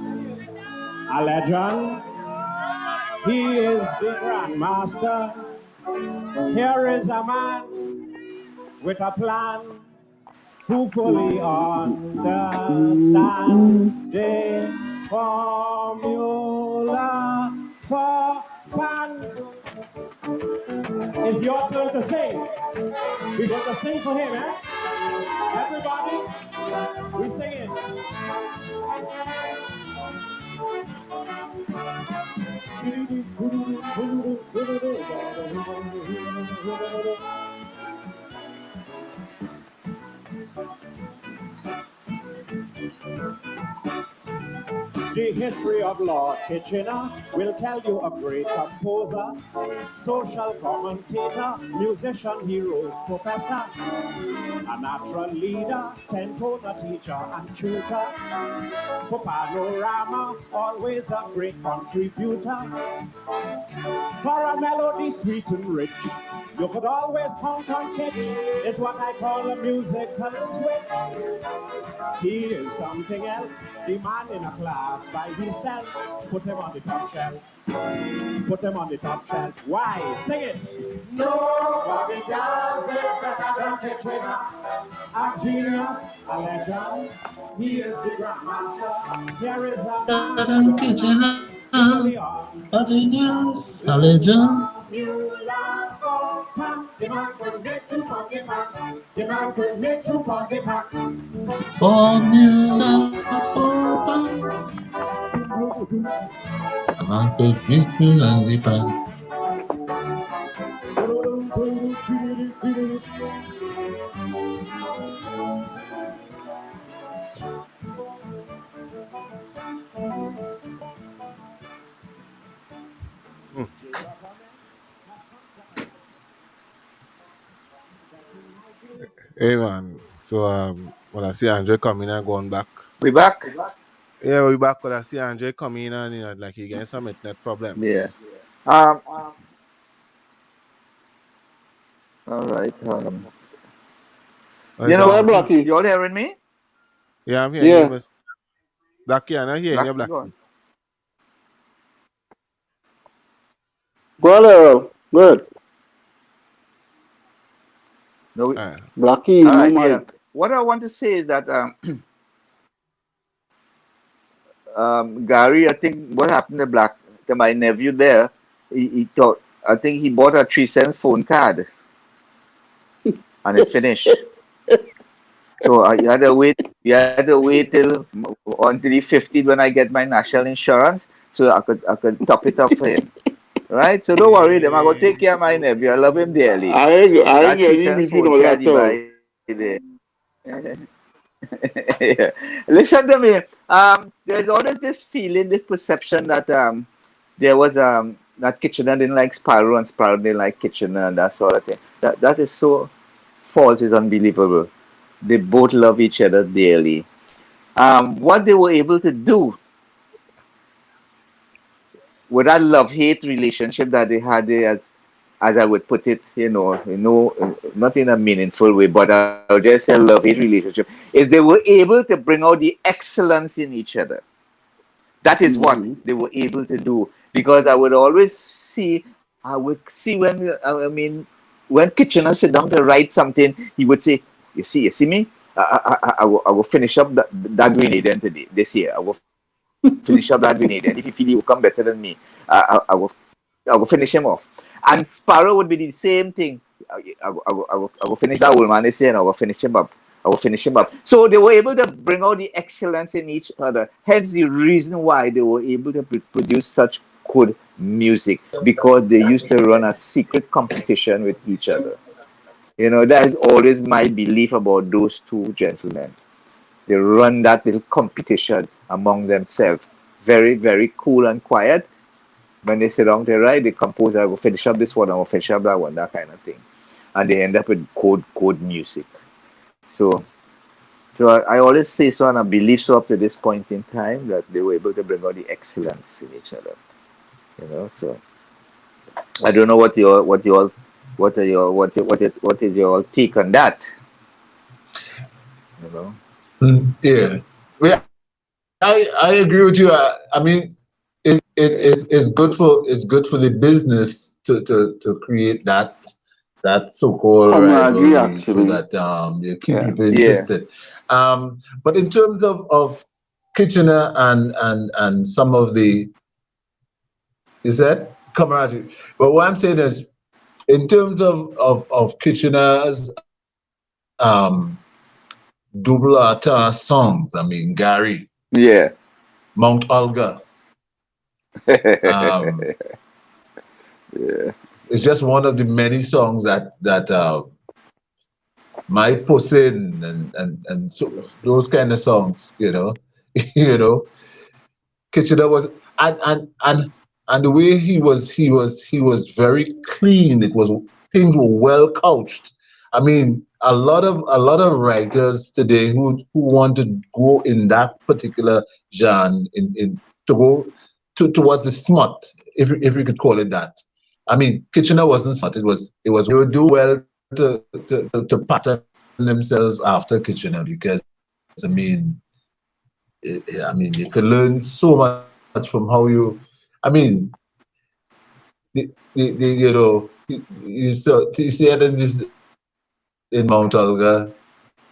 a legend. He is the grandmaster. Here is a man with a plan who fully understands the formula for fun. It's your turn to sing. We're going to sing for him, eh? Everybody, we sing it. The history of Lord Kitchener will tell you a great composer, social commentator, musician, hero, professor, a natural leader, ten-toner teacher and tutor. For panorama, always a great contributor. For a melody sweet and rich, you could always count on Kitch. It's what I call a musical switch. He is something else, the man in a class by himself. Put him on the top shelf. Put him on the top shelf. Why? Sing it. Nobody does it better than Kitchener. A genius, a legend. He is the grandmaster. Here is a man. Kitchener, a genius, a legend. The man could make you from the pack. The man could make you from the pack. Formula for fun. A man could meet you and the pan. Hey man, so when I see Andre coming and going back, We back? yeah, we back. When I see Andre coming and like he getting some internet problems. Yeah. All right. What You is know, that? Blackie. you all hearing me? Yeah, I'm hearing Yeah. you, Miss Blackie. I'm not hearing you, Blackie, go Blackie. on. Go on, Errol. Good. No, Blackie, all no right, yeah. mic. What I want to say is that Gary, I think what happened to my nephew there, he thought, I think he bought a 3 cents phone card and it finished. So you had to wait till until he 50 when I get my national insurance, so I could top it up for him. Right? So don't worry, them. I go take care of my nephew. I love him dearly. I ain't That 3 getting cents between phone all card that he talk. buy there. Yeah. Listen to me. There's always this feeling, this perception that there was that Kitchener didn't like Sparrow and Sparrow didn't like Kitchener and that sort of thing. That is so false. It's unbelievable. They both love each other dearly. What they were able to do with that love-hate relationship that they had there, as I would put it, not in a meaningful way, but I would just say love-hate relationship, is they were able to bring out the excellence in each other. That is what they were able to do. Because I would see when Kitchener sit down to write something, he would say, you see me? I will finish up that grenade today, this year. I will finish up that grenade. And if you feel he will come better than me, I will finish him off. And Sparrow would be the same thing. I will finish that old man this year and I will finish him up. So they were able to bring out the excellence in each other. Hence the reason why they were able to produce such good music, because they used to run a secret competition with each other. That is always my belief about those two gentlemen. They run that little competition among themselves. Very, very cool and quiet. When they sit down to write, they compose, I will finish up this one, I will finish up that one, that kind of thing. And they end up with good music. So I always say so, and I believe so up to this point in time, that they were able to bring out the excellence in each other. So I don't know what you all What are your what is your take on that? You know. Yeah. Yeah, I agree with you. I mean, it's good for the business to create that so-called Camaraderie, rivalry so actually. that you keep Yeah. people Yeah. interested. But in terms of Kitchener and some of the, you said camaraderie. But what I'm saying is, in terms of Kitchener's double artist songs, I mean Gary, Yeah. Mount Olga, um, Yeah. it's just one of the many songs that my Posin and so those kind of songs, you know, Kitchener was and the way he was very clean. It was things were well couched. I mean, a lot of writers today who want to go in that particular genre in to go towards the smut, if we could call it that. I mean, Kitchener wasn't smut. It was they would do well to pattern themselves after Kitchener because I mean, you can learn so much from how I mean, you see it in Mount Olga,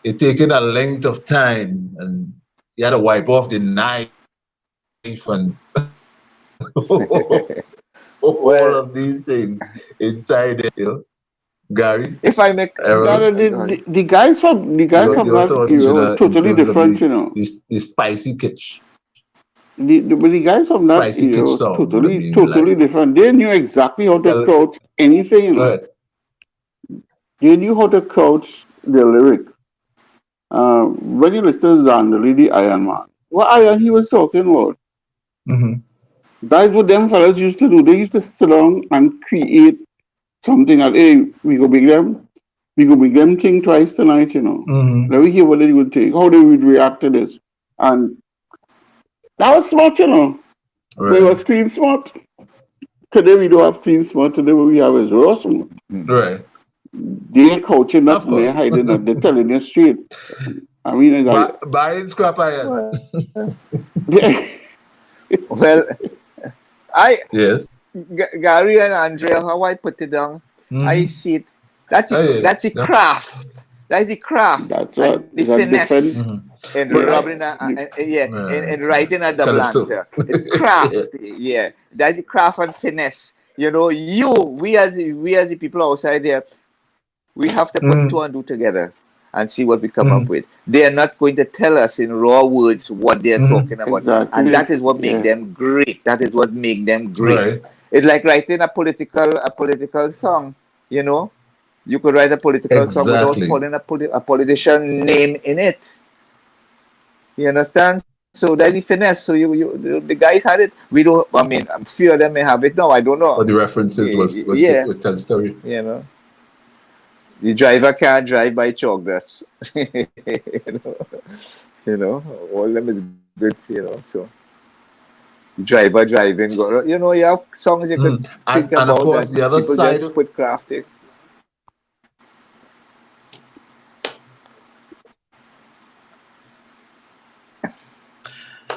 it taken a length of time, and you had to wipe off the knife and all Well, of these things inside it, Gary, if I make No, Errol, no, go ahead. the guys from your that thought, era were in totally terms of different, you know. the spicy kitsch, But the guys from that spicy era kitsch were songs. I totally, mean, totally like, different. They knew exactly how to tell, crouch anything, you go know. ahead. They knew how to crouch the lyric. When you listen to Zandali, the Iron Man, what Iron he was talking about? Hmm. That's what them fellas used to do. They used to sit down and create something like, hey, we go big them thing twice tonight, you know. Hmm. Let me hear what they would think, how they would react to this. And that was smart, you know. But it Right, was clean smart. Today we don't have clean smart. Today what we have is raw smart. right, They ain't coaching of nothing, they're course. hiding nothing, they're telling you straight. I mean, it's Buying scrap iron. Well, like, well, I Yes. Gary and Andrea, how I put it down, I Mm-hmm. see it. That's Oh, the yeah. that's the Yeah. craft. That's the craft that's and what, the it's a different, finesse Mm-hmm. in But yeah. rubbing The- yeah in writing a double Calypso. answer. It's craft, yeah. That's the craft and finesse. You know, we as the people outside there, we have to put Mm-hmm. two and two together and see what we come up with. They are not going to tell us in raw words what they're Mm-hmm. talking about, and exactly, that is what make yeah. them great. That is what make them great. Right. It's like writing a political song. You know, you could write a political song without Exactly. putting a politician name in it. You understand? So that's the finesse. So the guys had it. We don't. I mean, a few of them may have it now. I don't know. But the references was Yeah, would tell the story. you know. The driver can't drive by chalk dust. know, all of them is good, so the driver driving, you have songs you could And think and of about course that the other people side. just put crafting.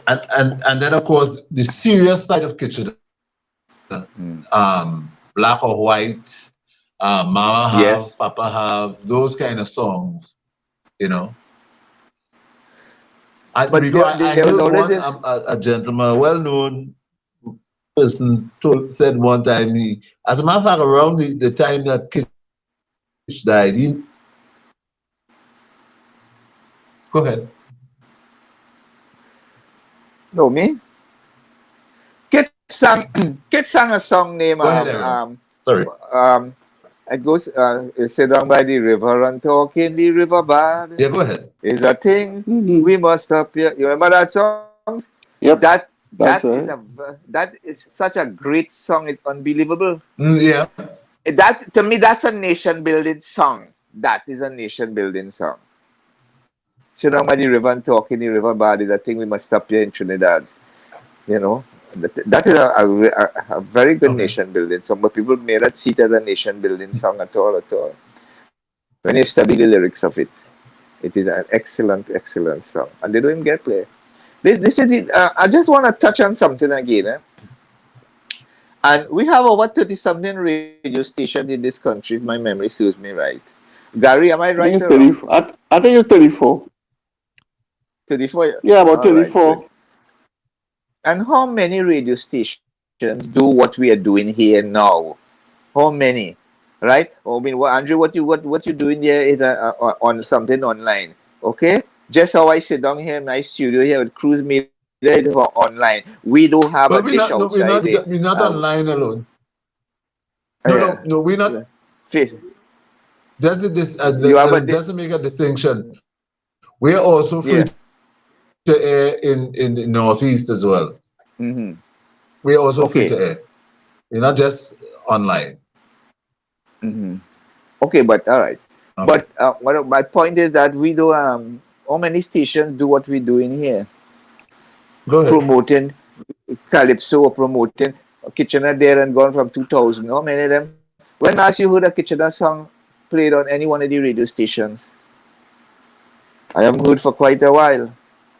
And then of course the serious side of kitchen, black or white, mama have, Yes, papa have, those kind of songs, you know. but I there was heard always one this. a gentleman, a well-known person, said one time as a matter of fact, around the time that Kitch died, go ahead, No, me. Kit sang Kit sang a song named go ahead, Errol. Sorry. um it goes sit down by the river and talk in the river bed Yeah, go ahead. is a thing Hmm. we must stop here. You remember that song? Yep, That that's that is right. a that is such a great song. It's unbelievable. Yeah. That to me, that's a nation building song. That is a nation building song. Sit down by the river and talk in the river bed is a thing we must stop here in Trinidad. You know, That is a very good Okay. nation building song, but people may not see it as a nation building song at all, at all. When you study the lyrics of it, it is an excellent, excellent song. And they don't even get play. This is it. I just want to touch on something again. And we have over 30 something radio stations in this country, if my memory serves me right. Gary, am I I think right it's or 30. wrong? I think it's 34. 34? Yeah, about All right, good. 34. And how many radio stations do what we are doing here now? How many? Right? I mean, Andrew, what you doing here is on something online. Okay? Just how I sit down here in my studio here with Cruise Media is online. We don't have a Well, we're dish not. No, we're outside not. there. We're not Uh, online alone. No, yeah. no, no. We're not. Yeah. Fa- That's this. You have a Doesn't make a distinction. We're also free yeah. to air in the Northeast as well. Mm-hmm. We're also free Okay. to air. We're not just online. Mm-hmm. Okay, but all right. Okay. But my point is that we do how many stations do what we're doing here? Go ahead. Promoting Calypso or promoting Kitchener there and gone from 2000. How many of them? When last you heard a Kitchener song played on any one of the radio stations? I haven't heard for quite a while.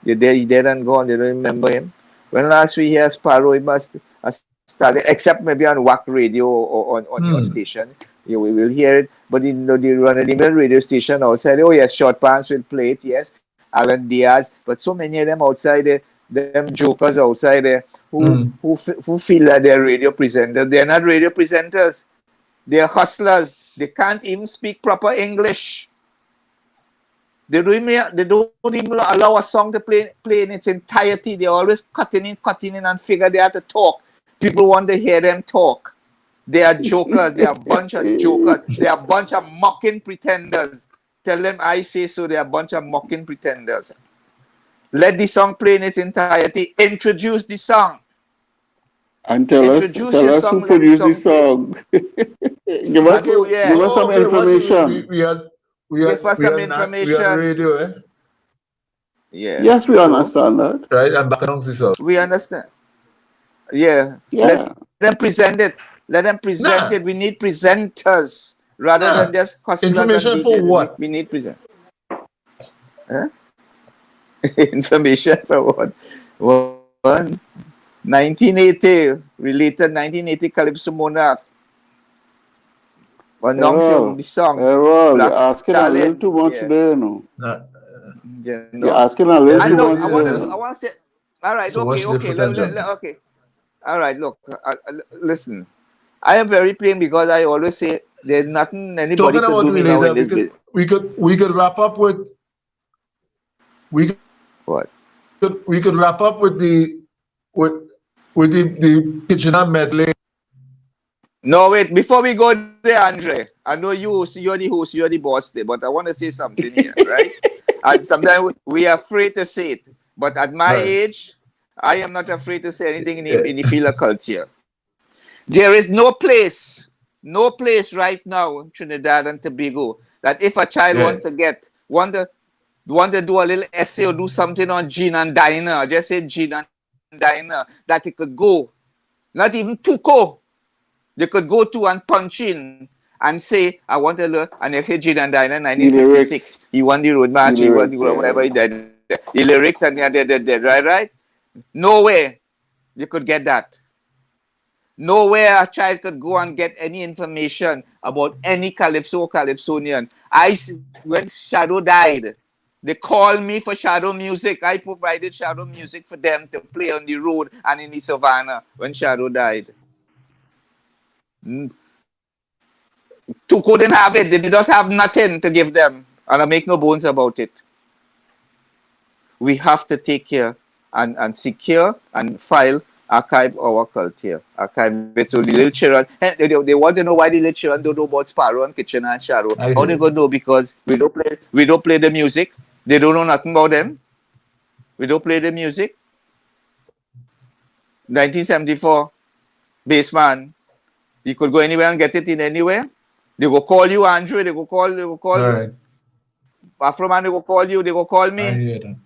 He dead and gone. They don't remember him. When last we hear Sparrow, it must have started, except maybe on WAC radio or on your station. We will hear it. But in the run-of-the-mill radio station outside, oh yes, Short Pants will play it, yes. Alan Diaz. But so many of them outside there, them jokers outside there who feel that they're radio presenters. They're not radio presenters. They're hustlers. They can't even speak proper English. They don't even allow a song to play in its entirety. They're always cutting in, and figure they have to talk. People want to hear them talk. They are jokers. They are a bunch of jokers. They are a bunch of mocking pretenders. Tell them I say so. They are a bunch of mocking pretenders. Let the song play in its entirety. Introduce the song. And tell Introduce your us who song. Let the produced the song play. song. give us Oh, yeah. give us some Okay, information. Give us some we information. are radio, eh? Yeah. Yes, we So, understand that. Right? And back on this out. we understand. Yeah. Yeah. Let them present it. Let them present Nah. it. We need presenters rather than just hustlers Information and for DJs. what? We need present. Huh? Information for what? One. 1980 related 1980 Calypso Monarch. Announcing the song. Well, Black you're asking a little Stallion. too much Yeah. there, no. Nah. You You're know? asking a little Yes, too Look, much I there. want to say. All right. So what's Okay. different than Okay. All right. Look. Listen. I am very plain because I always say there's nothing anybody Talking could about do me now later, in this business. we could wrap up with What? we could wrap up with the Kitchener medley. No, wait. Before we go there, Andre, I know you're the host, you're the boss there, but I want to say something here, right? And sometimes we are afraid to say it, but at my Right. age, I am not afraid to say anything in the field of culture. There is no place right now in Trinidad and Tobago that if a child Yeah. wants to want to do a little essay or do something on Gene and Dinah, just say Gene and Dinah, that it could go. Not even Toco. They could go to and punch in and say, I want to learn, and if Gene and Dinah 1956, he won the road march, he won the whatever he did. The lyrics and right? Nowhere you could get that. Nowhere a child could go and get any information about any Calypso or Calypsonian. When Shadow died, they called me for Shadow music. I provided Shadow music for them to play on the road and in the savannah when Shadow died. Toco didn't have it. They did not have nothing to give them. And I make no bones about it. We have to take care and secure and file, archive our culture. Archive it so the little children, they want to know why the little children don't know about Sparrow and Kitchener and Shadow. How they going to know? Because we don't play the music. They don't know nothing about them. We don't play the music. 1974, Baseman. You could go anywhere and get it in anywhere. They go call you, Andrew. They go call Right. Afroman. They go call you. They go call me. I hear that.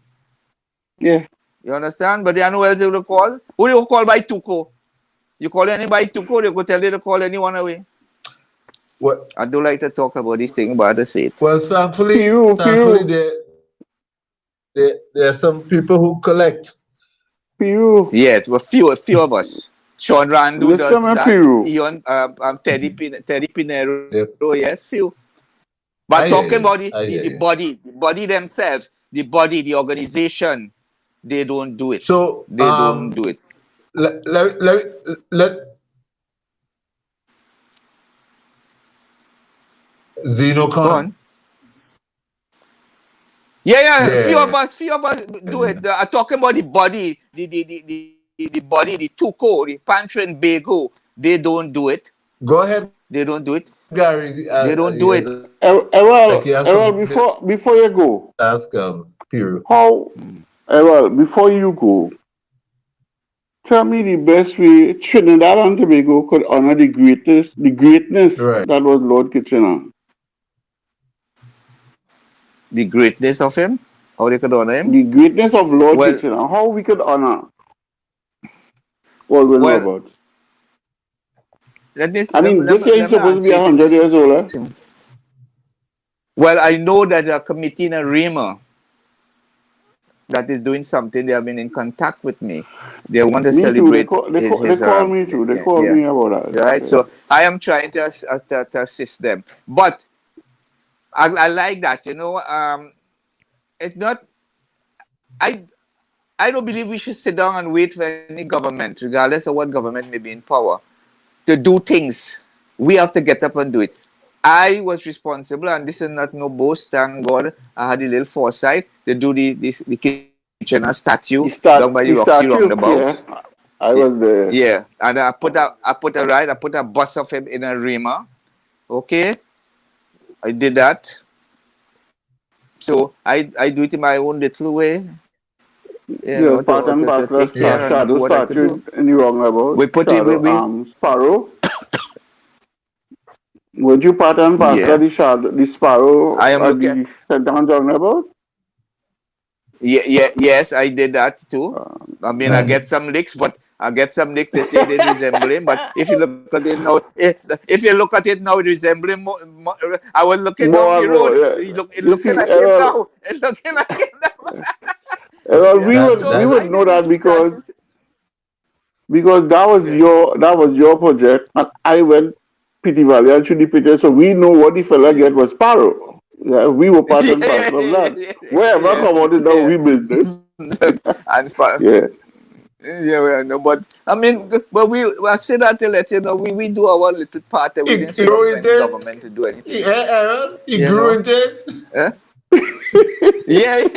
Yeah. You understand? But they know else they will call. Who you call by Toco? You call anybody Toco, they go tell you to call anyone away. Well, I don't like to talk about these things, but I just say it. well, thankfully, Pew. there are some people who collect. Pew. Yes, well, few of us. Sean Randu does Listen, my that. Pew. Ian, Teddy Pinero, Yeah, yes, few. But I hear talking you. about I hear the you. body themselves, the organization, they don't do it. So, They don't do it. let Zeno Go come. on. Yeah, Yeah, few of us do yeah. it. Talking about the body, the body, the Tuco, the Pantry and Bago, they don't do it. Go ahead, They don't do it. Gary. They don't do it. Like you have Errol, something to before you go, ask Piru. how, Errol, before you go, tell me the best way Trinidad and Tobago could honor the greatness Right. that was Lord Kitchener. The greatness of him, how they could honor him. The greatness of Lord Well, Kitchener, how we could honor Alwyn well, Roberts. let me I mean, this year he's let me supposed to be answer it in 100 this. years old. Well, I know that a committee in Arima that is doing something. They have been in contact with me. They want to Me too. celebrate They his call me too. They call yeah, me about that. right. Yeah. So I am trying to assist them, but I like that. It's not. I I don't believe we should sit down and wait for any government, regardless of what government may be in power, to do things. We have to get up and do it. I was responsible, and this is not no boast. Thank God, I had a little foresight to do the Kitchener statue down by the The Roxy statue, yeah. roundabout. I was there. Yeah, and I put a bus of him in a Rima. Okay, I did that. So I do it in my own little way, Yeah, part and to parcel of take care and do shadow what I could statue do. in the roundabout. We put it, Shadow, Sparrow. Would you part and parcel yeah. of the sparrow I am at looking. the St. John's roundabout? Yes, I did that too. I mean, I Right. get some licks, but I get some licks to say they resemble him. But if you look at it now, if you look at it now, it resembles him. I was looking down More the and more, road. yeah. You Looking see, at it now. Looking at it now. Errol, Yeah. we So That's would I know did the that two statues. because Yeah. that was your project, and I went Pity Valley and through the picture, so we know what the fella Yeah. get was sparrow. Yeah, we were part and parcel of that. Wherever come out is now Yeah. we business. And Yeah. yeah, well, no, but I mean, but I say that to let you know, we do our little part, and we didn't he sit down grew for into any it. government to do anything. Yeah, Aaron. He You grew know? into it. Eh? Yes.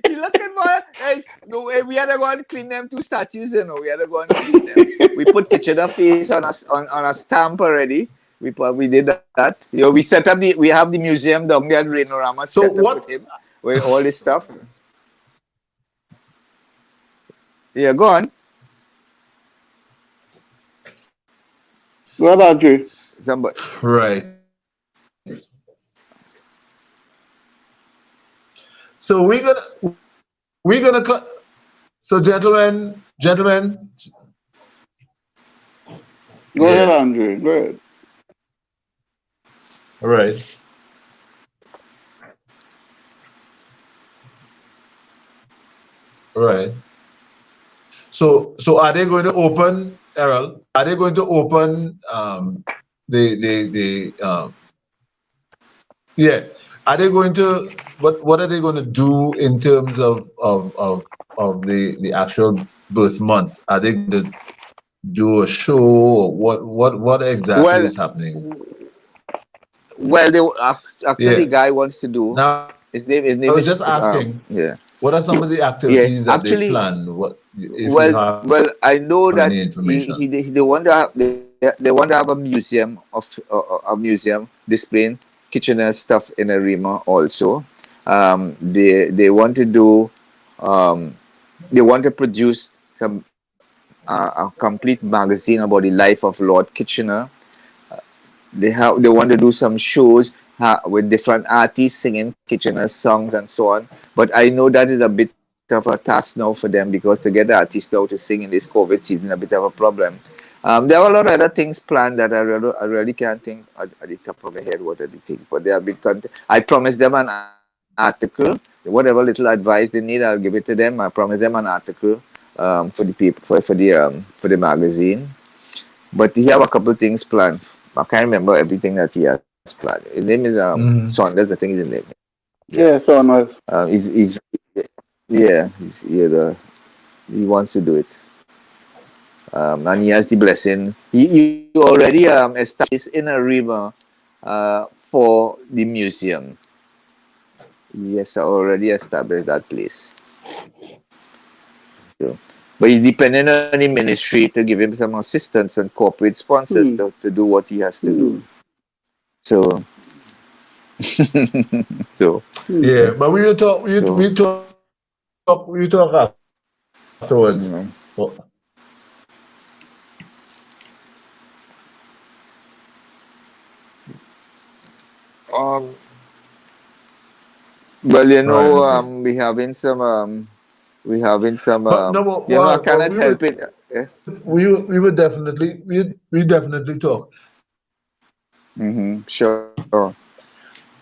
You looking for hey, no, we had to go and clean them two statues, We had to go and clean them. We put Kitchener face on a stamp already. We did that. We set up we have the museum down there at Rainorama So set up what? with him with all this stuff. Yeah, go on. What about you? Somebody. Right. So we're gonna cut. So gentlemen, Go ahead, yeah. Andre. Go ahead. All right. All right. So are they going to open, Errol? Are they going to open the yeah? Are they going to what are they going to do in terms of the actual birth month? Are they going to do a show or what exactly Well, is happening? they actually Yeah. guy wants to do. Now His I name was just is asking, yeah. what are some of the Yes, activities that they actually, plan? What if you have I know that any information? they want to they want to have a museum of a museum displaying Kitchener stuff in Arima also. They want to do they want to produce some a complete magazine about the life of Lord Kitchener. They want to do some shows with different artists singing Kitchener songs and so on. But I know that is a bit of a task now for them because to get the artists now to sing in this COVID season a bit of a problem. There are a lot of other things planned that I really can't think at the top of my head what are the things, but they have been. I promised them an article, whatever little advice they need, I'll give it to them. I promised them an article for the people for the magazine. But he have a couple of things planned. I can't remember everything that he has planned. His name is Saunders, I think is his name. Yeah, so nice. He's he wants to do it. And he has the blessing. He already established in a river for the museum. He has already established that place. So, but he's dependent on the ministry to give him some assistance and corporate sponsors to do what he has to do. So, yeah, but we will talk. We talk afterwards. Well, you know, we having some. I cannot help it. We would definitely talk. Sure. All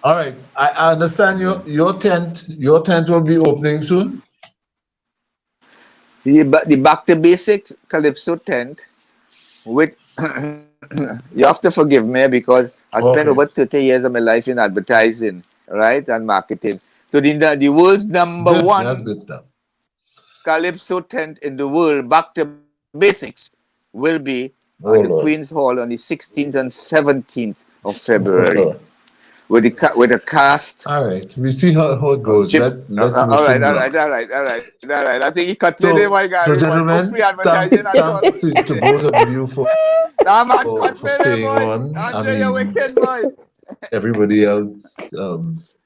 right. I understand your tent will be opening soon. The Back to Basics Calypso tent, with you have to forgive me because I spent over 30 years of my life in advertising, right, and marketing. So the world's number one that's good stuff. Calypso tent in the world, Back to Basics, will be at the Queen's Hall on the 16th and 17th of February. With a cast. All right, we see how it goes. Let's all right. I think he cut me there, my guy. So, gentlemen, thanks to both of you for staying on. Andre, you're wicked, boy. Everybody else,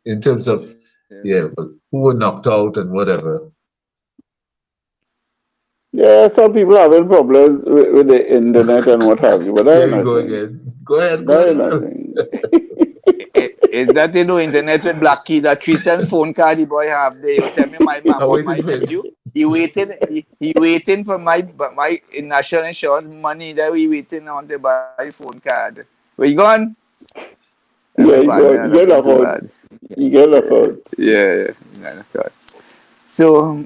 in terms of who were knocked out and whatever. Yeah, some people having problems with the internet and what have you. But there you go again. Go ahead. Is that internet with Black Key? That 3 cents phone card the boy have there. You tell me my nephew. He waiting for my national insurance money that we waiting on to buy phone card. Where you gone? Yeah, you get a phone. You get a phone. Yeah. So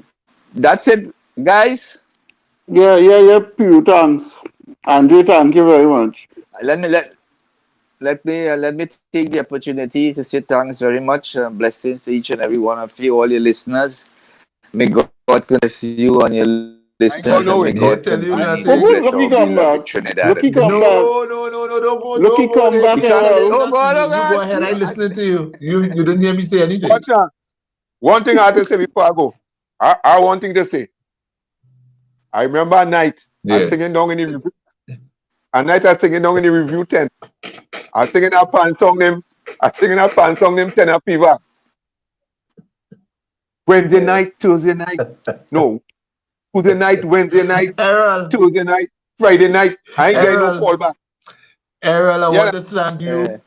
that's it, guys. Yeah. Pew, thanks. Andrew, thank you very much. Let me take the opportunity to say thanks very much. Blessings to each and every one of you, all your listeners. May God bless you and your listeners. And may God continue to bless our beloved Trinidad. No, don't go. Look, come back. You go ahead. I listening to you. You didn't hear me say anything. One thing I have to say before I go. I one thing to say. I remember a night I'm singing down in the review. Tent. I'm singing a pan song name Tenor Fever. Wednesday night, Tuesday night. No. Tuesday night, Wednesday night, Tuesday night, Friday night. I ain't getting no call back. Errol, I want to thank you.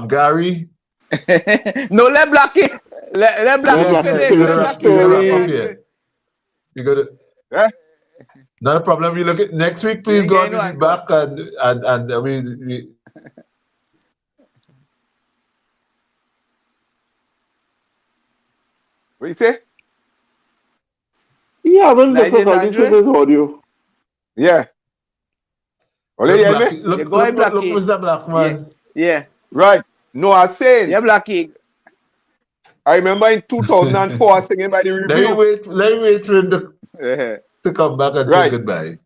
Gary. No, let Blackie. Let Blackie finish. You got it. Not a problem. We look at next week. Please God will be back and we. What you say? Yeah, well, difficulty with this audio. Yeah. Look, Mr. Black man. Yeah. Right. No, I said. Yeah, Blackie. I remember in 2004 singing by the review. Let me wait for him to come back and say goodbye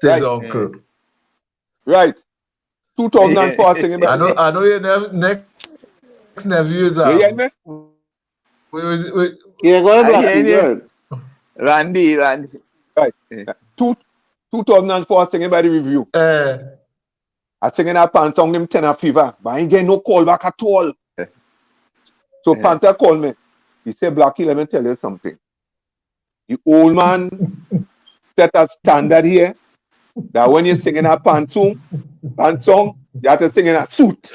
to his uncle. Right. 2004 singing by the I know your next nephew is you hear me? Yeah, go ahead. Randy. Right. 2004 singing by the review. I singing a pan song named Tenor Fever, but I ain't getting no call back at all. So Panther called me. He said, Blackie, let me tell you something. The old man set a standard here that when you're singing a pan song, you have to sing in a suit.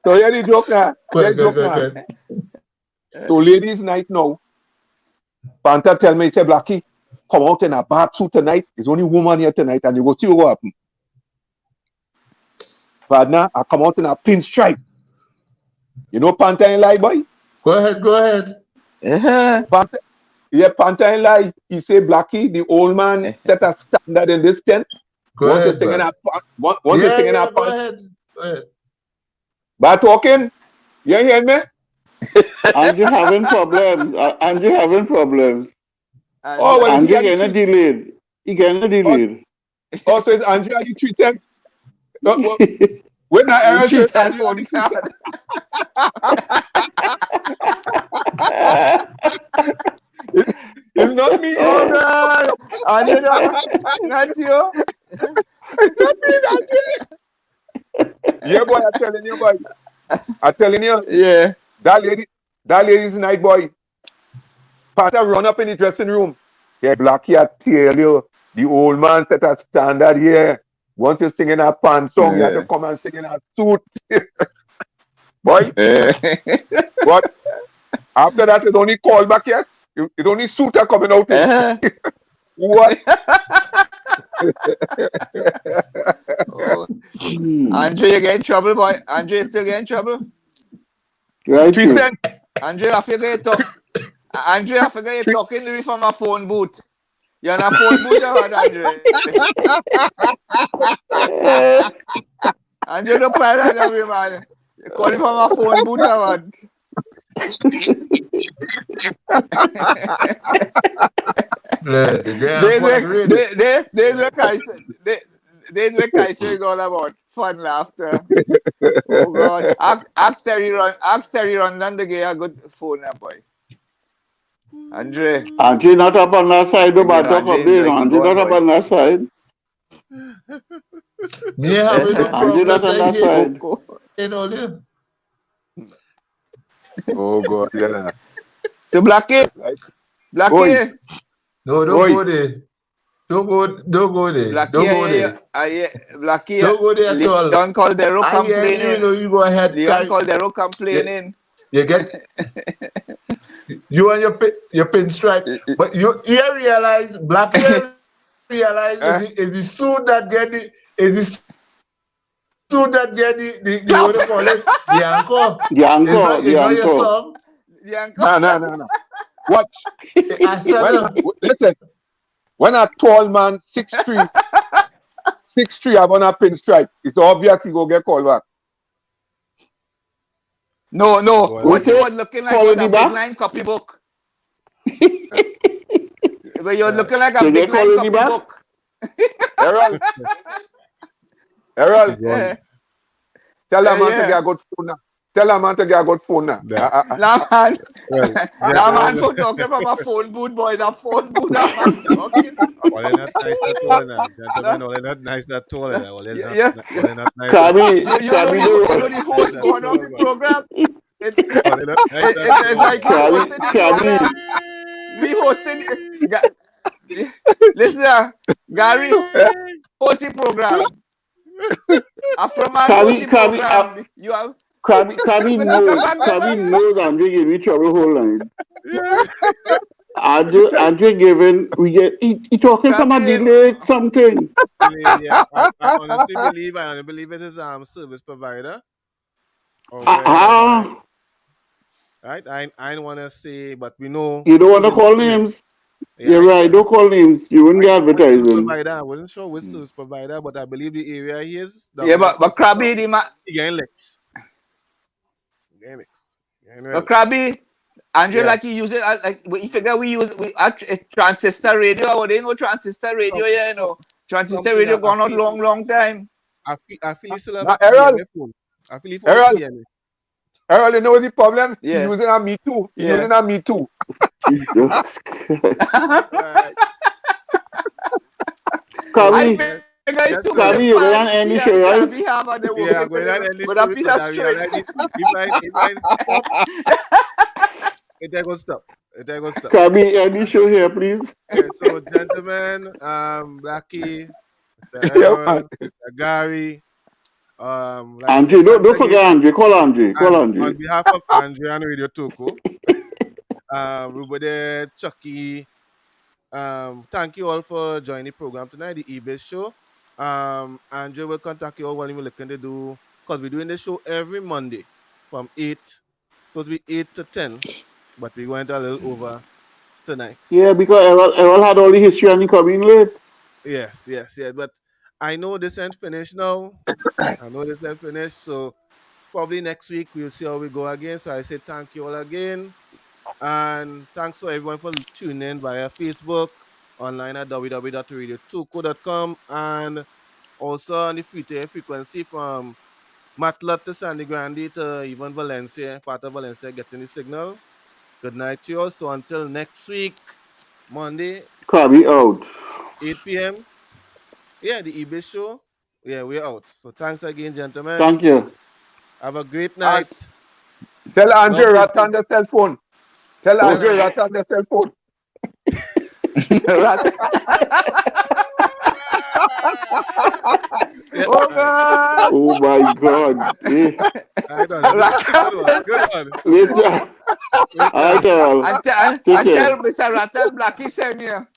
So here the joke now. Go Here ahead, the joke go now. ahead. So ladies' night now. Panther tell me, he said, Blackie, come out in a bath suit tonight. There's only woman here tonight, and you go see what happen. Partner, I come out in a pinstripe. You know Panther ain't lie, boy? Go ahead, go ahead. Panther, yeah, Panther ain't lie. He say, Blackie, the old man set a standard in this tent. Go Once you're ahead, singing bro. once you're singing Go pants, ahead. Go ahead. by talking, you hear me? Andrew having problems. Andrew having problems. Oh, well, he Andrew had the getting a three. delayed. He getting a delayed. Oh, so it's Andrew had the 3 times. When that You error choose says as Andrew had phone the 3 card. It's not me. Oh God, Andre, not you. It's not me, that's it. Yeah, boy, I'm telling you, boy. I'm telling you, Yeah. that lady's night, boy. Panther run up in the dressing room. Yeah, Blackie, I tell you, the old man set a standard here. Once you're singing a pants song, you have to come and sing in a suit. Boy. But after that, it's only call back yet. It's only suit are coming out in. What? Oh. Andre, you get in trouble, boy. Andre still get in trouble. Right. 3 cents. Andre, I forget you talk. Andre, I forget you talking to me from a phone booth. You're on a phone booth or what, Andre? Andre, don't play that on me, man. You're calling from a phone booth or what? There's what Kaiser is all about. Fun laughter. Oh God. Ask Terry Run down to get a good phone now, boy. Andre. Andrew not up on that side, no matter Andre, like Andrew not up on that side. Me having no Andrew not on that side. Oh God, yeah. So Blackie. Blackie. No, don't go there. Don't go there. Blackie, Don't go there. Blackie, don't go there at all. Leon Caldero complaining. You go ahead. Leon Caldero complaining. You get you and your pinstripe. But you realize, Blackie realize is the suit that get the what do you call it? The anchor. The anchor. It's not your song. The anchor. No. Watch. Listen. When a tall man 6'3", 6'3" have on a pinstripe, it's obvious he go get called back. No. What you was looking like was a big line copybook. But you're looking like a big line copybook. Errol. Tell that man to get a good phone now. Tell that man to get a good phone now. Nah, man for talking from a phone booth, boy. The phone booth, that man talking. All not nice at all now. Gentlemen, all not nice at all now. All not nice. You know the host going on the program? It's like we hosting the program. We hosting it. Listen, Gary, host the program. Afro-man host the program. You have... Krabi knows Andre give me trouble whole line. Andre giving he talking from a delay something. Yeah, I honestly believe it is service provider. Right? I don't want to say, but we know. You don't want to call names. Yeah, you're right. Don't call names. You wouldn't get advertising. I wasn't sure which service provider, but I believe the area he is. Yeah, but Krabi, the man. Again, Lex. But Krabi, Andre, like you use it, like we figure we use transistor radio. Or they know transistor radio, you know. Transistor radio gone out long time. I feel still have Errol. I feel Errol, you know what the problem? Yeah. He's using a Me Too. He's using a Me Too. Krabi, you don't want any show, right? Yeah, going on any with a piece of string. It ain't gonna stop. Krabi, any show here, please. Okay, so gentlemen, Blackie, Mr. Errol, Mr. Gary, Like I said, Andre, thanks don't forget again. Andre. Call Andre. Call And Andre. on behalf of Andrea and Radio Toco, we were there, Chucky. Thank you all for joining the program tonight, the eBay show. Andrea will contact you all when we're looking to do, because we're doing the show every Monday from 8, so it'll be 8 to 10, but we went a little over tonight. Yeah, because Errol had all the history and he coming late. Yes, yes, yes. But I know this ain't finished now. I know this ain't finished, so probably next week we'll see how we go again. So I say thank you all again. And thanks for everyone for tuning in via Facebook, online at www.radiotoco.com, and also on the free frequency from Matla to Sandy Grande to even Valencia, part of Valencia getting the signal. Good night to you all. So until next week, Monday, Krabby out. 8 p.m. Yeah, the eBay show. Yeah, we're out. So thanks again, gentlemen. Thank you. Have a great And night. tell Love Andre you. rat on the cell phone. Tell Tell Andre Andrew. rat on the cell phone. Rat. Yeah, Oh all right. God. Oh my God. Eh. All right, all right. Good, Rat good on one. the Good cell. one. Later. Later. All right, Errol. Take And tell care. Mr. Rattle Blackie send here.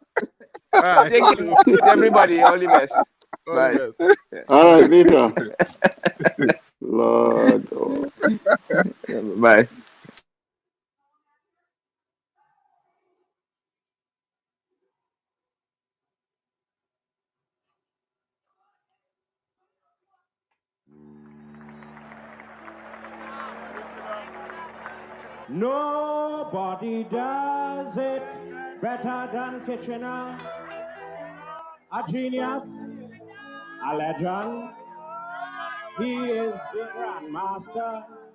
All right. Take care, everybody. All the best. All the Bye. best. All right, later. Lord. Oh. Bye. Nobody does it better than Kitchener. A genius, a legend. He is the grandmaster.